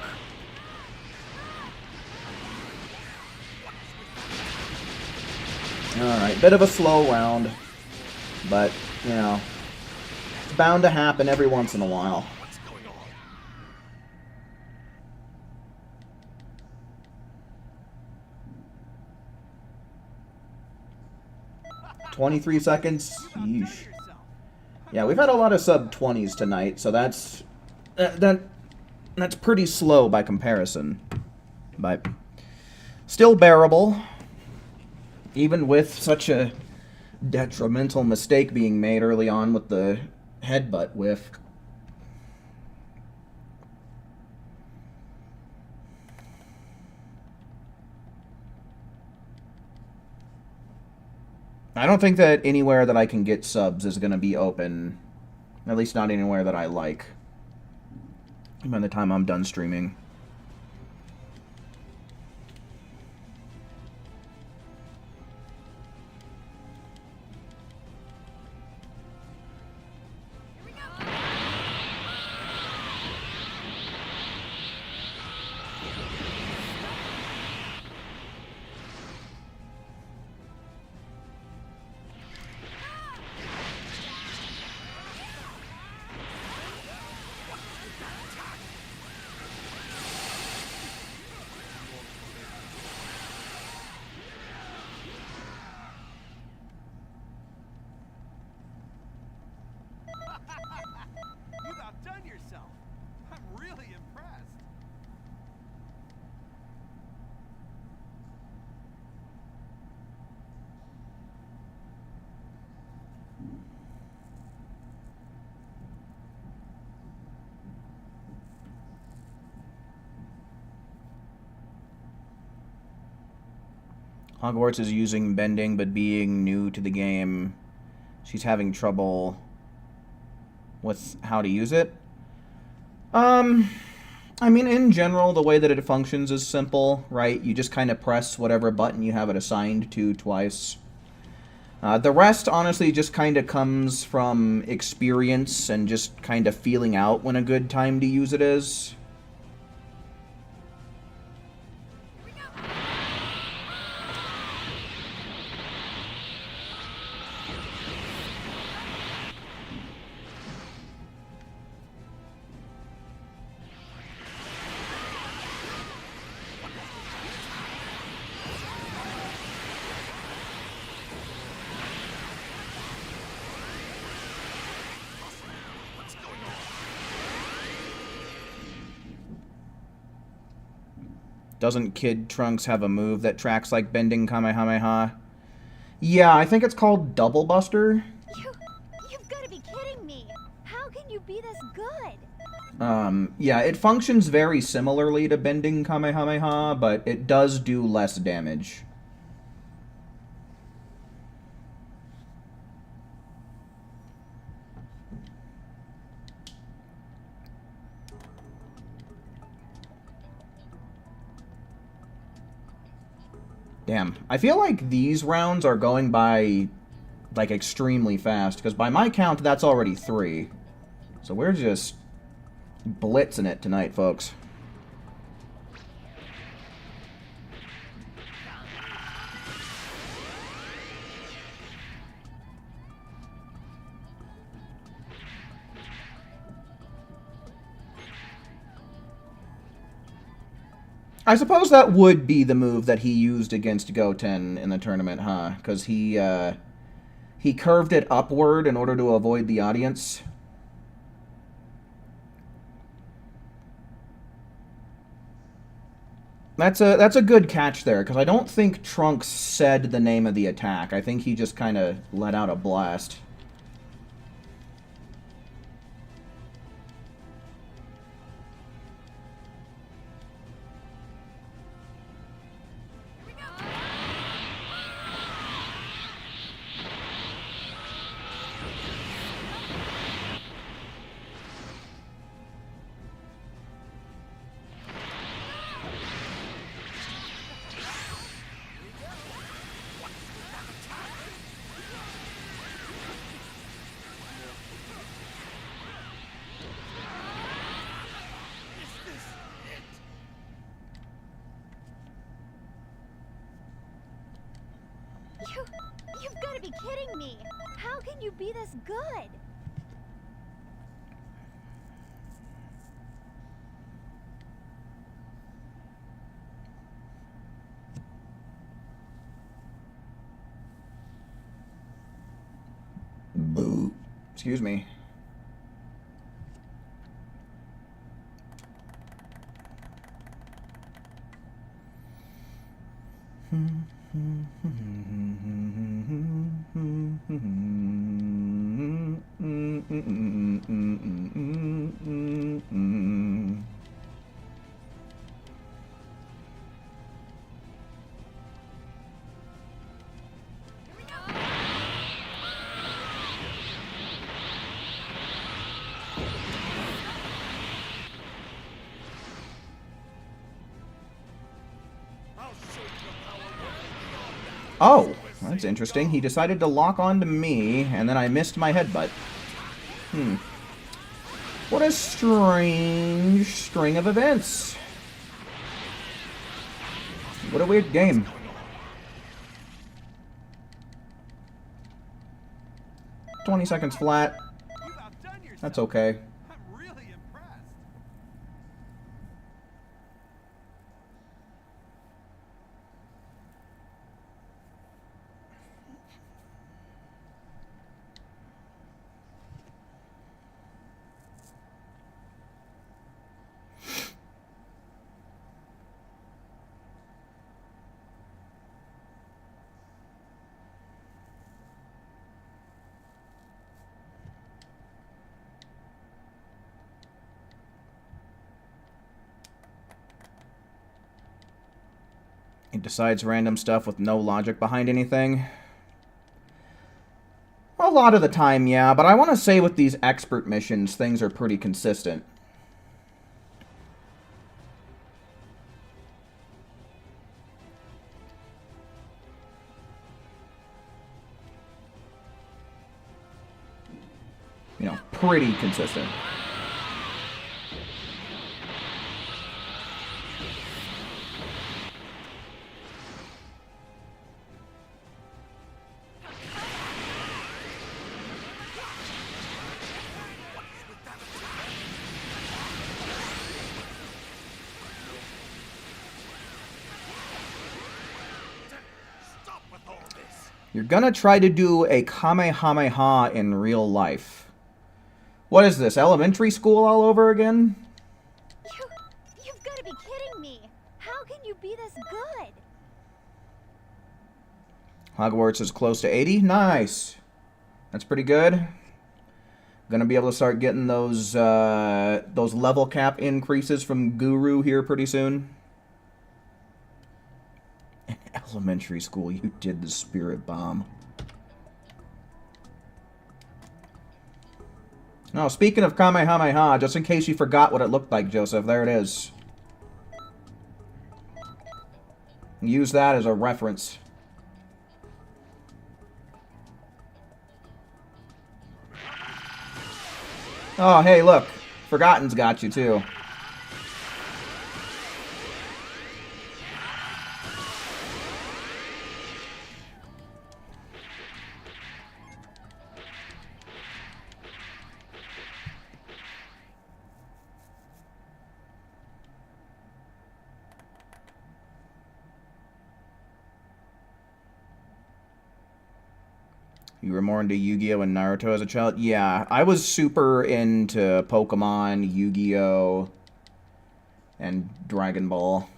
Alright, bit of a slow round. But, you know, it's bound to happen every once in a while. 23 seconds? Yeesh. Yeah, we've had a lot of sub-20s tonight, so that's pretty slow by comparison. But still bearable, even with such a detrimental mistake being made early on with the headbutt whiff. I don't think that anywhere that I can get subs is going to be open. At least not anywhere that I like. By the time I'm done streaming. You've outdone yourself. I'm really impressed. Hogwarts is using bending, but being new to the game, she's having trouble with how to use it. I mean, in general, the way that it functions is simple, right? You just kind of press whatever button you have it assigned to twice. The rest, honestly, just kind of comes from experience and just kind of feeling out when a good time to use it is. Doesn't Kid Trunks have a move that tracks like bending Kamehameha? Yeah, I think it's called Double Buster. You've got to be kidding me. How can you be this good? Yeah, it functions very similarly to bending Kamehameha, but it does do less damage. Damn, I feel like these rounds are going by, like, extremely fast, because by my count, that's already 3. So we're just blitzing it tonight, folks. I suppose that would be the move that he used against Goten in the tournament, huh? Because he curved it upward in order to avoid the audience. That's a good catch there, because I don't think Trunks said the name of the attack. I think he just kind of let out a blast. You've got to be kidding me. How can you be this good? Boo. Excuse me. Oh, that's interesting. He decided to lock onto me, and then I missed my headbutt. What a strange string of events. What a weird game. "20 seconds flat. That's okay." I'm really impressed. He decides random stuff with no logic behind anything. A lot of the time, yeah, but I want to say with these expert missions, things are pretty consistent. You know, pretty consistent. You're gonna try to do a Kamehameha in real life. What is this, elementary school all over again? You've got to be kidding me. How can you good. Hogwarts is close to 80. Nice. That's pretty good. Gonna be able to start getting those level cap increases from Guru here pretty soon. In elementary school, you did the spirit bomb. No, speaking of Kamehameha, just in case you forgot what it looked like, Joseph, there it is. Use that as a reference. Oh, hey, look. Forgotten's got you, too. You were more into Yu-Gi-Oh! And Naruto as a child? Yeah, I was super into Pokemon, Yu-Gi-Oh! And Dragon Ball.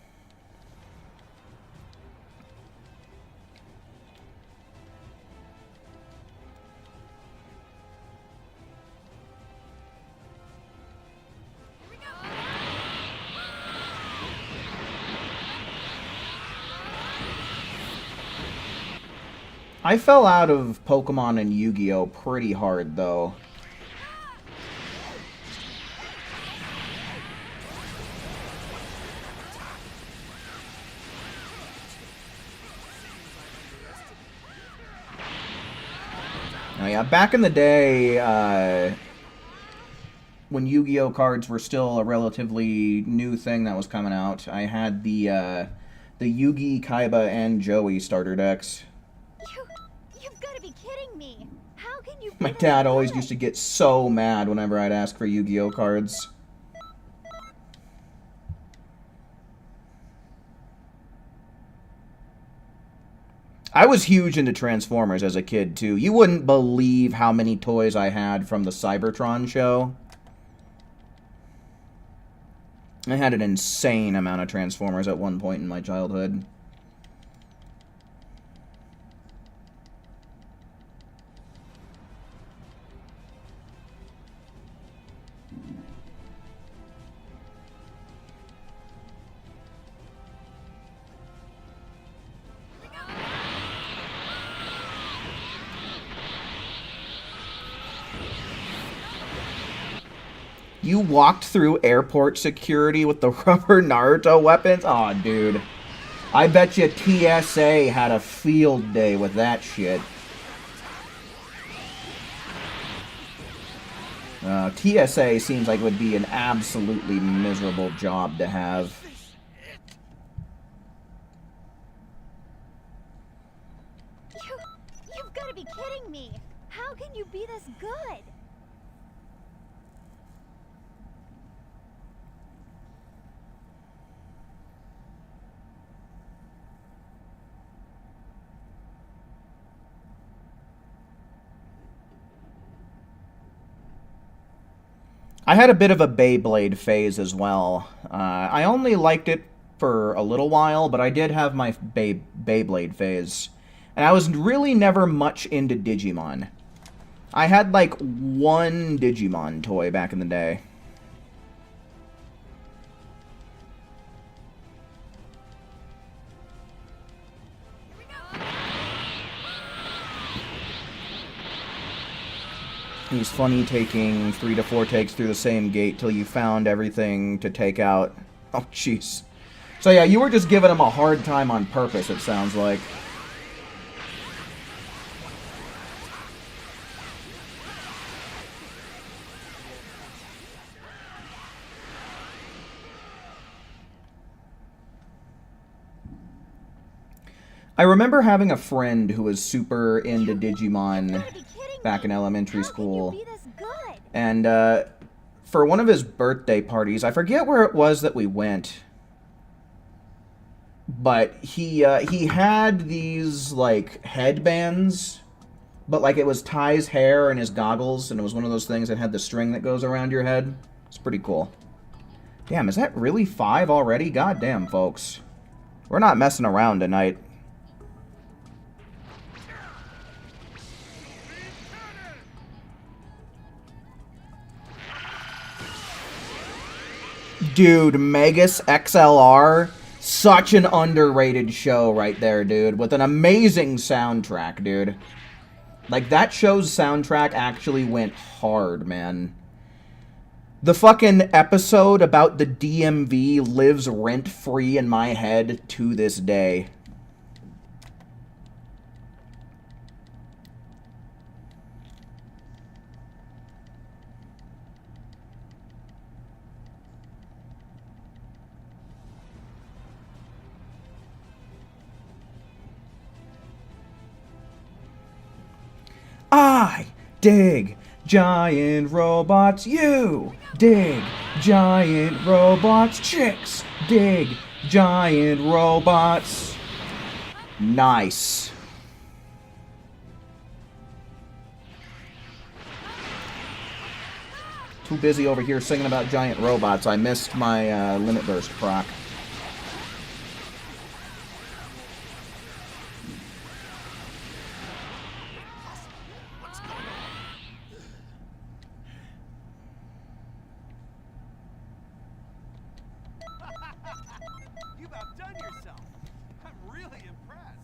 I fell out of Pokemon and Yu-Gi-Oh! Pretty hard, though. Oh yeah, back in the day, when Yu-Gi-Oh! Cards were still a relatively new thing that was coming out, I had the Yugi, Kaiba, and Joey starter decks. You've got to be kidding me. How can you be My this dad always good? used to get so mad whenever I'd ask for Yu-Gi-Oh! Cards. I was huge into Transformers as a kid, too. You wouldn't believe how many toys I had from the Cybertron show. I had an insane amount of Transformers at one point in my childhood. You walked through airport security with the rubber Naruto weapons? Aw, dude. I bet you TSA had a field day with that shit. TSA seems like it would be an absolutely miserable job to have. You've got to be kidding me. How can you be this good? I had a bit of a Beyblade phase as well. I only liked it for a little while, but I did have my Beyblade phase. And I was really never much into Digimon. I had like one Digimon toy back in the day. It was funny taking 3 to 4 takes through the same gate till you found everything to take out. Oh, jeez. So yeah, you were just giving him a hard time on purpose, it sounds like. I remember having a friend who was super into Digimon back in elementary school. How can you be this good? And for one of his birthday parties, I forget where it was that we went, but he had these like headbands, but like it was Ty's hair and his goggles, and it was one of those things that had the string that goes around your head. It's pretty cool. Damn, is that really 5 already? God damn, folks. We're not messing around tonight. Dude, Megas XLR, such an underrated show right there, dude, with an amazing soundtrack, dude. Like, that show's soundtrack actually went hard, man. The fucking episode about the DMV lives rent-free in my head to this day. I dig giant robots. You dig giant robots. Chicks dig giant robots. Nice. Too busy over here singing about giant robots. I missed my limit burst proc. You've outdone yourself. I'm really impressed.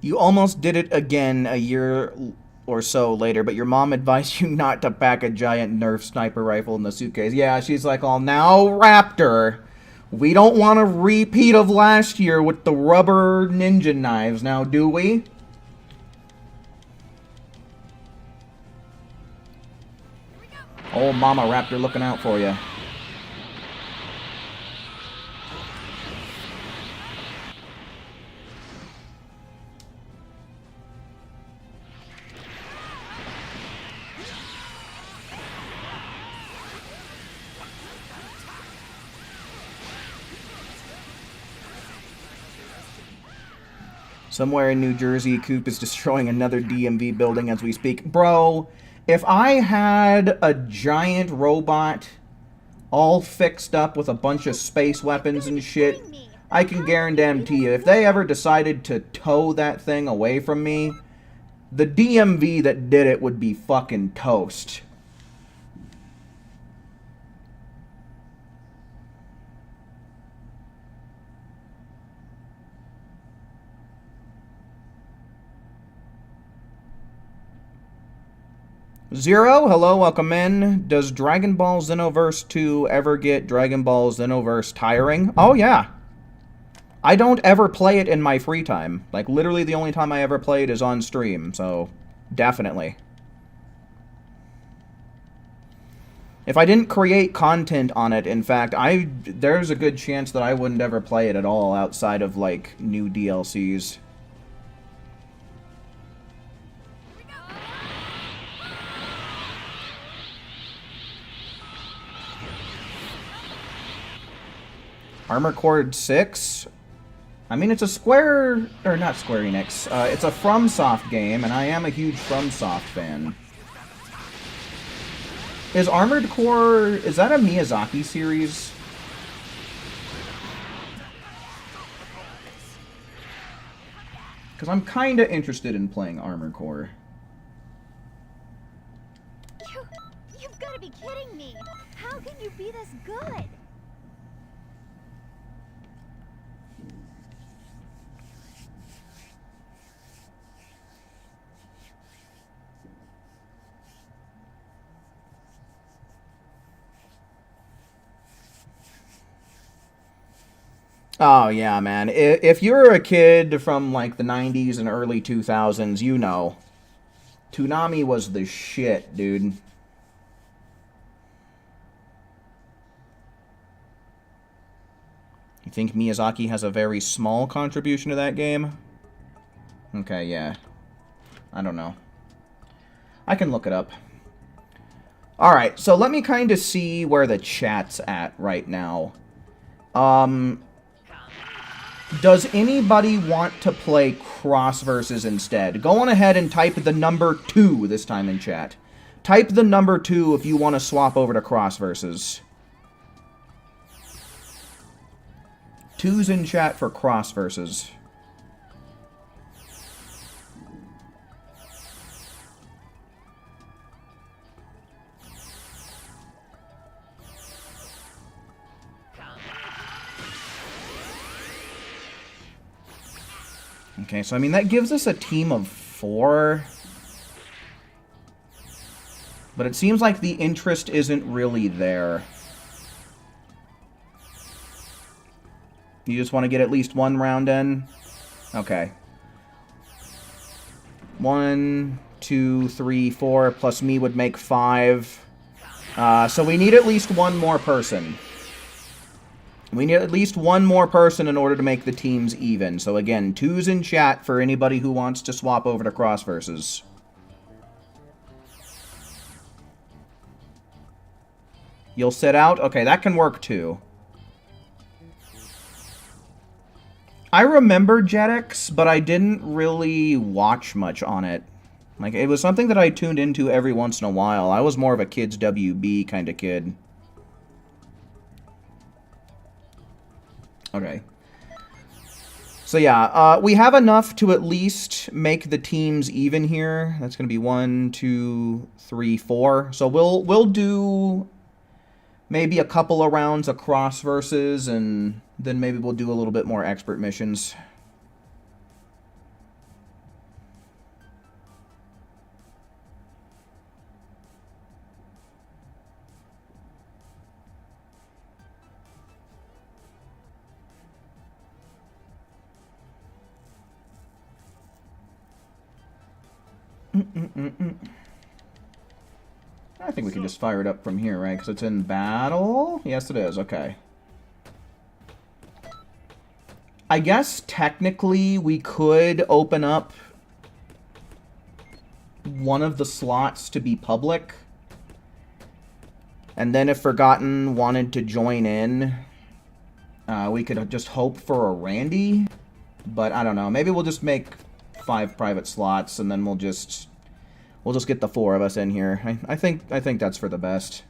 You almost did it again a year or so later, but your mom advised you not to pack a giant Nerf sniper rifle in the suitcase. Yeah, she's like, oh, now, Raptor, we don't want a repeat of last year with the rubber ninja knives now, do we? Oh, Mama Raptor looking out for you. Somewhere in New Jersey, Coop is destroying another DMV building as we speak. Bro, if I had a giant robot all fixed up with a bunch of space weapons and shit, I can guarantee you, if they ever decided to tow that thing away from me, the DMV that did it would be fucking toast. Zero, hello, welcome in. Does Dragon Ball Xenoverse 2 ever get Dragon Ball Xenoverse tiring? Oh, yeah. I don't ever play it in my free time. Like, literally the only time I ever play it is on stream, so definitely. If I didn't create content on it, in fact, there's a good chance that I wouldn't ever play it at all outside of, like, new DLCs. Armored Core 6? I mean, it's a Square... or not Square Enix. It's a FromSoft game, and I am a huge FromSoft fan. Is Armored Core... is that a Miyazaki series? Because I'm kind of interested in playing Armored Core. You've got to be kidding me! How can you be this good? Oh, yeah, man. If you're a kid from, like, the 90s and early 2000s, you know. Toonami was the shit, dude. You think Miyazaki has a very small contribution to that game? Okay, yeah. I don't know. I can look it up. Alright, so let me kind of see where the chat's at right now. Does anybody want to play cross versus instead? Go on ahead and type the number 2 this time in chat. Type the number 2 if you want to swap over to cross versus. 2's in chat for cross versus. Okay, so I mean, that gives us a team of 4. But it seems like the interest isn't really there. You just want to get at least 1 round in? Okay. 1, 2, 3, 4, plus me would make 5. So we need at least 1 more person. We need at least 1 more person in order to make the teams even. So again, 2's in chat for anybody who wants to swap over to cross versus. You'll sit out? Okay, that can work too. I remember Jetix, but I didn't really watch much on it. Like, it was something that I tuned into every once in a while. I was more of a Kids WB kind of kid. Okay. So yeah, we have enough to at least make the teams even here. That's going to be 1, 2, 3, 4. So we'll do maybe a couple of rounds of cross versus, and then maybe we'll do a little bit more expert missions. I think we can just fire it up from here, right? Because it's in battle? Yes, it is. Okay. I guess technically we could open up one of the slots to be public. And then if Forgotten wanted to join in, we could just hope for a Randy. But I don't know. Maybe we'll just make 5 private slots, and then we'll just get the 4 of us in here. I think that's for the best.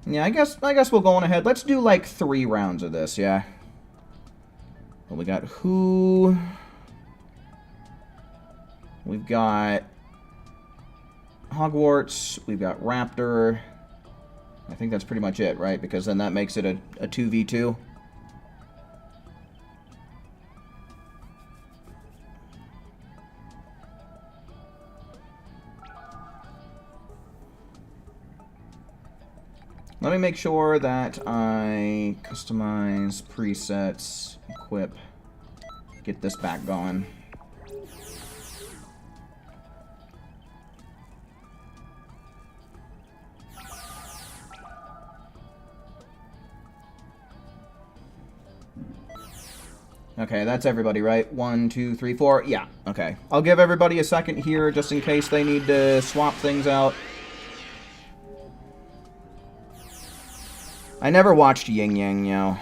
Yeah, I guess we'll go on ahead. Let's do like 3 rounds of this, yeah. Well, we got who? We've got Hogwarts, we've got Raptor. I think that's pretty much it, right? Because then that makes it a 2v2. Let me make sure that I customize presets, equip, get this back going. Okay, that's everybody, right? 1, 2, 3, 4. Yeah, okay. I'll give everybody a second here just in case they need to swap things out. I never watched Yin Yang Yo.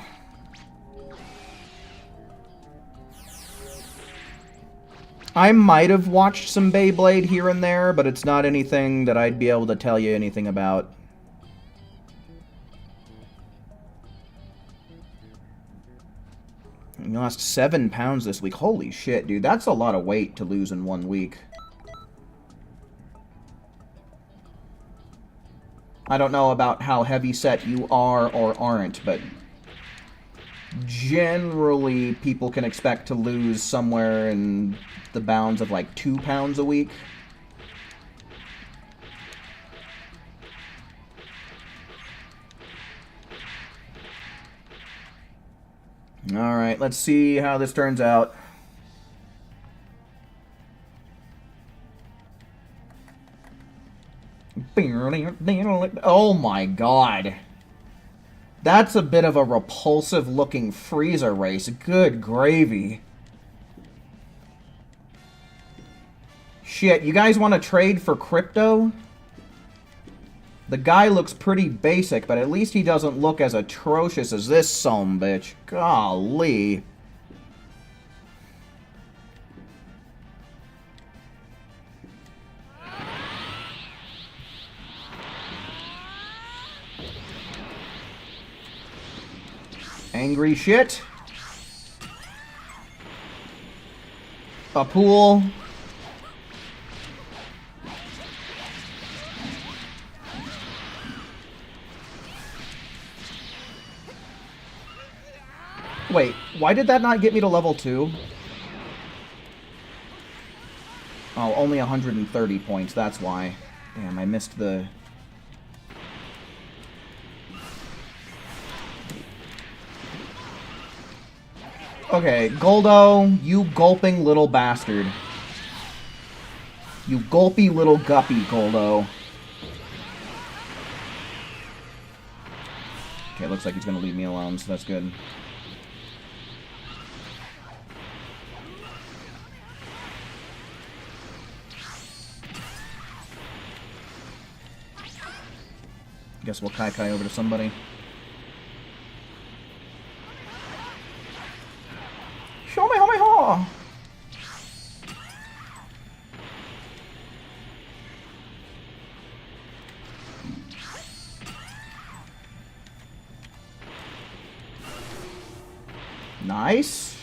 I might have watched some Beyblade here and there, but it's not anything that I'd be able to tell you anything about. You lost 7 pounds this week. Holy shit, dude. That's a lot of weight to lose in 1 week. I don't know about how heavy set you are or aren't, but generally people can expect to lose somewhere in the bounds of like 2 pounds a week. Alright, let's see how this turns out. Oh my god. That's a bit of a repulsive looking freezer race. Good gravy. Shit, you guys want to trade for crypto? The guy looks pretty basic, but at least he doesn't look as atrocious as this sumbitch. Golly. Angry shit. A pool. Wait, why did that not get me to level 2? Oh, only 130 points, that's why. Damn, I missed the... Okay, Goldo, you gulping little bastard. You gulpy little guppy, Goldo. Okay, looks like he's gonna leave me alone, so that's good. Guess we'll Kai over to somebody. Show me, ho! Nice.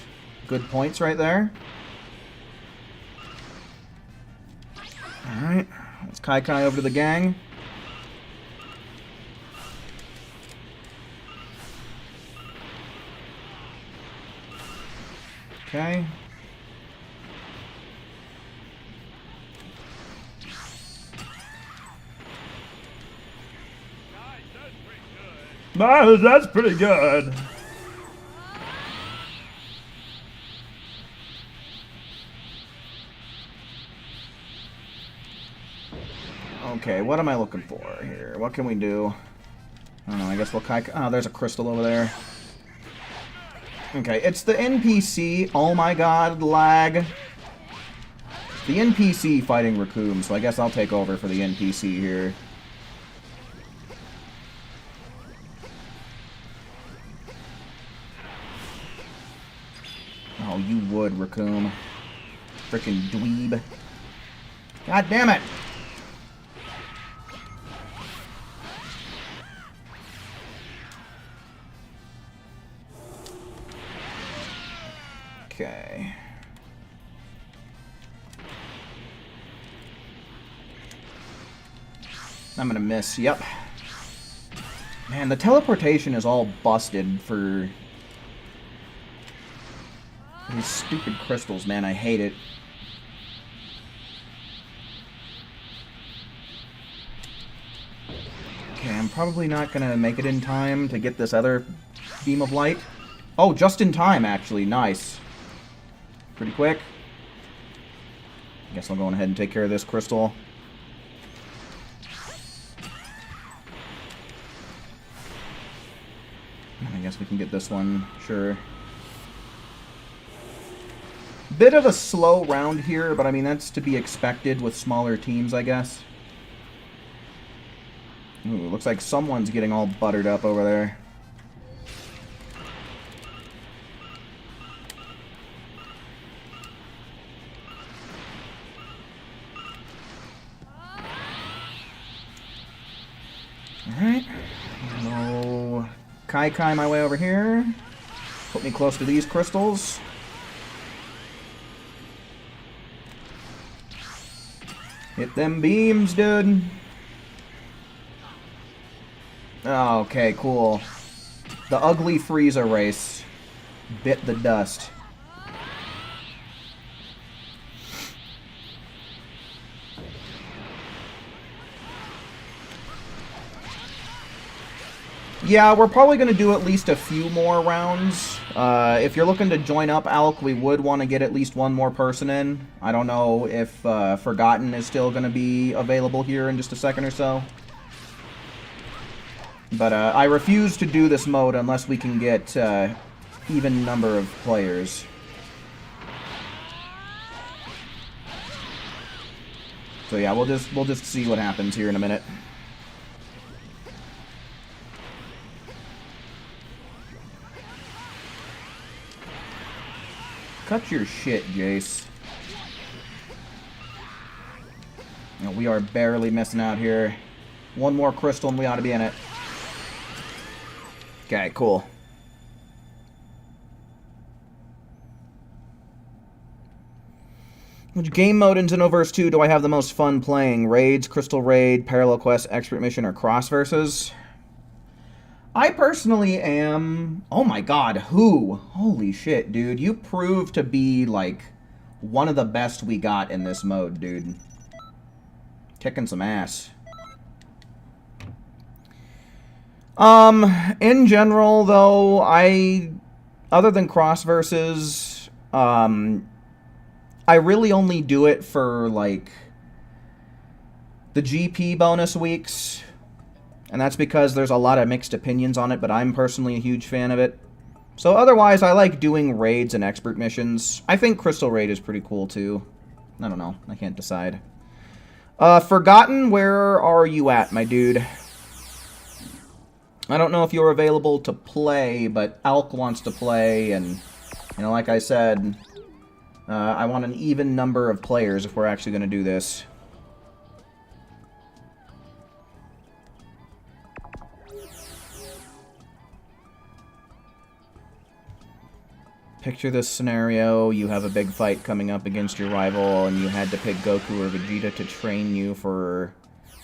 Good points right there. Alright. Let's Kai over to the gang. Okay. That's pretty good. Okay, what am I looking for here? What can we do? I don't know, I guess we'll Kai... Oh, there's a crystal over there. Okay, it's the NPC. Oh my god, lag. The NPC fighting Raccoon, so I guess I'll take over for the NPC here. Oh, you would, Raccoon. Frickin' dweeb. God damn it! Okay. I'm gonna miss, yep. Man, the teleportation is all busted for these stupid crystals, man. I hate it. Okay, I'm probably not gonna make it in time to get this other beam of light. Oh, just in time, actually. Nice. Pretty quick. I guess I'll go ahead and take care of this crystal. I guess we can get this one, sure. Bit of a slow round here, but I mean, that's to be expected with smaller teams, I guess. Ooh, looks like someone's getting all buttered up over there. Alright. No. Kai my way over here. Put me close to these crystals. Hit them beams, dude. Oh, okay, cool. The ugly Frieza race bit the dust. Yeah, we're probably going to do at least a few more rounds. If you're looking to join up, Alk, we would want to get at least one more person in. I don't know if Forgotten is still going to be available here in just a second or so. But I refuse to do this mode unless we can get even number of players. So yeah, we'll just see what happens here in a minute. Cut your shit, Jace. You know, we are barely missing out here. One more crystal and we ought to be in it. Okay, cool. Which game mode in Xenoverse 2 do I have the most fun playing? Raids, Crystal Raid, Parallel Quest, Expert Mission, or Cross Versus? I personally am... Oh my god, who? Holy shit, dude. You prove to be, like, one of the best we got in this mode, dude. Kicking some ass. In general, though, other than Cross Versus, I really only do it for, like, the GP bonus weeks. And that's because there's a lot of mixed opinions on it, but I'm personally a huge fan of it. So otherwise, I like doing raids and expert missions. I think Crystal Raid is pretty cool, too. I don't know. I can't decide. Forgotten, where are you at, my dude? I don't know if you're available to play, but Alk wants to play, and, you know, like I said... I want an even number of players if we're actually going to do this. Picture this scenario. You have a big fight coming up against your rival, and you had to pick Goku or Vegeta to train you for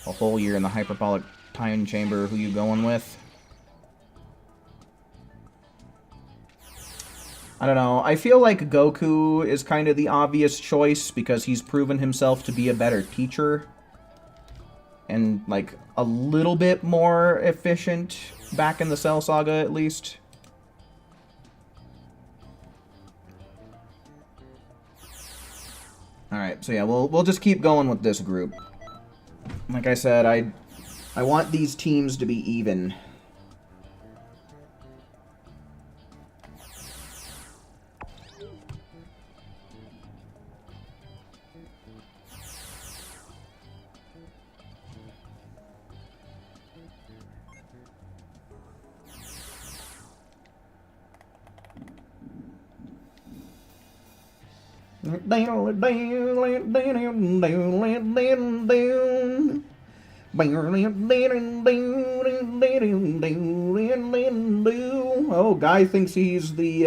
a whole year in the hyperbolic time chamber. Who you going with? I don't know. I feel like Goku is kind of the obvious choice because he's proven himself to be a better teacher. And, like, a little bit more efficient back in the Cell Saga, at least. Alright, so yeah, we'll just keep going with this group. Like I said, I want these teams to be even. Oh, guy thinks he's the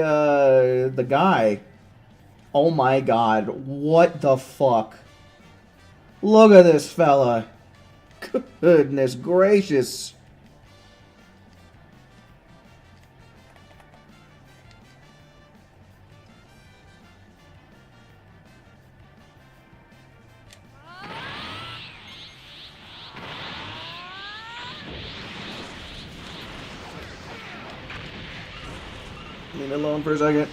guy. Oh my god, what the fuck? Look at this fella. Goodness gracious. Leave me alone for a second.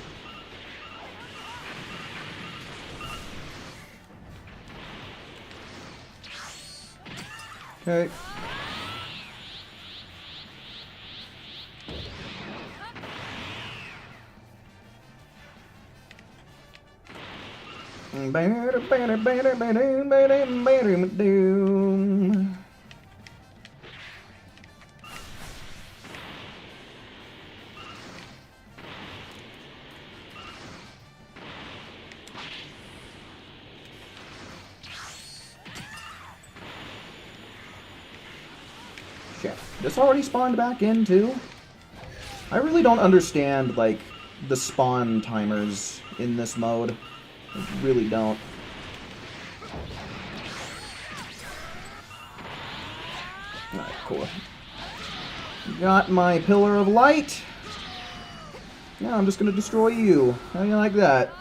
Okay. Shit. This already spawned back in, too? I really don't understand, like, the spawn timers in this mode. I really don't. Alright, cool. Got my Pillar of Light. Yeah, I'm just gonna destroy you. How do you like that?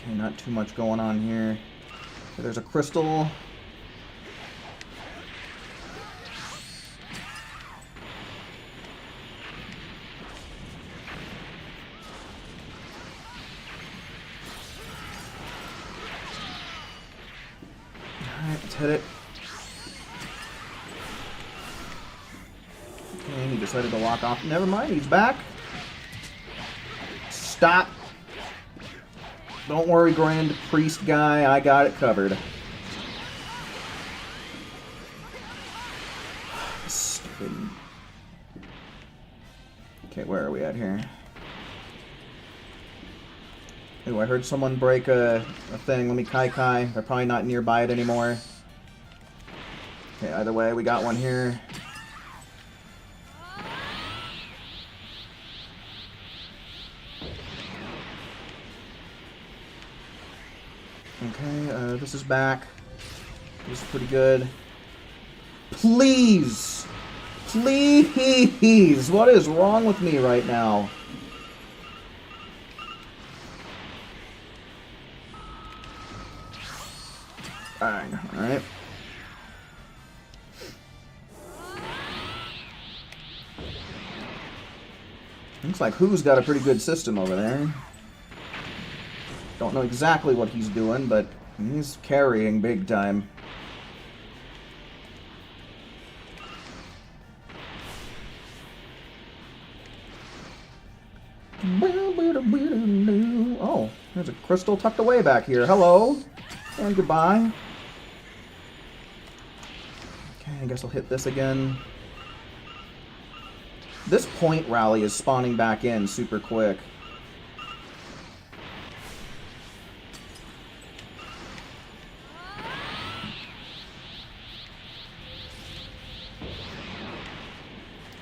Okay, not too much going on here. So there's a crystal. Let's hit it. Okay, he decided to walk off. Never mind, he's back. Stop. Don't worry, Grand Priest guy. I got it covered. Stupid. Okay, where are we at here? Ooh, I heard someone break a thing. Let me kai. They're probably not nearby it anymore. Okay, either way, we got one here. Okay, this is back. This is pretty good. Please! Please! What is wrong with me right now? Alright. Looks like Who's got a pretty good system over there. Don't know exactly what he's doing, but he's carrying big time. Oh, there's a crystal tucked away back here. Hello. And goodbye. Okay, I guess I'll hit this again. This point rally is spawning back in super quick.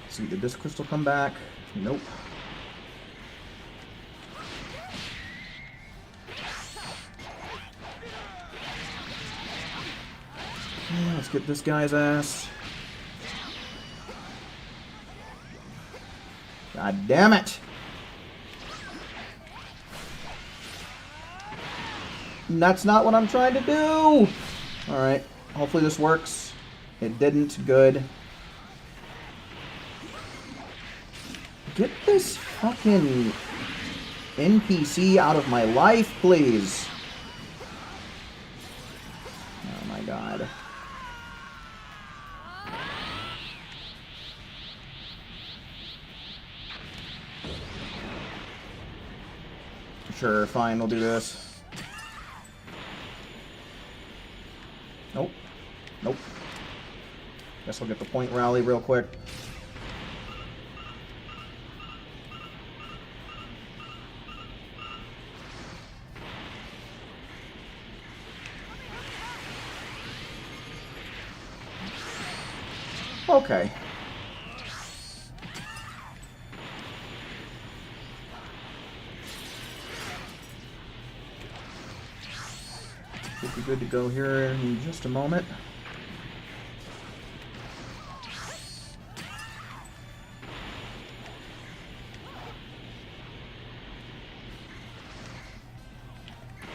Let's see, did this crystal come back? Nope. Yeah, let's get this guy's ass. God damn it! That's not what I'm trying to do! Alright, hopefully this works. It didn't. Good. Get this fucking NPC out of my life, please. Oh my god. Sure, fine, we'll do this. Nope. Nope. Guess I'll get the point rally real quick. Okay. Should be good to go here in just a moment.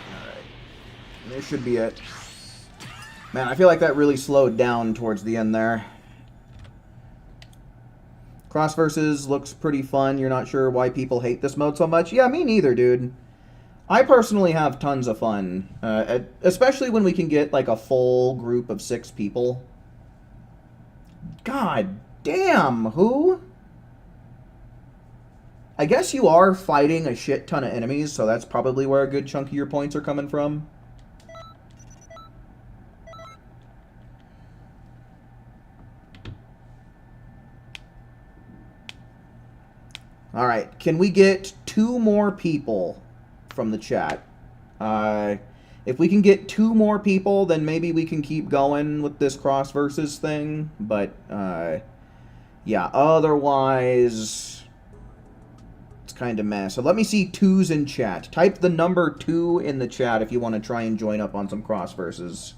Alright. This should be it. Man, I feel like that really slowed down towards the end there. Cross versus looks pretty fun. You're not sure why people hate this mode so much? Yeah, me neither, dude. I personally have tons of fun, especially when we can get like a full group of 6 people. God damn, Who? I guess you are fighting a shit ton of enemies, so that's probably where a good chunk of your points are coming from. Alright, can we get 2 more people from the chat? If we can get 2 more people, then maybe we can keep going with this cross versus thing. But, yeah, otherwise, it's kind of mess. So let me see 2s in chat. Type the number 2 in the chat if you want to try and join up on some cross versus.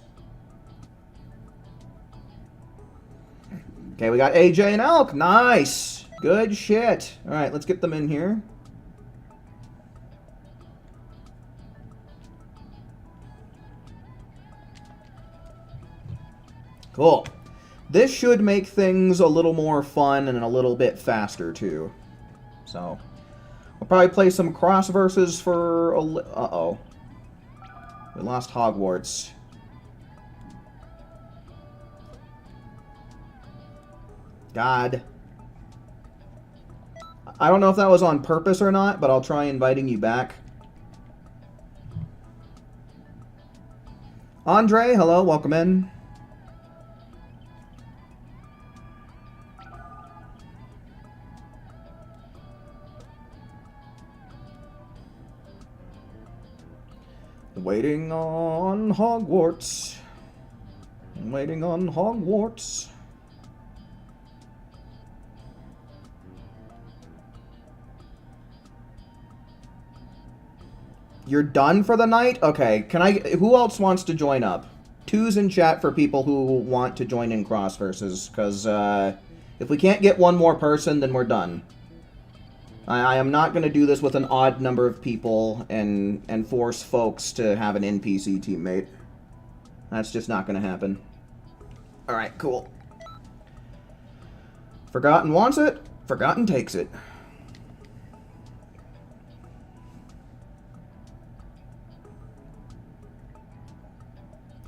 Okay, we got AJ and Elk. Nice! Good shit. Alright, let's get them in here. Cool. This should make things a little more fun and a little bit faster, too. So, we'll probably play some cross versus for a uh-oh. We lost Hogwarts. God. I don't know if that was on purpose or not, but I'll try inviting you back. Andre, hello, welcome in. Waiting on Hogwarts. Waiting on Hogwarts. You're done for the night? Okay, who else wants to join up? Twos in chat for people who want to join in cross versus, because if we can't get one more person, then we're done. I am not going to do this with an odd number of people and force folks to have an NPC teammate. That's just not going to happen. Alright, cool. Forgotten wants it, Forgotten takes it.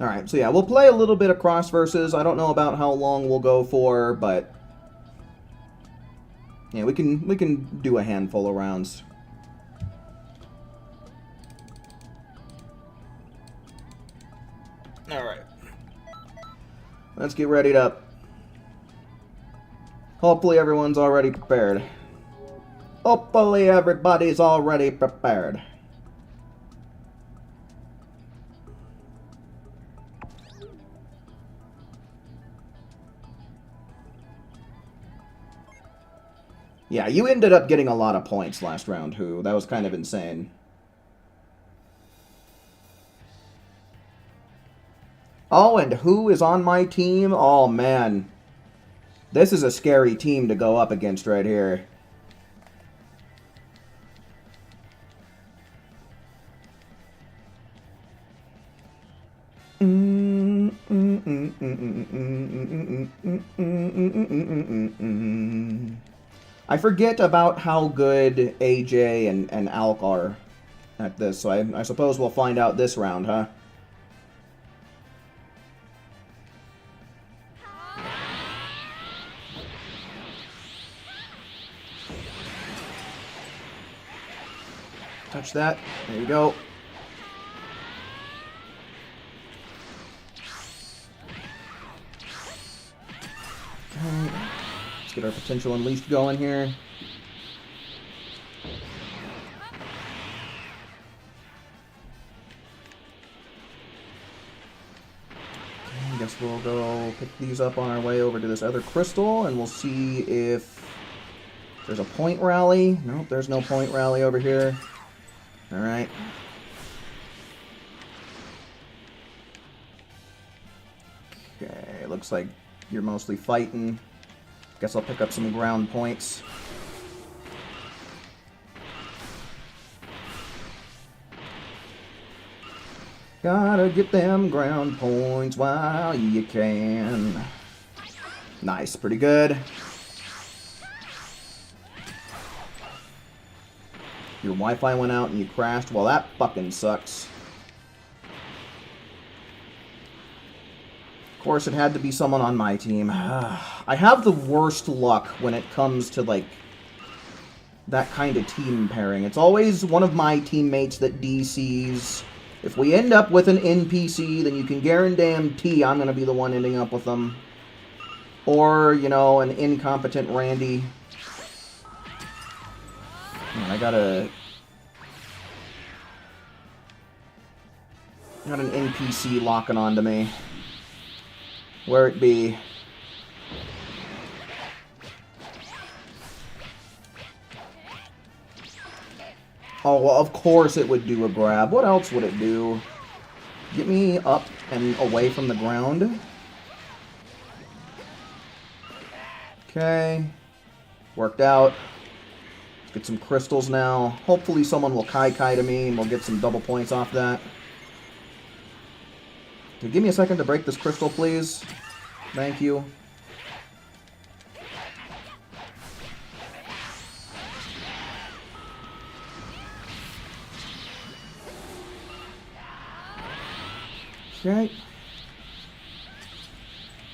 Alright, so yeah, we'll play a little bit of cross versus. I don't know about how long we'll go for, but yeah, we can do a handful of rounds. Alright. Let's get readied up. Hopefully everyone's already prepared. Hopefully everybody's already prepared. Yeah, you ended up getting a lot of points last round, Who. That was kind of insane. Oh, and who is on my team? Oh, man. This is a scary team to go up against right here. I forget about how good AJ and Alk are at this, so I suppose we'll find out this round, huh? Touch that. There you go. Okay. Let's get our potential unleashed going here. I guess we'll go pick these up on our way over to this other crystal, and we'll see if there's a point rally. Nope, there's no point rally over here. Alright. Okay, looks like you're mostly fighting. Guess I'll pick up some ground points. Gotta get them ground points while you can. Nice, pretty good. Your Wi-Fi went out and you crashed? Well, that fucking sucks. Of course, it had to be someone on my team. I have the worst luck when it comes to, like, that kind of team pairing. It's always one of my teammates that DCs. If we end up with an NPC, then you can guarantee I'm going to be the one ending up with them. Or, you know, an incompetent Randy. Man, I got an NPC locking onto me. Where it be? Oh, well, of course it would do a grab. What else would it do? Get me up and away from the ground. Okay. Worked out. Let's get some crystals now. Hopefully someone will Kai to me and we'll get some double points off that. Okay, give me a second to break this crystal, please. Thank you. Okay.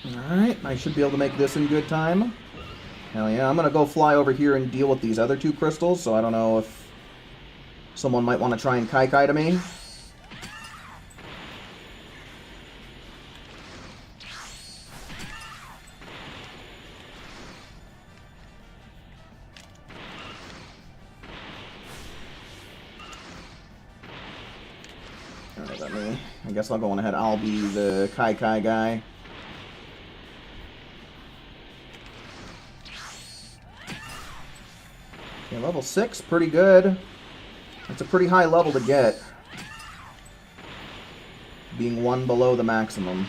Alright, I should be able to make this in good time. Hell yeah, I'm gonna go fly over here and deal with these other 2 crystals, so I don't know if someone might want to try and Kai to me. I guess I'll go on ahead. I'll be the Kai guy. Okay, level 6, pretty good. That's a pretty high level to get. Being 1 below the maximum.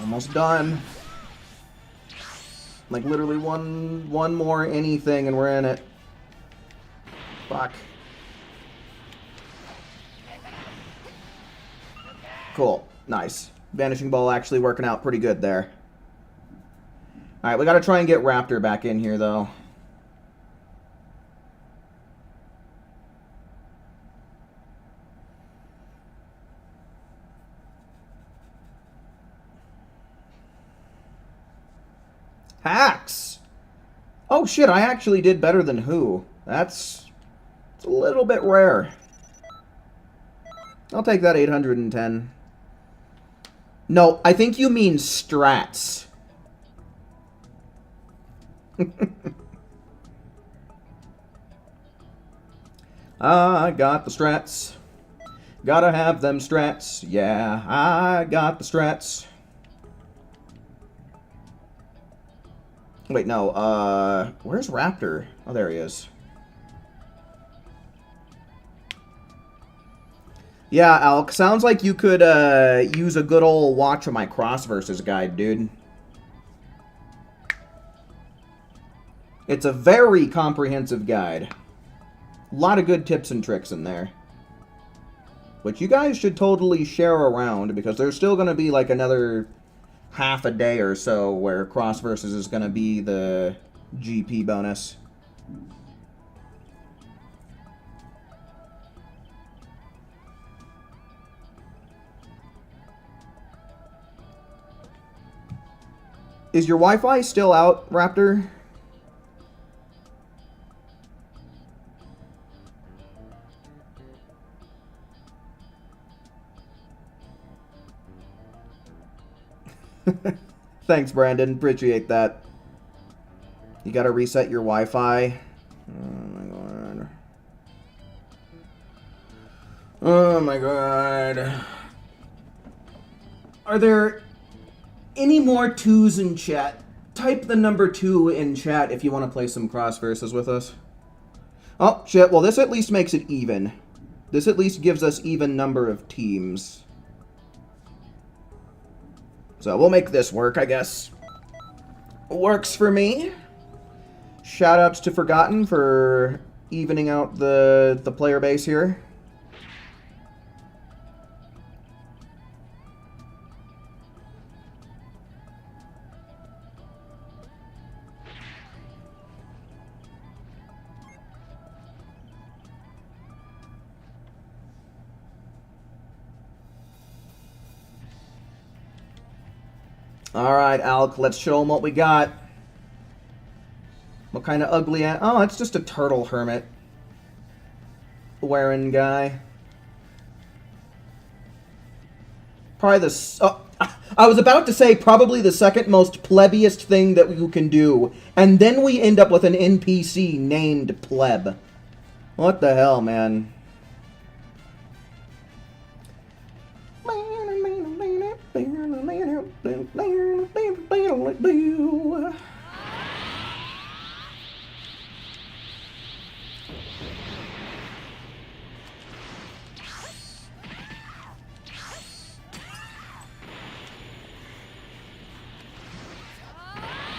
Almost done. Like literally one more anything and we're in it. Fuck. Cool. Nice. Vanishing Ball actually working out pretty good there. Alright, we gotta try and get Raptor back in here, though. Hacks! Oh shit, I actually did better than who? It's a little bit rare. I'll take that 810. No, I think you mean strats. I got the strats. Gotta have them strats. Yeah, I got the strats. Wait, no, where's Raptor? Oh, there he is. Yeah, Alk, sounds like you could, use a good old watch of my cross versus guide, dude. It's a very comprehensive guide. A lot of good tips and tricks in there. Which you guys should totally share around, because there's still going to be like another half a day or so where cross versus is going to be the GP bonus. Is your Wi-Fi still out, Raptor? Thanks, Brandon. Appreciate that. You gotta reset your Wi-Fi. Oh my god. Oh my god. Are there any more 2s in chat? Type the number 2 in chat if you want to play some cross versus with us. Oh, shit. Well, this at least makes it even. This at least gives us even number of teams. So we'll make this work, I guess. Works for me. Shoutouts to Forgotten for evening out the player base here. Alright, Alk, let's show them what we got. What kind of ugly ass... Oh, it's just a turtle hermit wearing guy. Probably the... Oh, I was about to say probably the second most plebiest thing that you can do. And then we end up with an NPC named Pleb. What the hell, man?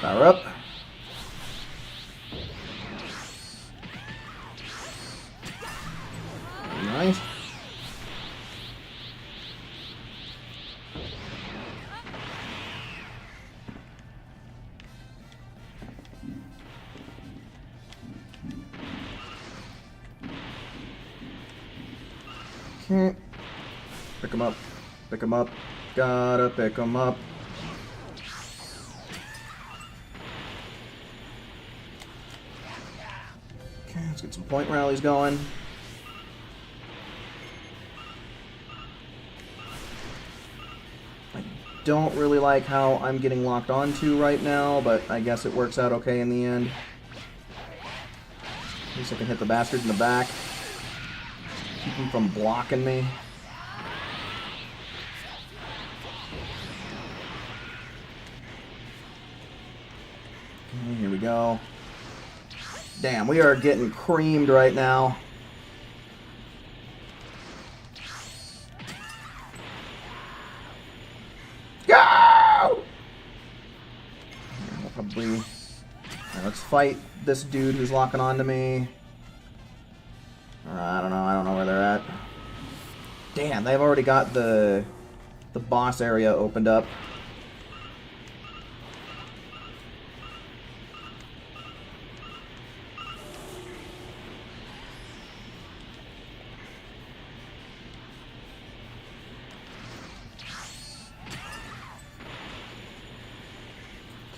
Power up. Nice. Okay. Pick him up. Pick him up. Gotta pick him up. Okay, let's get some point rallies going. I don't really like how I'm getting locked onto right now, but I guess it works out okay in the end. At least I can hit the bastard in the back. Keep him from blocking me. Okay, here we go. Damn, we are getting creamed right now. Go! We'll probably... Right, let's fight this dude who's locking onto me. I don't know where they're at. Damn, they've already got the boss area opened up.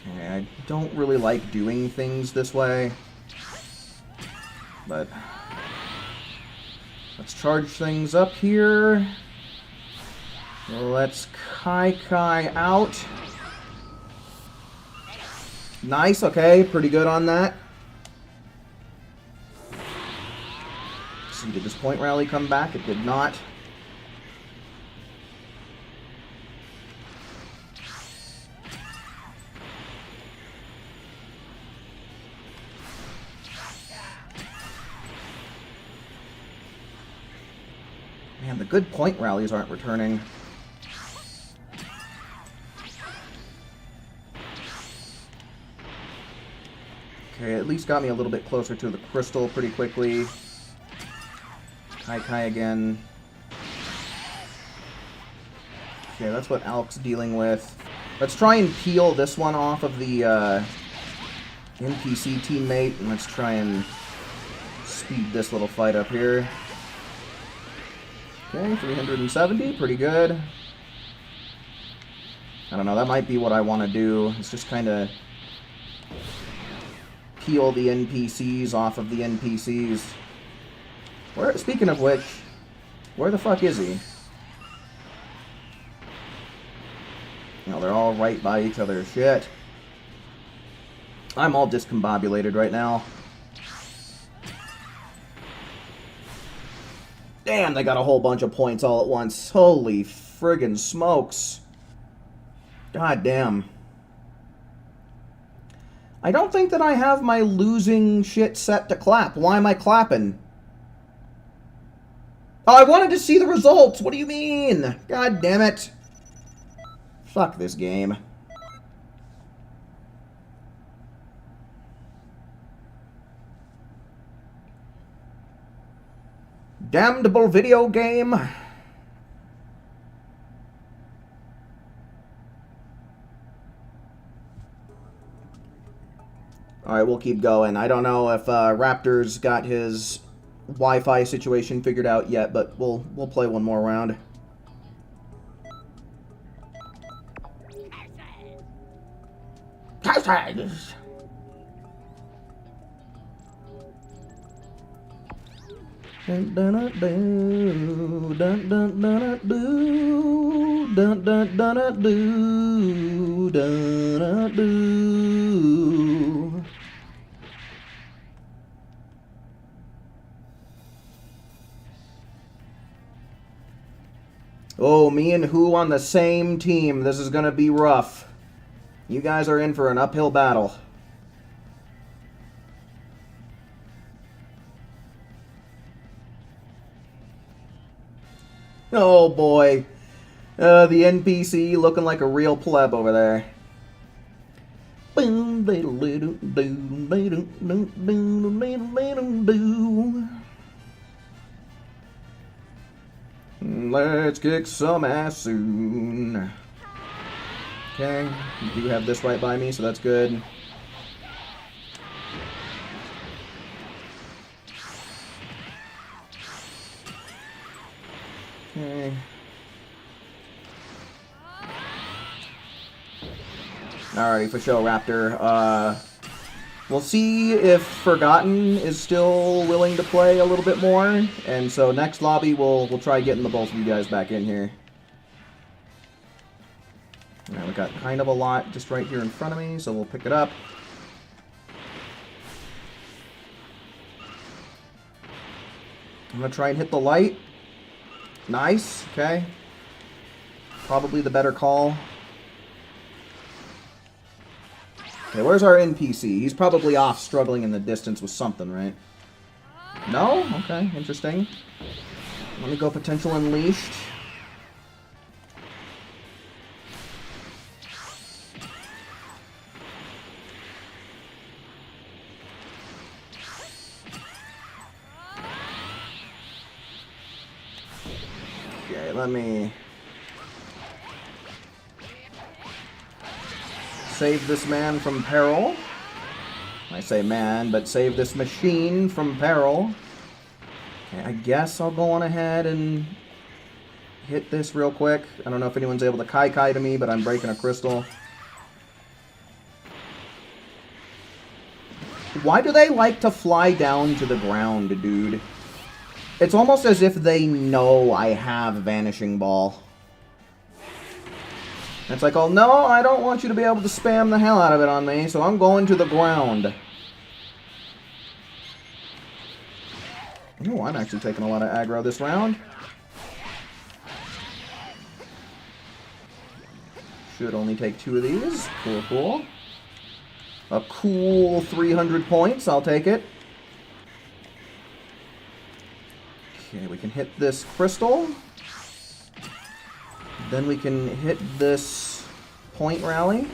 Okay, I don't really like doing things this way, but let's charge things up here. Let's Kai out. Nice, okay, pretty good on that. See, did this point rally come back? It did not. Man, the good point rallies aren't returning. Okay, at least got me a little bit closer to the crystal pretty quickly. Kai again. Okay, that's what Alk's dealing with. Let's try and peel this one off of the NPC teammate, and let's try and speed this little fight up here. Okay, 370, pretty good. I don't know, that might be what I want to do. It's just kind of peel the NPCs off of the NPCs. Where, speaking of which, where the fuck is he? You know, they're all right by each other. Shit. I'm all discombobulated right now. Damn, they got a whole bunch of points all at once. Holy friggin' smokes. God damn. I don't think that I have my losing shit set to clap. Why am I clapping? Oh, I wanted to see the results! What do you mean? God damn it. Fuck this game. Damnable video game. Alright, we'll keep going. I don't know if Raptor's got his Wi-Fi situation figured out yet, but we'll play one more round. Curses! Dun dun dun dun dun dun dun dun dun dun dun dun dun dun. Oh, me and who on the same team? This is gonna be rough. You guys are in for an uphill battle. Oh boy. The NPC looking like a real pleb over there. Let's kick some ass soon. Okay, you do have this right by me, so that's good. Okay. Alrighty, for show, Raptor. We'll see if Forgotten is still willing to play a little bit more. And so next lobby, we'll try getting the both of you guys back in here. Now we got kind of a lot just right here in front of me, so we'll pick it up. I'm going to try and hit the light. Nice, okay. Probably the better call. Okay, where's our NPC? He's probably off struggling in the distance with something, right? No? Okay, interesting. Let me go potential unleashed. Okay, let me save this man from peril. I say man, but save this machine from peril. Okay, I guess I'll go on ahead and hit this real quick. I don't know if anyone's able to kai to me, but I'm breaking a crystal. Why do they like to fly down to the ground, dude? It's almost as if they know I have Vanishing Ball. It's like, oh no, I don't want you to be able to spam the hell out of it on me, so I'm going to the ground. Oh, I'm actually taking a lot of aggro this round. Should only take 2 of these. Cool, cool. A cool 300 points, I'll take it. Okay, we can hit this crystal. Then we can hit this point rally.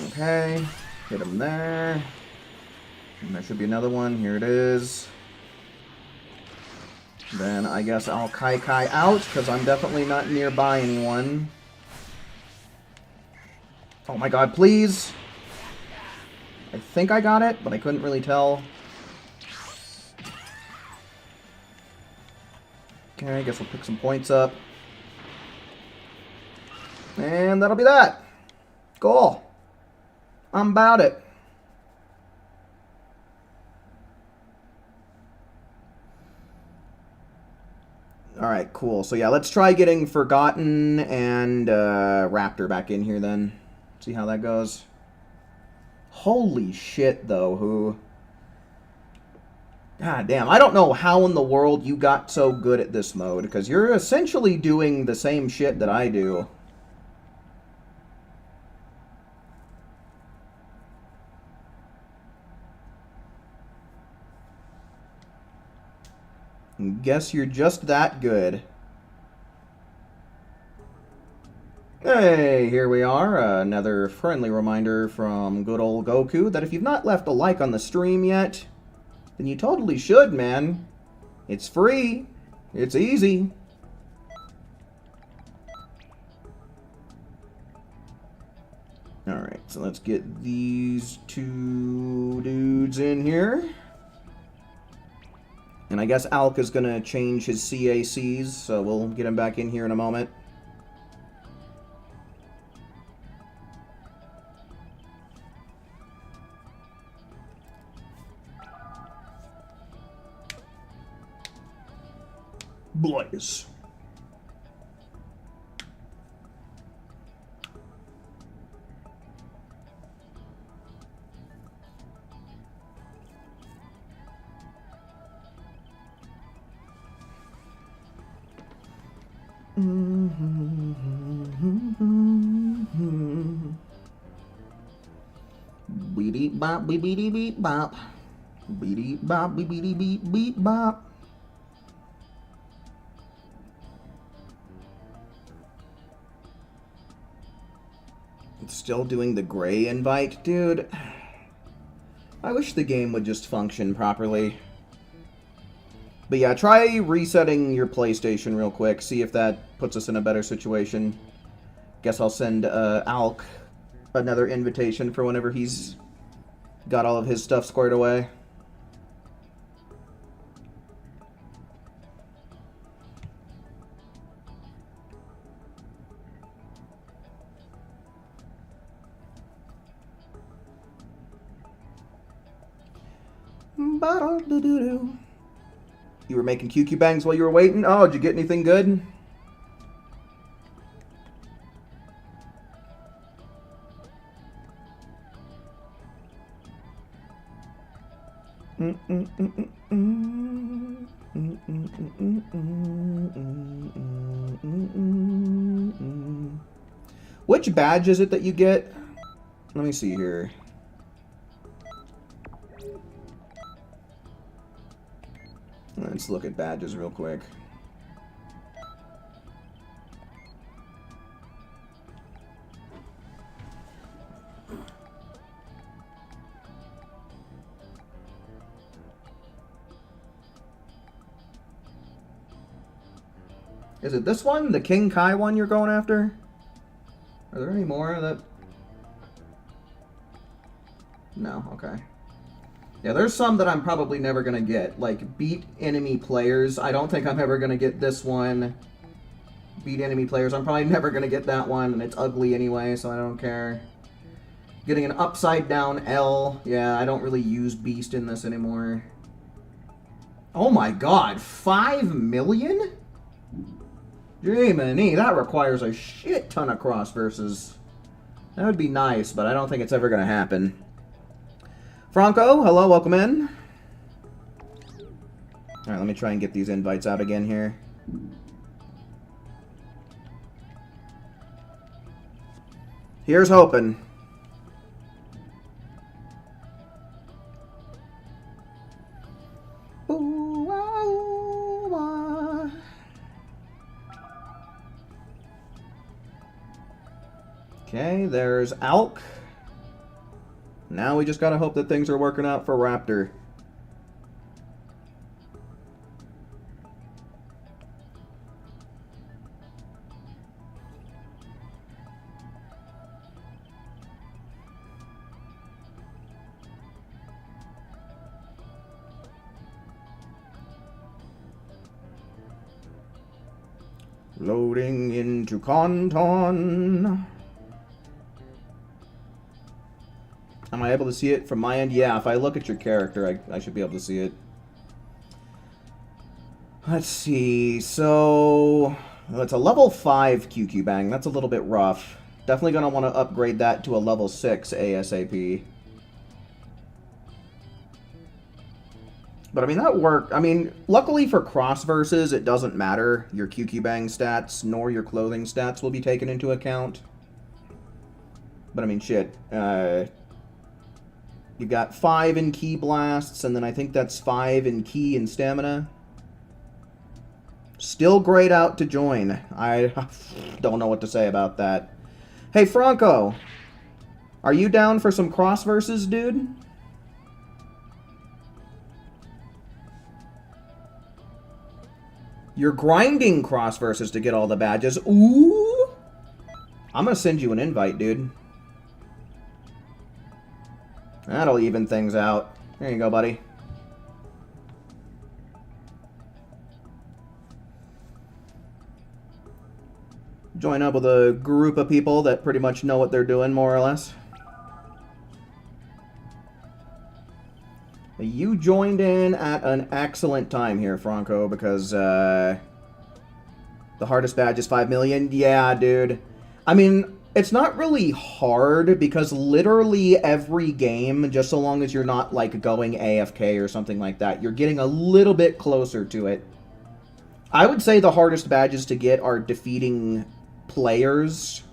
Okay, hit him there. And there should be another one. Here it is. Then I guess I'll kai out, because I'm definitely not nearby anyone. Oh my god, please! I think I got it, but I couldn't really tell. Okay, I guess we'll pick some points up. And that'll be that. Cool. I'm about it. Alright, cool. So yeah, let's try getting Forgotten and Raptor back in here then. See how that goes. Holy shit, though, who... God damn, I don't know how in the world you got so good at this mode, because you're essentially doing the same shit that I do. Guess you're just that good. Hey, here we are. Another friendly reminder from good old Goku that if you've not left a like on the stream yet, then you totally should, man. It's free. It's easy. Alright, so let's get these 2 dudes in here. And I guess Alk is going to change his CACs, so we'll get him back in here in a moment. Blaze. Beep bop, beep beep beep bop. Beep bop, beep beep beep beep bop. It's still doing the gray invite, dude. I wish the game would just function properly. But yeah, try resetting your PlayStation real quick. See if that puts us in a better situation. Guess I'll send Alk another invitation for whenever he's got all of his stuff squared away. Ba-da-da-doo-doo. You were making QQ bangs while you were waiting? Oh, did you get anything good? Which badge is it that you get? Let me see here. Let's look at badges real quick. Is it this one? The King Kai one you're going after? Are there any more that... No, okay. Yeah, there's some that I'm probably never going to get. Like, beat enemy players. I don't think I'm ever going to get this one. Beat enemy players. I'm probably never going to get that one, and it's ugly anyway, so I don't care. Getting an upside down L. Yeah, I don't really use Beast in this anymore. Oh my god, 5 million? Jiminy, that requires a shit ton of cross versus. That would be nice, but I don't think it's ever going to happen. Franco, hello, welcome in. Alright, let me try and get these invites out again here. Here's hoping. Okay, there's Alk. Now we just gotta hope that things are working out for Raptor. Loading into Conton. Am I able to see it from my end? Yeah, if I look at your character, I should be able to see it. Let's see. So, it's a level 5 QQ Bang. That's a little bit rough. Definitely going to want to upgrade that to a level 6 ASAP. But, I mean, that worked. I mean, luckily for cross versus, it doesn't matter. Your QQ Bang stats nor your clothing stats will be taken into account. But, I mean, shit. You got 5 in Ki Blasts, and then I think that's 5 in Ki and Stamina. Still grayed out to join. I don't know what to say about that. Hey, Franco. Are you down for some cross versus, dude? You're grinding cross versus to get all the badges. Ooh! I'm gonna send you an invite, dude. That'll even things out. There you go, buddy. Join up with a group of people that pretty much know what they're doing, more or less. You joined in at an excellent time here, Franco, because the hardest badge is 5 million. Yeah, dude. I mean, it's not really hard because literally every game, just so long as you're not like going AFK or something like that, you're getting a little bit closer to it. I would say the hardest badges to get are defeating players.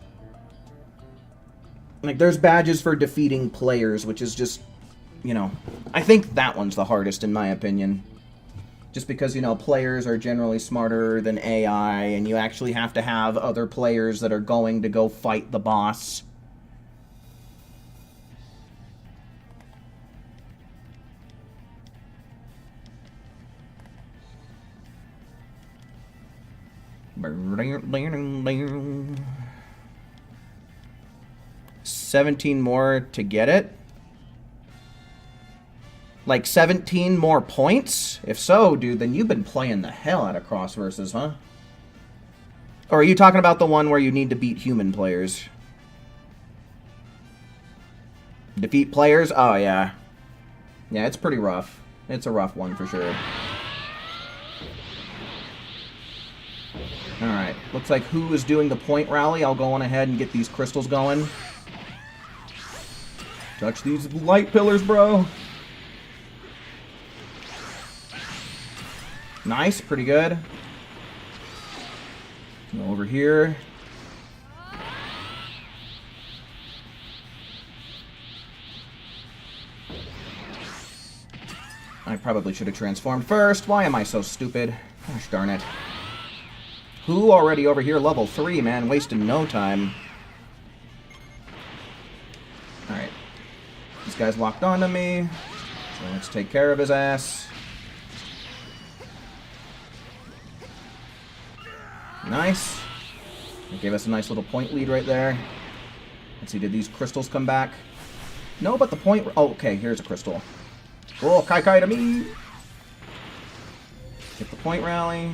Like, there's badges for defeating players, which is just, you know, I think that one's the hardest in my opinion. Just because, you know, players are generally smarter than AI, and you actually have to have other players that are going to go fight the boss. $17 more to get it? Like 17 more points? If so, dude, then you've been playing the hell out of cross versus, huh? Or are you talking about the one where you need to beat human players? Defeat players? Oh, yeah. Yeah, it's pretty rough. It's a rough one for sure. Alright, looks like who is doing the point rally. I'll go on ahead and get these crystals going. Touch these light pillars, bro. Nice, pretty good. Go over here. I probably should have transformed first. Why am I so stupid? Gosh darn it. Who already over here? Level 3, man. Wasting no time. Alright. This guy's locked onto me. So let's take care of his ass. Nice. It gave us a nice little point lead right there. Let's see, did these crystals come back? No, but the point... Oh, okay, here's a crystal. Cool, Kai to me! Get the point rally.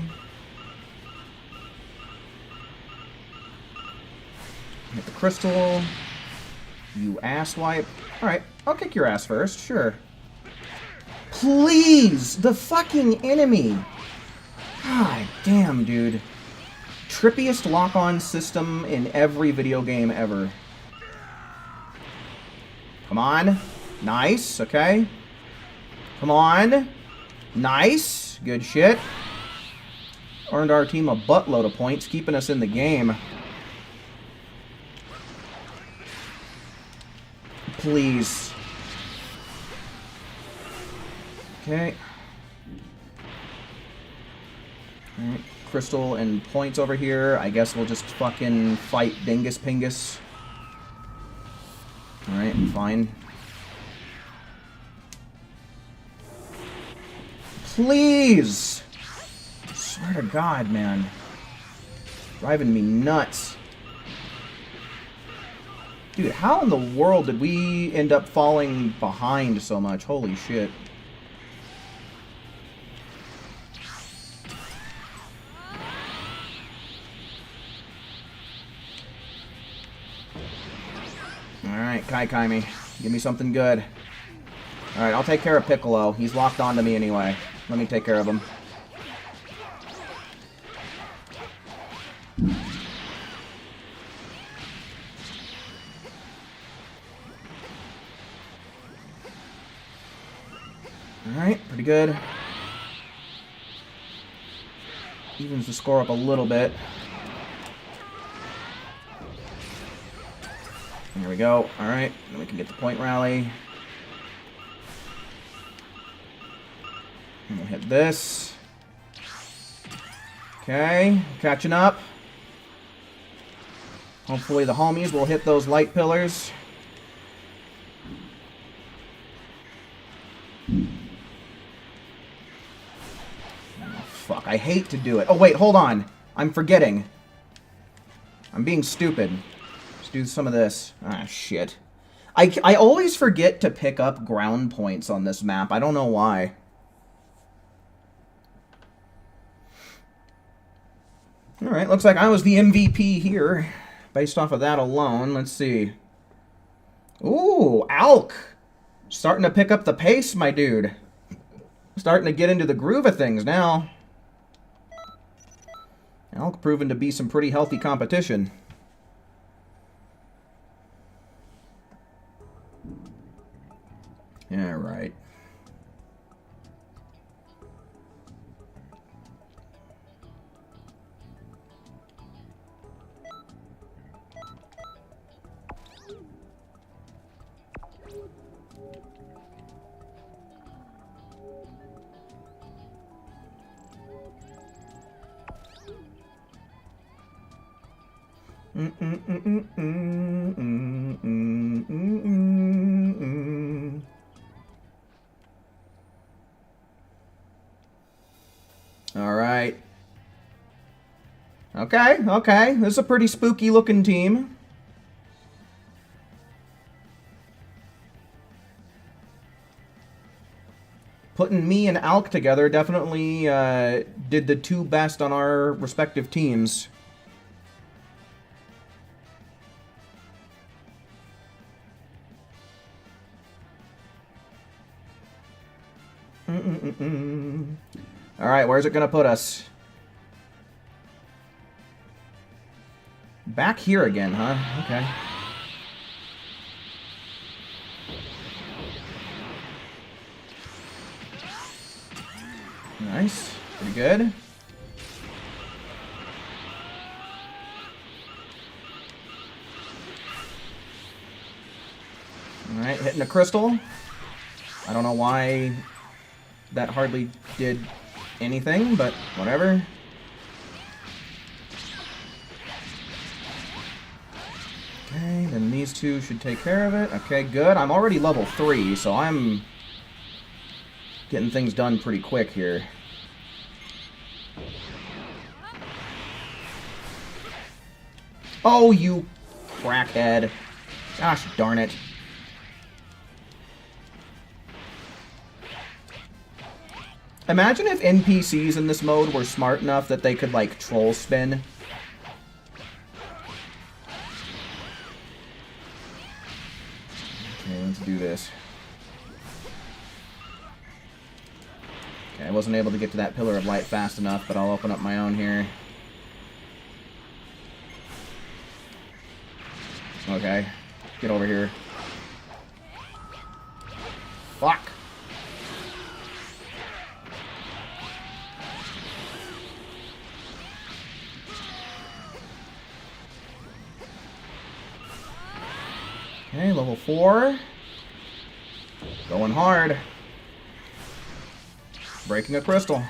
Hit the crystal. You asswipe. Alright, I'll kick your ass first, sure. Please! The fucking enemy! God damn, dude. Trippiest lock-on system in every video game ever. Come on. Nice, okay. Come on. Nice. Good shit. Earned our team a buttload of points, keeping us in the game. Please. Okay. Alright. Crystal and points over here. I guess we'll just fucking fight Dingus Pingus. Alright, fine. Please! I swear to God, man. Driving me nuts. Dude, how in the world did we end up falling behind so much? Holy shit. Alright, Kai me. Give me something good. Alright, I'll take care of Piccolo. He's locked onto me anyway. Let me take care of him. Alright, pretty good. Evens the score up a little bit. There we go. Alright, then we can get the point rally. And we'll hit this. Okay, catching up. Hopefully the homies will hit those light pillars. Oh, fuck, I hate to do it. Oh, wait, hold on. I'm forgetting. I'm being stupid. Let's do some of this. Ah, shit. I always forget to pick up ground points on this map. I don't know why. Alright, looks like I was the MVP here. Based off of that alone, let's see. Ooh, Alk! Starting to pick up the pace, my dude. Starting to get into the groove of things now. Alk proving to be some pretty healthy competition. Yeah, right. All right. Okay. This is a pretty spooky looking team. Putting me and Alk together definitely did the two best on our respective teams. Alright, where's it gonna put us? Back here again, huh? Okay. Nice. Pretty good. Alright, hitting a crystal. I don't know why that hardly did anything, but whatever. Okay, then these two should take care of it. Okay, good. I'm already level 3, so I'm getting things done pretty quick here. Oh, you crackhead. Gosh darn it. Imagine if NPCs in this mode were smart enough that they could, like, troll spin. Okay, let's do this. Okay, I wasn't able to get to that pillar of light fast enough, but I'll open up my own here. Okay, get over here. Fuck! Okay, level 4. Going hard. Breaking a crystal.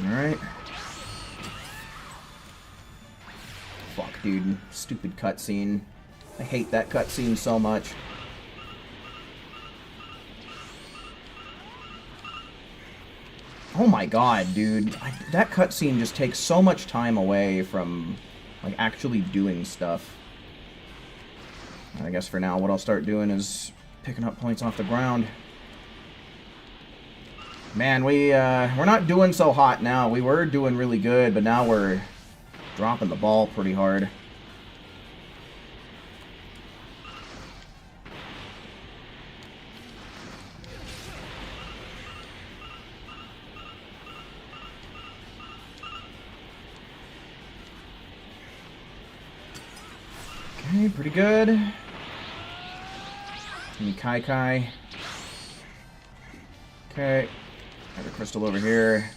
Alright. Fuck, dude. Stupid cutscene. I hate that cutscene so much. Oh my god, dude. That cutscene just takes so much time away from, like, actually doing stuff. I guess for now what I'll start doing is picking up points off the ground. Man, we're not doing so hot now. We were doing really good, but now we're dropping the ball pretty hard. Okay, pretty good. Give me Kai Kai. Okay. Got a crystal over here.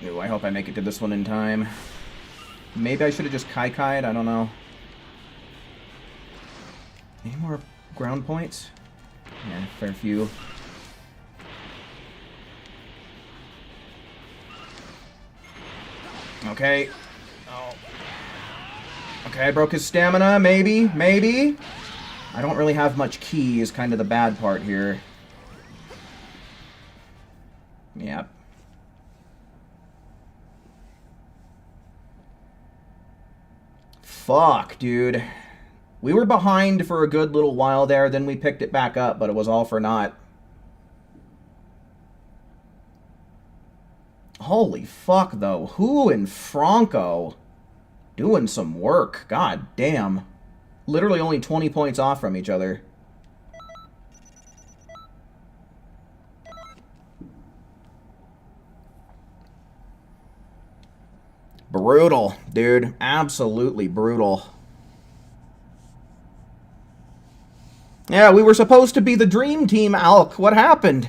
Ooh, I hope I make it to this one in time. Maybe I should have just Kai Kai'd, I don't know. Any more ground points? Yeah, fair few. Okay. Oh. Okay, I broke his stamina, maybe, maybe. I don't really have much ki is kind of the bad part here. Yep. Fuck, dude. We were behind for a good little while there, then we picked it back up, but it was all for naught. Holy fuck, though. Who and Franco doing some work. God damn. Literally only 20 points off from each other. Brutal, dude. Absolutely brutal. Yeah, we were supposed to be the dream team, Alk. What happened?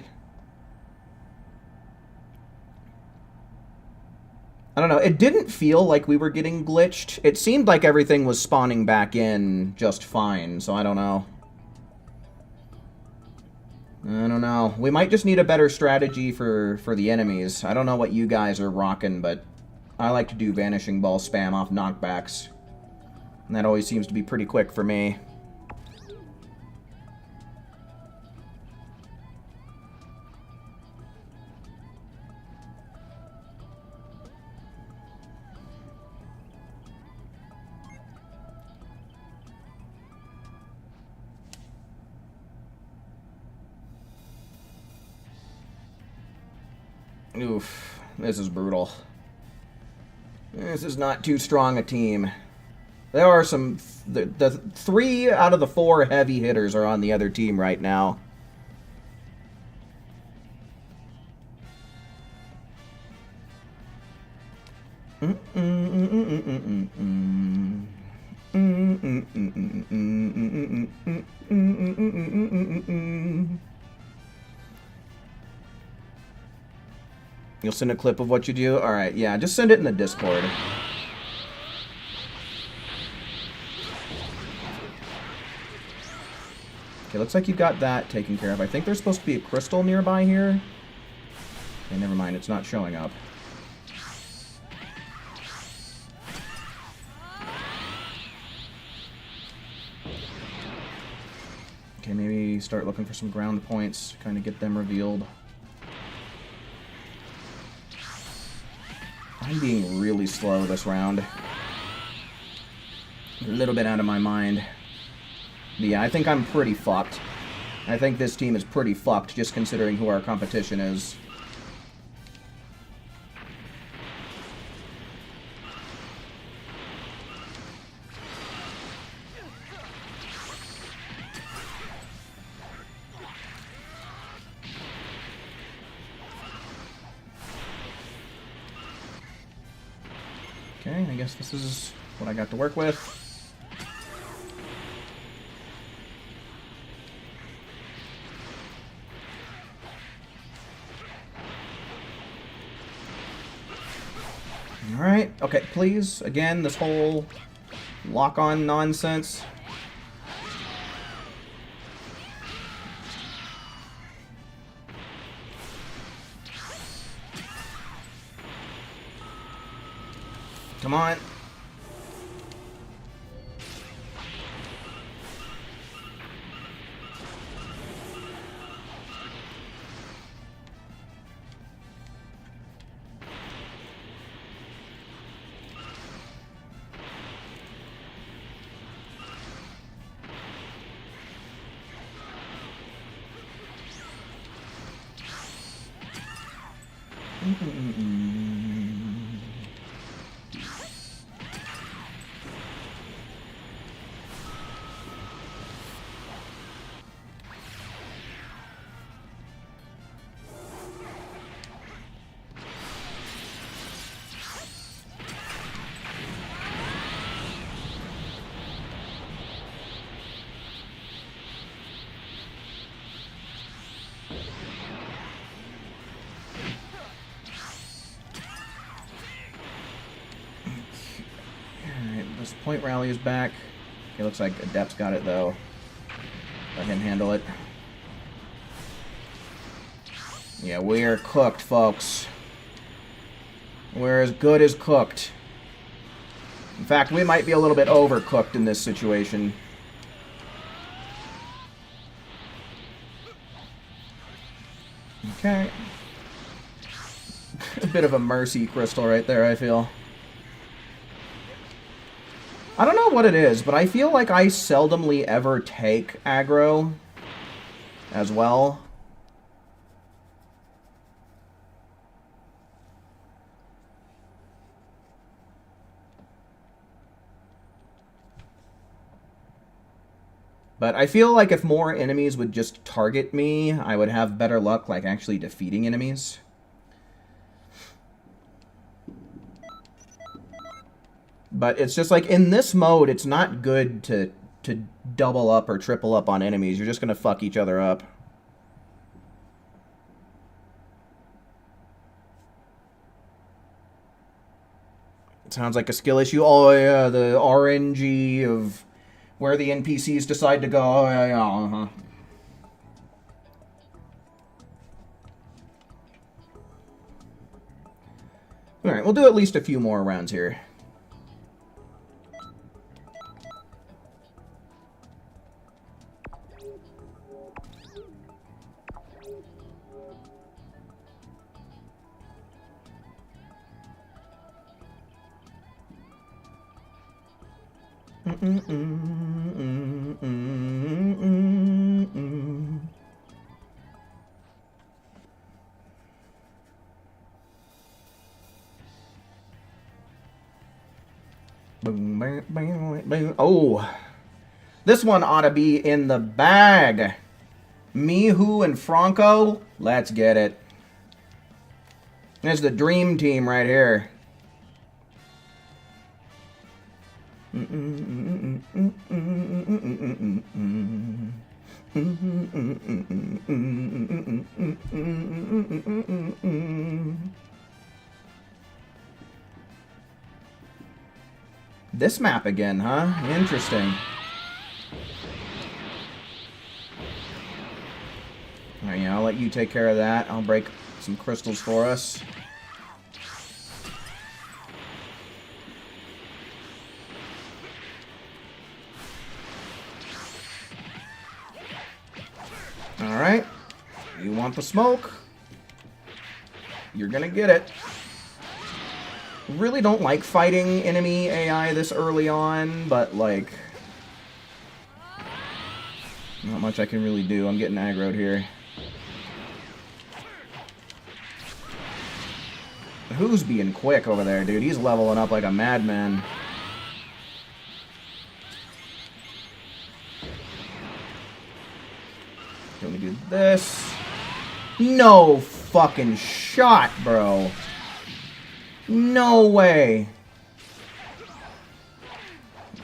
I don't know. It didn't feel like we were getting glitched. It seemed like everything was spawning back in just fine, so I don't know. I don't know. We might just need a better strategy for the enemies. I don't know what you guys are rocking, but I like to do Vanishing Ball spam off knockbacks. And that always seems to be pretty quick for me. Oof, this is brutal. This is not too strong a team. There are some... The 3 out of the 4 heavy hitters are on the other team right now. You'll send a clip of what you do? Alright, yeah, just send it in the Discord. Okay, looks like you got that taken care of. I think there's supposed to be a crystal nearby here. Okay, never mind, it's not showing up. Okay, maybe start looking for some ground points, kind of get them revealed. I'm being really slow this round. A little bit out of my mind. But yeah, I think I'm pretty fucked. I think this team is pretty fucked, just considering who our competition is. Okay, I guess this is what I got to work with. Alright, okay, please, again, this whole lock-on nonsense. Come on. This point rally is back. Okay, looks like Adept's got it though. Let him handle it. Yeah, we're cooked, folks. We're as good as cooked. In fact, we might be a little bit overcooked in this situation. Okay. A bit of a mercy crystal right there, I feel. I don't know what it is, but I feel like I seldomly ever take aggro as well. But I feel like if more enemies would just target me, I would have better luck, like, actually defeating enemies. But it's just like, in this mode, it's not good to double up or triple up on enemies. You're just gonna fuck each other up. It sounds like a skill issue. Oh yeah, the RNG of where the NPCs decide to go. Oh yeah, yeah, uh-huh. Alright, we'll do at least a few more rounds here. Oh, this one ought to be in the bag. Mihu and Franco, let's get it. There's the dream team right here. This map again, huh? Interesting. Alright, yeah, I'll let you take care of that. I'll break some crystals for us. Alright. You want the smoke? You're gonna get it. Really don't like fighting enemy AI this early on, but, like, not much I can really do. I'm getting aggroed here. Who's being quick over there, dude? He's leveling up like a madman. Let me do this. No fucking shot, bro. No way.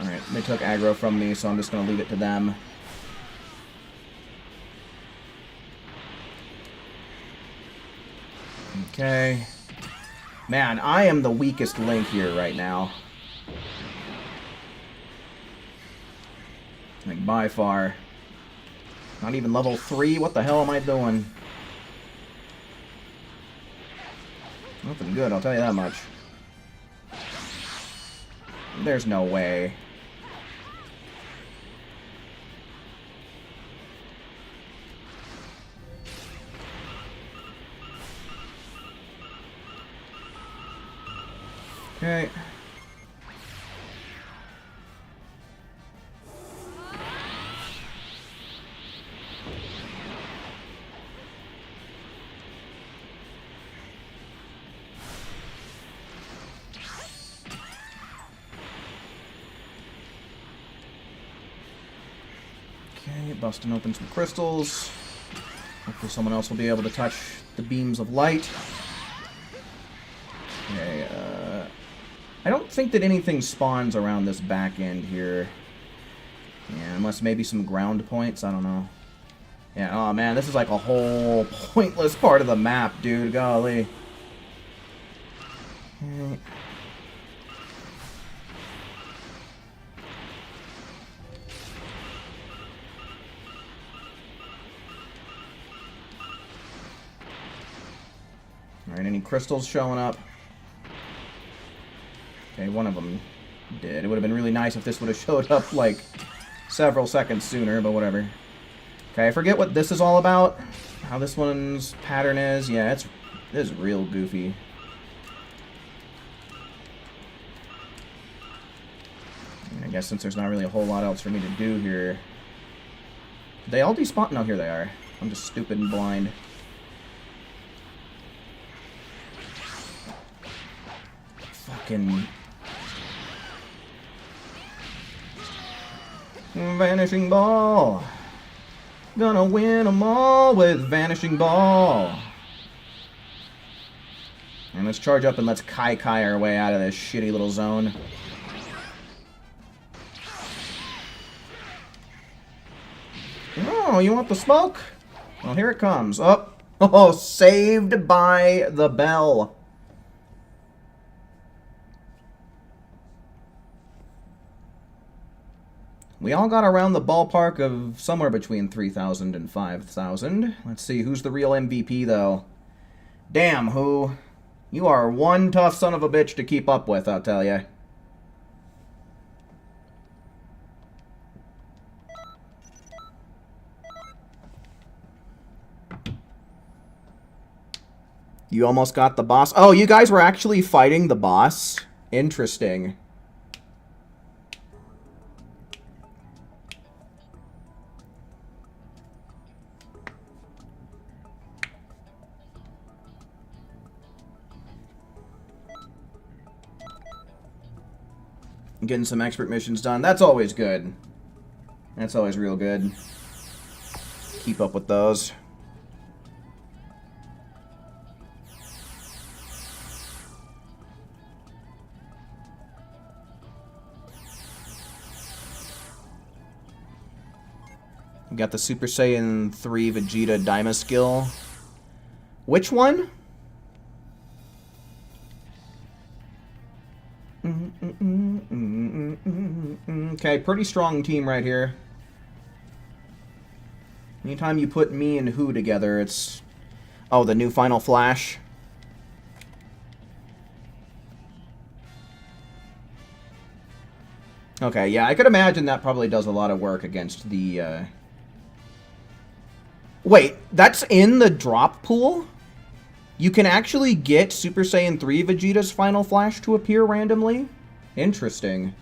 Alright, they took aggro from me, so I'm just gonna leave it to them. Okay. Man, I am the weakest link here right now. Like, by far. Not even level 3? What the hell am I doing? Nothing good, I'll tell you that much. There's no way. Okay. Okay, busting open some crystals. Hopefully someone else will be able to touch the beams of light. Okay, I don't think that anything spawns around this back end here. Yeah, unless maybe some ground points, I don't know. Yeah, oh man, this is like a whole pointless part of the map, dude, golly. Okay. Alright, any crystals showing up? Okay, one of them did. It would have been really nice if this would have showed up, like, several seconds sooner, but whatever. Okay, I forget what this is all about. How this one's pattern is. Yeah, it is real goofy. And I guess since there's not really a whole lot else for me to do here... Did they all despawn? No, here they are. I'm just stupid and blind. Fucking... Vanishing Ball. Gonna win them all with Vanishing Ball. And let's charge up and let's Kai our way out of this shitty little zone. Oh, you want the smoke? Well, here it comes. Oh, saved by the bell. We all got around the ballpark of somewhere between 3,000 and 5,000. Let's see, who's the real MVP, though? Damn, who? You are one tough son of a bitch to keep up with, I'll tell ya. You almost got the boss. Oh, you guys were actually fighting the boss? Interesting. Getting some expert missions done. That's always good. That's always real good. Keep up with those. We got the Super Saiyan 3 Vegeta Daima skill. Which one? Okay, pretty strong team right here. Anytime you put me and who together, it's... Oh, the new Final Flash. Okay, yeah, I could imagine that probably does a lot of work against the, Wait, that's in the drop pool? You can actually get Super Saiyan 3 Vegeta's Final Flash to appear randomly? Interesting.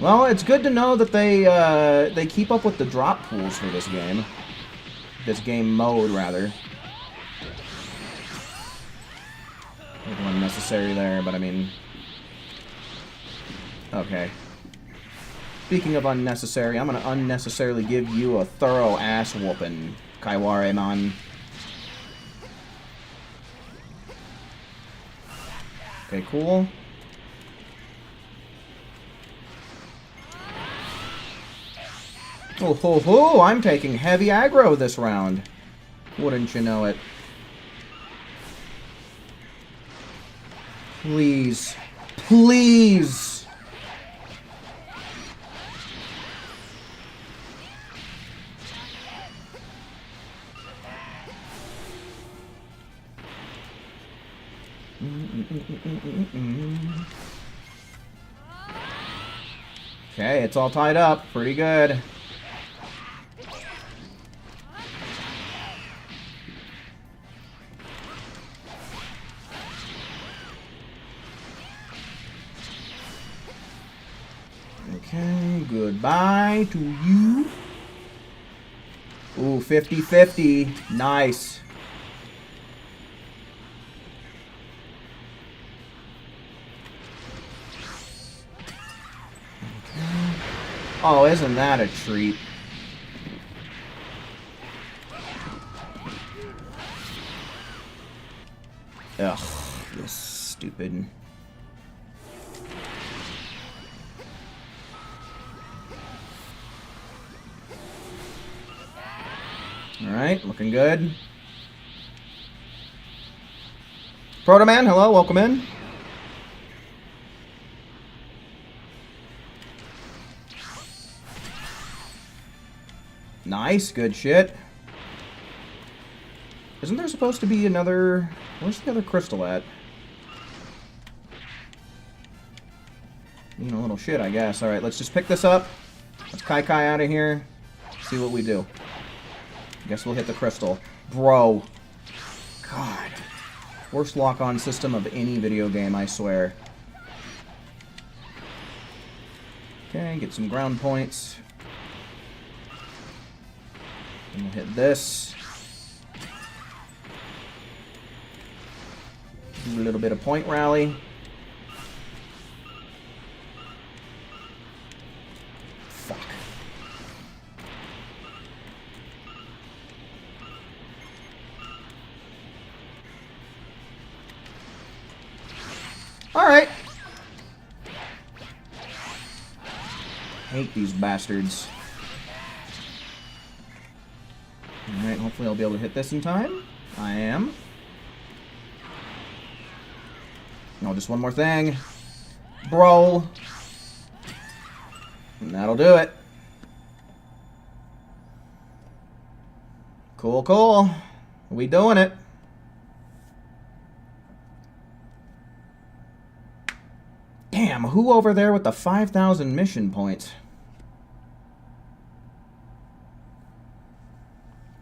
Well, it's good to know that they keep up with the drop pools for this game. This game mode, rather. A little unnecessary there, but I mean... Okay. Speaking of unnecessary, I'm gonna unnecessarily give you a thorough ass whooping, Kaiware-man. Okay, cool. Oh ho ho! I'm taking heavy aggro this round. Wouldn't you know it? Please. Please! Okay, it's all tied up. Pretty good. Okay, goodbye to you. Ooh, 50-50. Nice. Oh, isn't that a treat? Ugh, this stupid. Alright, looking good. Proto Man, hello, welcome in. Nice, good shit. Isn't there supposed to be another... Where's the other crystal at? You know, a little shit, I guess. Alright, let's just pick this up. Let's Kai out of here. See what we do. Guess we'll hit the crystal. Bro. God. Worst lock-on system of any video game, I swear. Okay, get some ground points. And we'll hit this. Do a little bit of point rally. Fuck. Alright. Hate these bastards. Alright, hopefully I'll be able to hit this in time. I am. Oh, just one more thing. Bro. And that'll do it. Cool, cool. We doing it. Damn, who over there with the 5,000 mission points?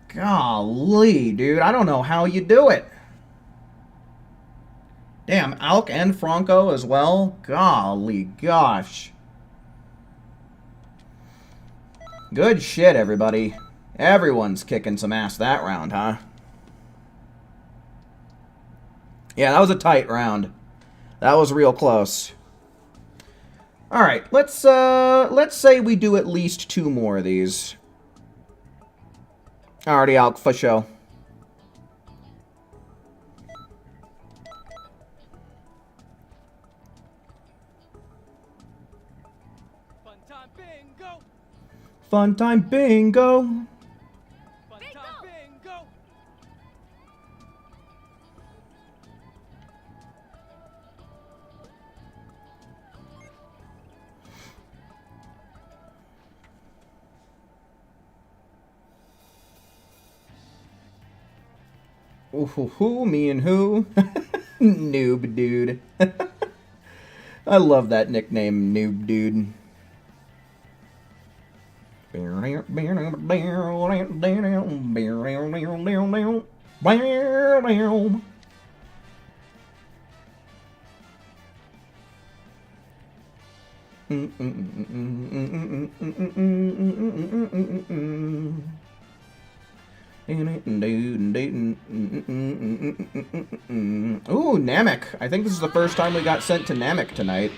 Golly, dude, I don't know how you do it. Damn, Alk and Franco as well? Golly gosh. Good shit, everybody. Everyone's kicking some ass that round, huh? Yeah, that was a tight round. That was real close. All right, let's say we do at least 2 more of these. Already out for show. Fun time bingo. Fun time bingo. Fun time bingo. Ooh, me and who? Noob dude. I love that nickname, Noob dude. Ooh, Namek. I think this is the first time we got sent to Namek tonight.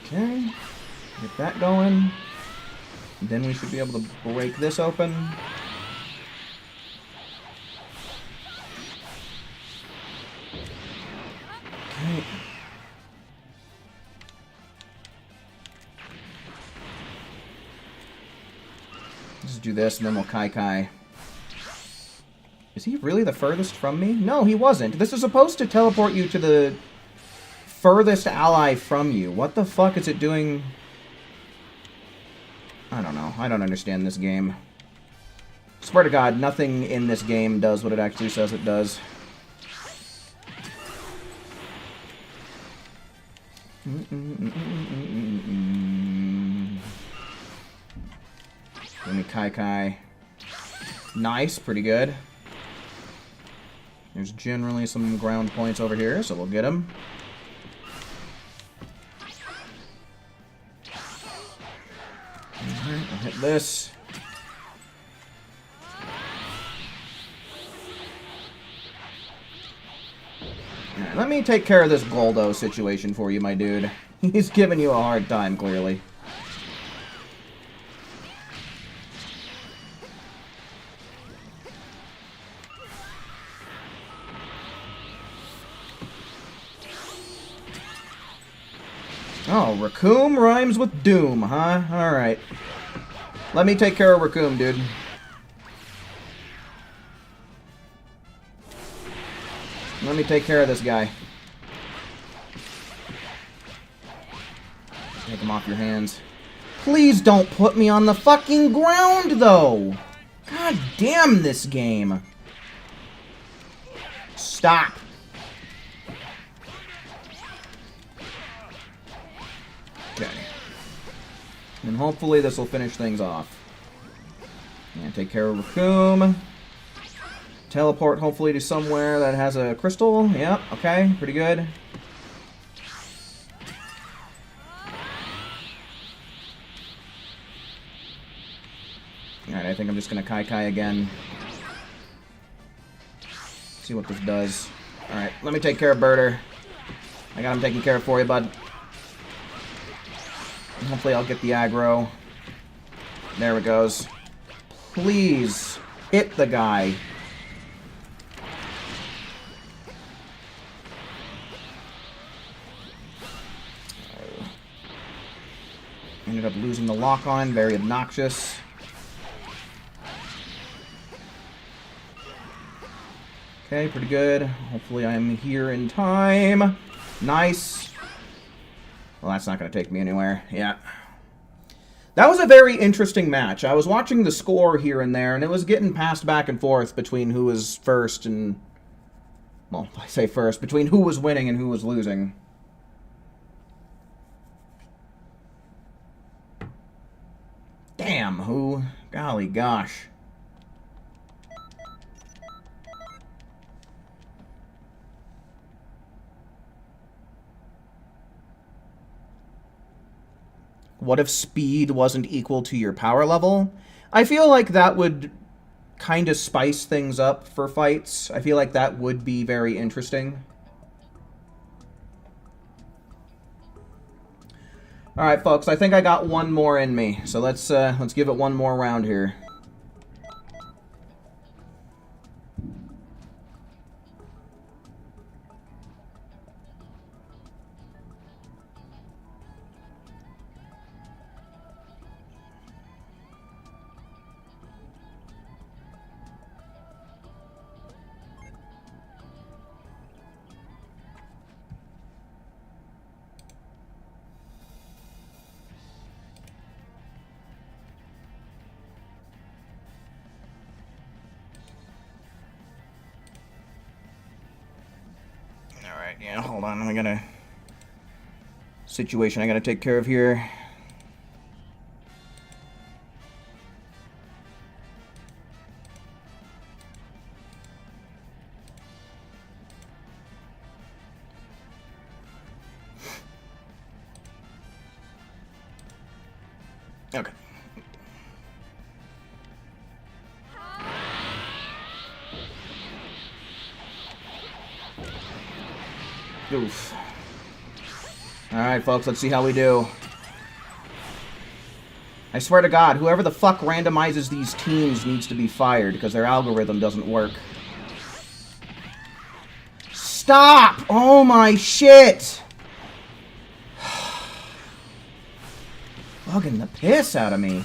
Okay, get that going. Then we should be able to break this open. Okay. Let's do this and then we'll Kai. Is he really the furthest from me? No, he wasn't. This is supposed to teleport you to the furthest ally from you. What the fuck is it doing? I don't know. I don't understand this game. Swear to God, nothing in this game does what it actually says it does. Give me Kai. Nice, pretty good. There's generally some ground points over here, so we'll get them. Alright, I'll hit this. Alright, let me take care of this Goldo situation for you, my dude. He's giving you a hard time, clearly. Oh, Raccoon rhymes with Doom, huh? Alright. Let me take care of Raccoon, dude. Let me take care of this guy. Take him off your hands. Please don't put me on the fucking ground, though! God damn this game. Stop. Okay. And hopefully this will finish things off. And take care of Raccoon. Teleport hopefully to somewhere that has a crystal. Yep, okay, pretty good. Alright, I think I'm just gonna Kai again. See what this does. Alright, let me take care of Birder. I got him taken care of for you, bud. And hopefully I'll get the aggro. There it goes. Please, hit the guy. Ended up losing the lock on, very obnoxious. Okay, pretty good. Hopefully I'm here in time. Nice. Well, that's not going to take me anywhere. Yeah. That was a very interesting match. I was watching the score here and there, and it was getting passed back and forth between who was first and... Well, I say first, between who was winning and who was losing. Damn, who? Golly gosh. What if speed wasn't equal to your power level? I feel like that would kind of spice things up for fights. I feel like that would be very interesting. Alright, folks, I think I got one more in me. So let's give it one more round here. Alright, yeah, hold on. I got a situation I gotta take care of here. Okay. Oof. Alright, folks, let's see how we do. I swear to God, whoever the fuck randomizes these teams needs to be fired because their algorithm doesn't work. Stop! Oh my shit! Bugging the piss out of me.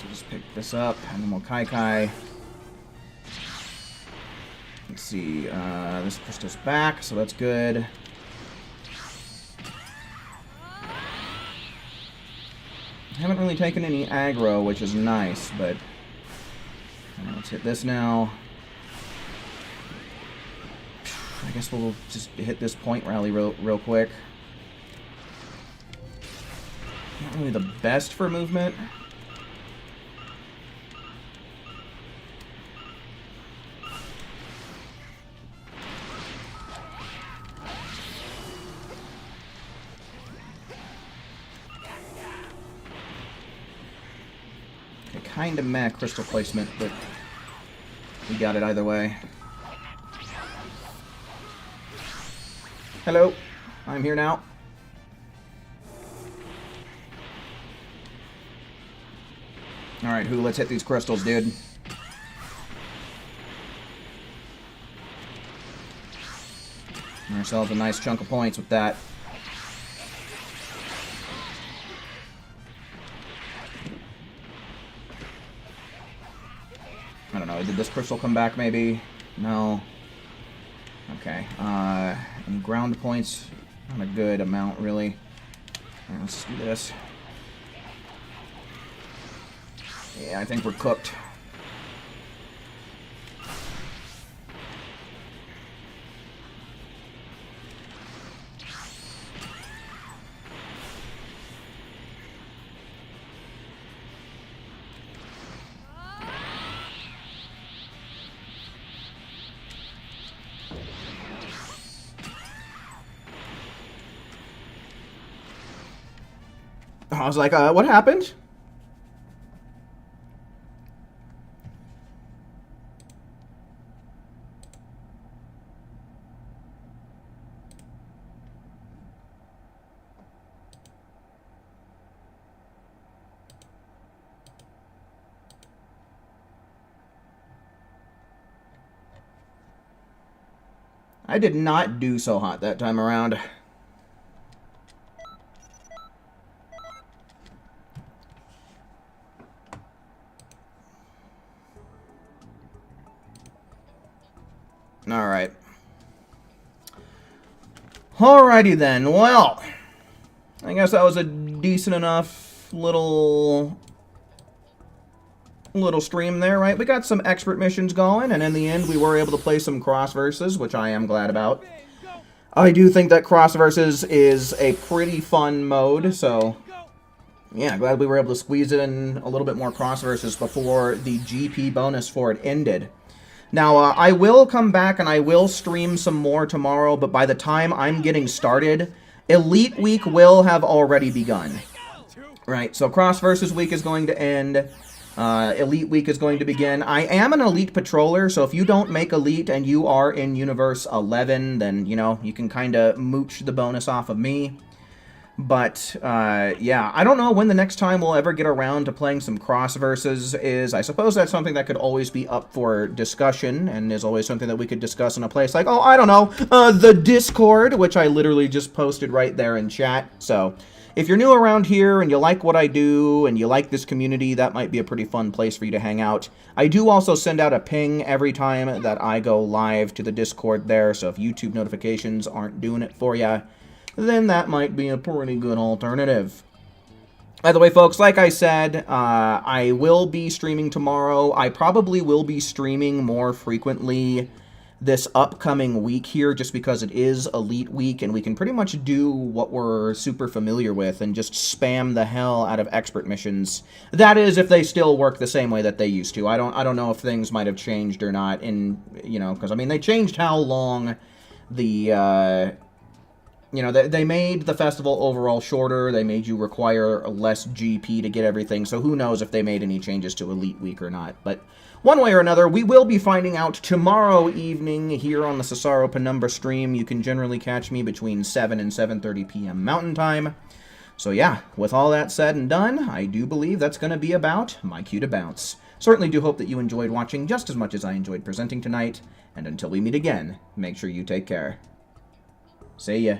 We'll just pick this up, and then we'll Kai. Let's see, this crystal's back, so that's good. I haven't really taken any aggro, which is nice, but... let's hit this now. I guess we'll just hit this point rally real quick. Not really the best for movement. Kind of meh crystal placement, but we got it either way. Hello, I'm here now. Alright, who? Let's hit these crystals, dude. Get ourselves a nice chunk of points with that. I don't know, did this crystal come back maybe? No. Okay, and ground points, not a good amount really. Alright, let's do this. Yeah, I think we're cooked. I was like, what happened? I did not do so hot that time around. Alright. Alrighty then, well, I guess that was a decent enough little stream there, right? We got some expert missions going, and in the end, we were able to play some cross versus, which I am glad about. I do think that cross versus is a pretty fun mode, so yeah, glad we were able to squeeze in a little bit more cross versus before the GP bonus for it ended. Now, I will come back and I will stream some more tomorrow, but by the time I'm getting started, Elite Week will have already begun. Right, so Cross versus Week is going to end. Elite Week is going to begin. I am an Elite Patroller, so if you don't make Elite and you are in Universe 11, then, you know, you can kind of mooch the bonus off of me. But, yeah, I don't know when the next time we'll ever get around to playing some cross versus is. I suppose that's something that could always be up for discussion, and is always something that we could discuss in a place like, oh, I don't know, the Discord, which I literally just posted right there in chat. So, if you're new around here and you like what I do and you like this community, that might be a pretty fun place for you to hang out. I do also send out a ping every time that I go live to the Discord there, so if YouTube notifications aren't doing it for you, then that might be a pretty good alternative. By the way, folks, like I said, I will be streaming tomorrow. I probably will be streaming more frequently this upcoming week here, just because it is Elite Week, and we can pretty much do what we're super familiar with and just spam the hell out of expert missions. That is, if they still work the same way that they used to. I don't know if things might have changed or not, in, you know, because, I mean, they changed how long the, you know, they made the festival overall shorter. They made you require less GP to get everything. So who knows if they made any changes to Elite Week or not. But one way or another, we will be finding out tomorrow evening here on the Cesaro Penumbra stream. You can generally catch me between 7 and 7:30 p.m. Mountain Time. So yeah, with all that said and done, I do believe that's going to be about my cue to bounce. Certainly do hope that you enjoyed watching just as much as I enjoyed presenting tonight. And until we meet again, make sure you take care. See ya.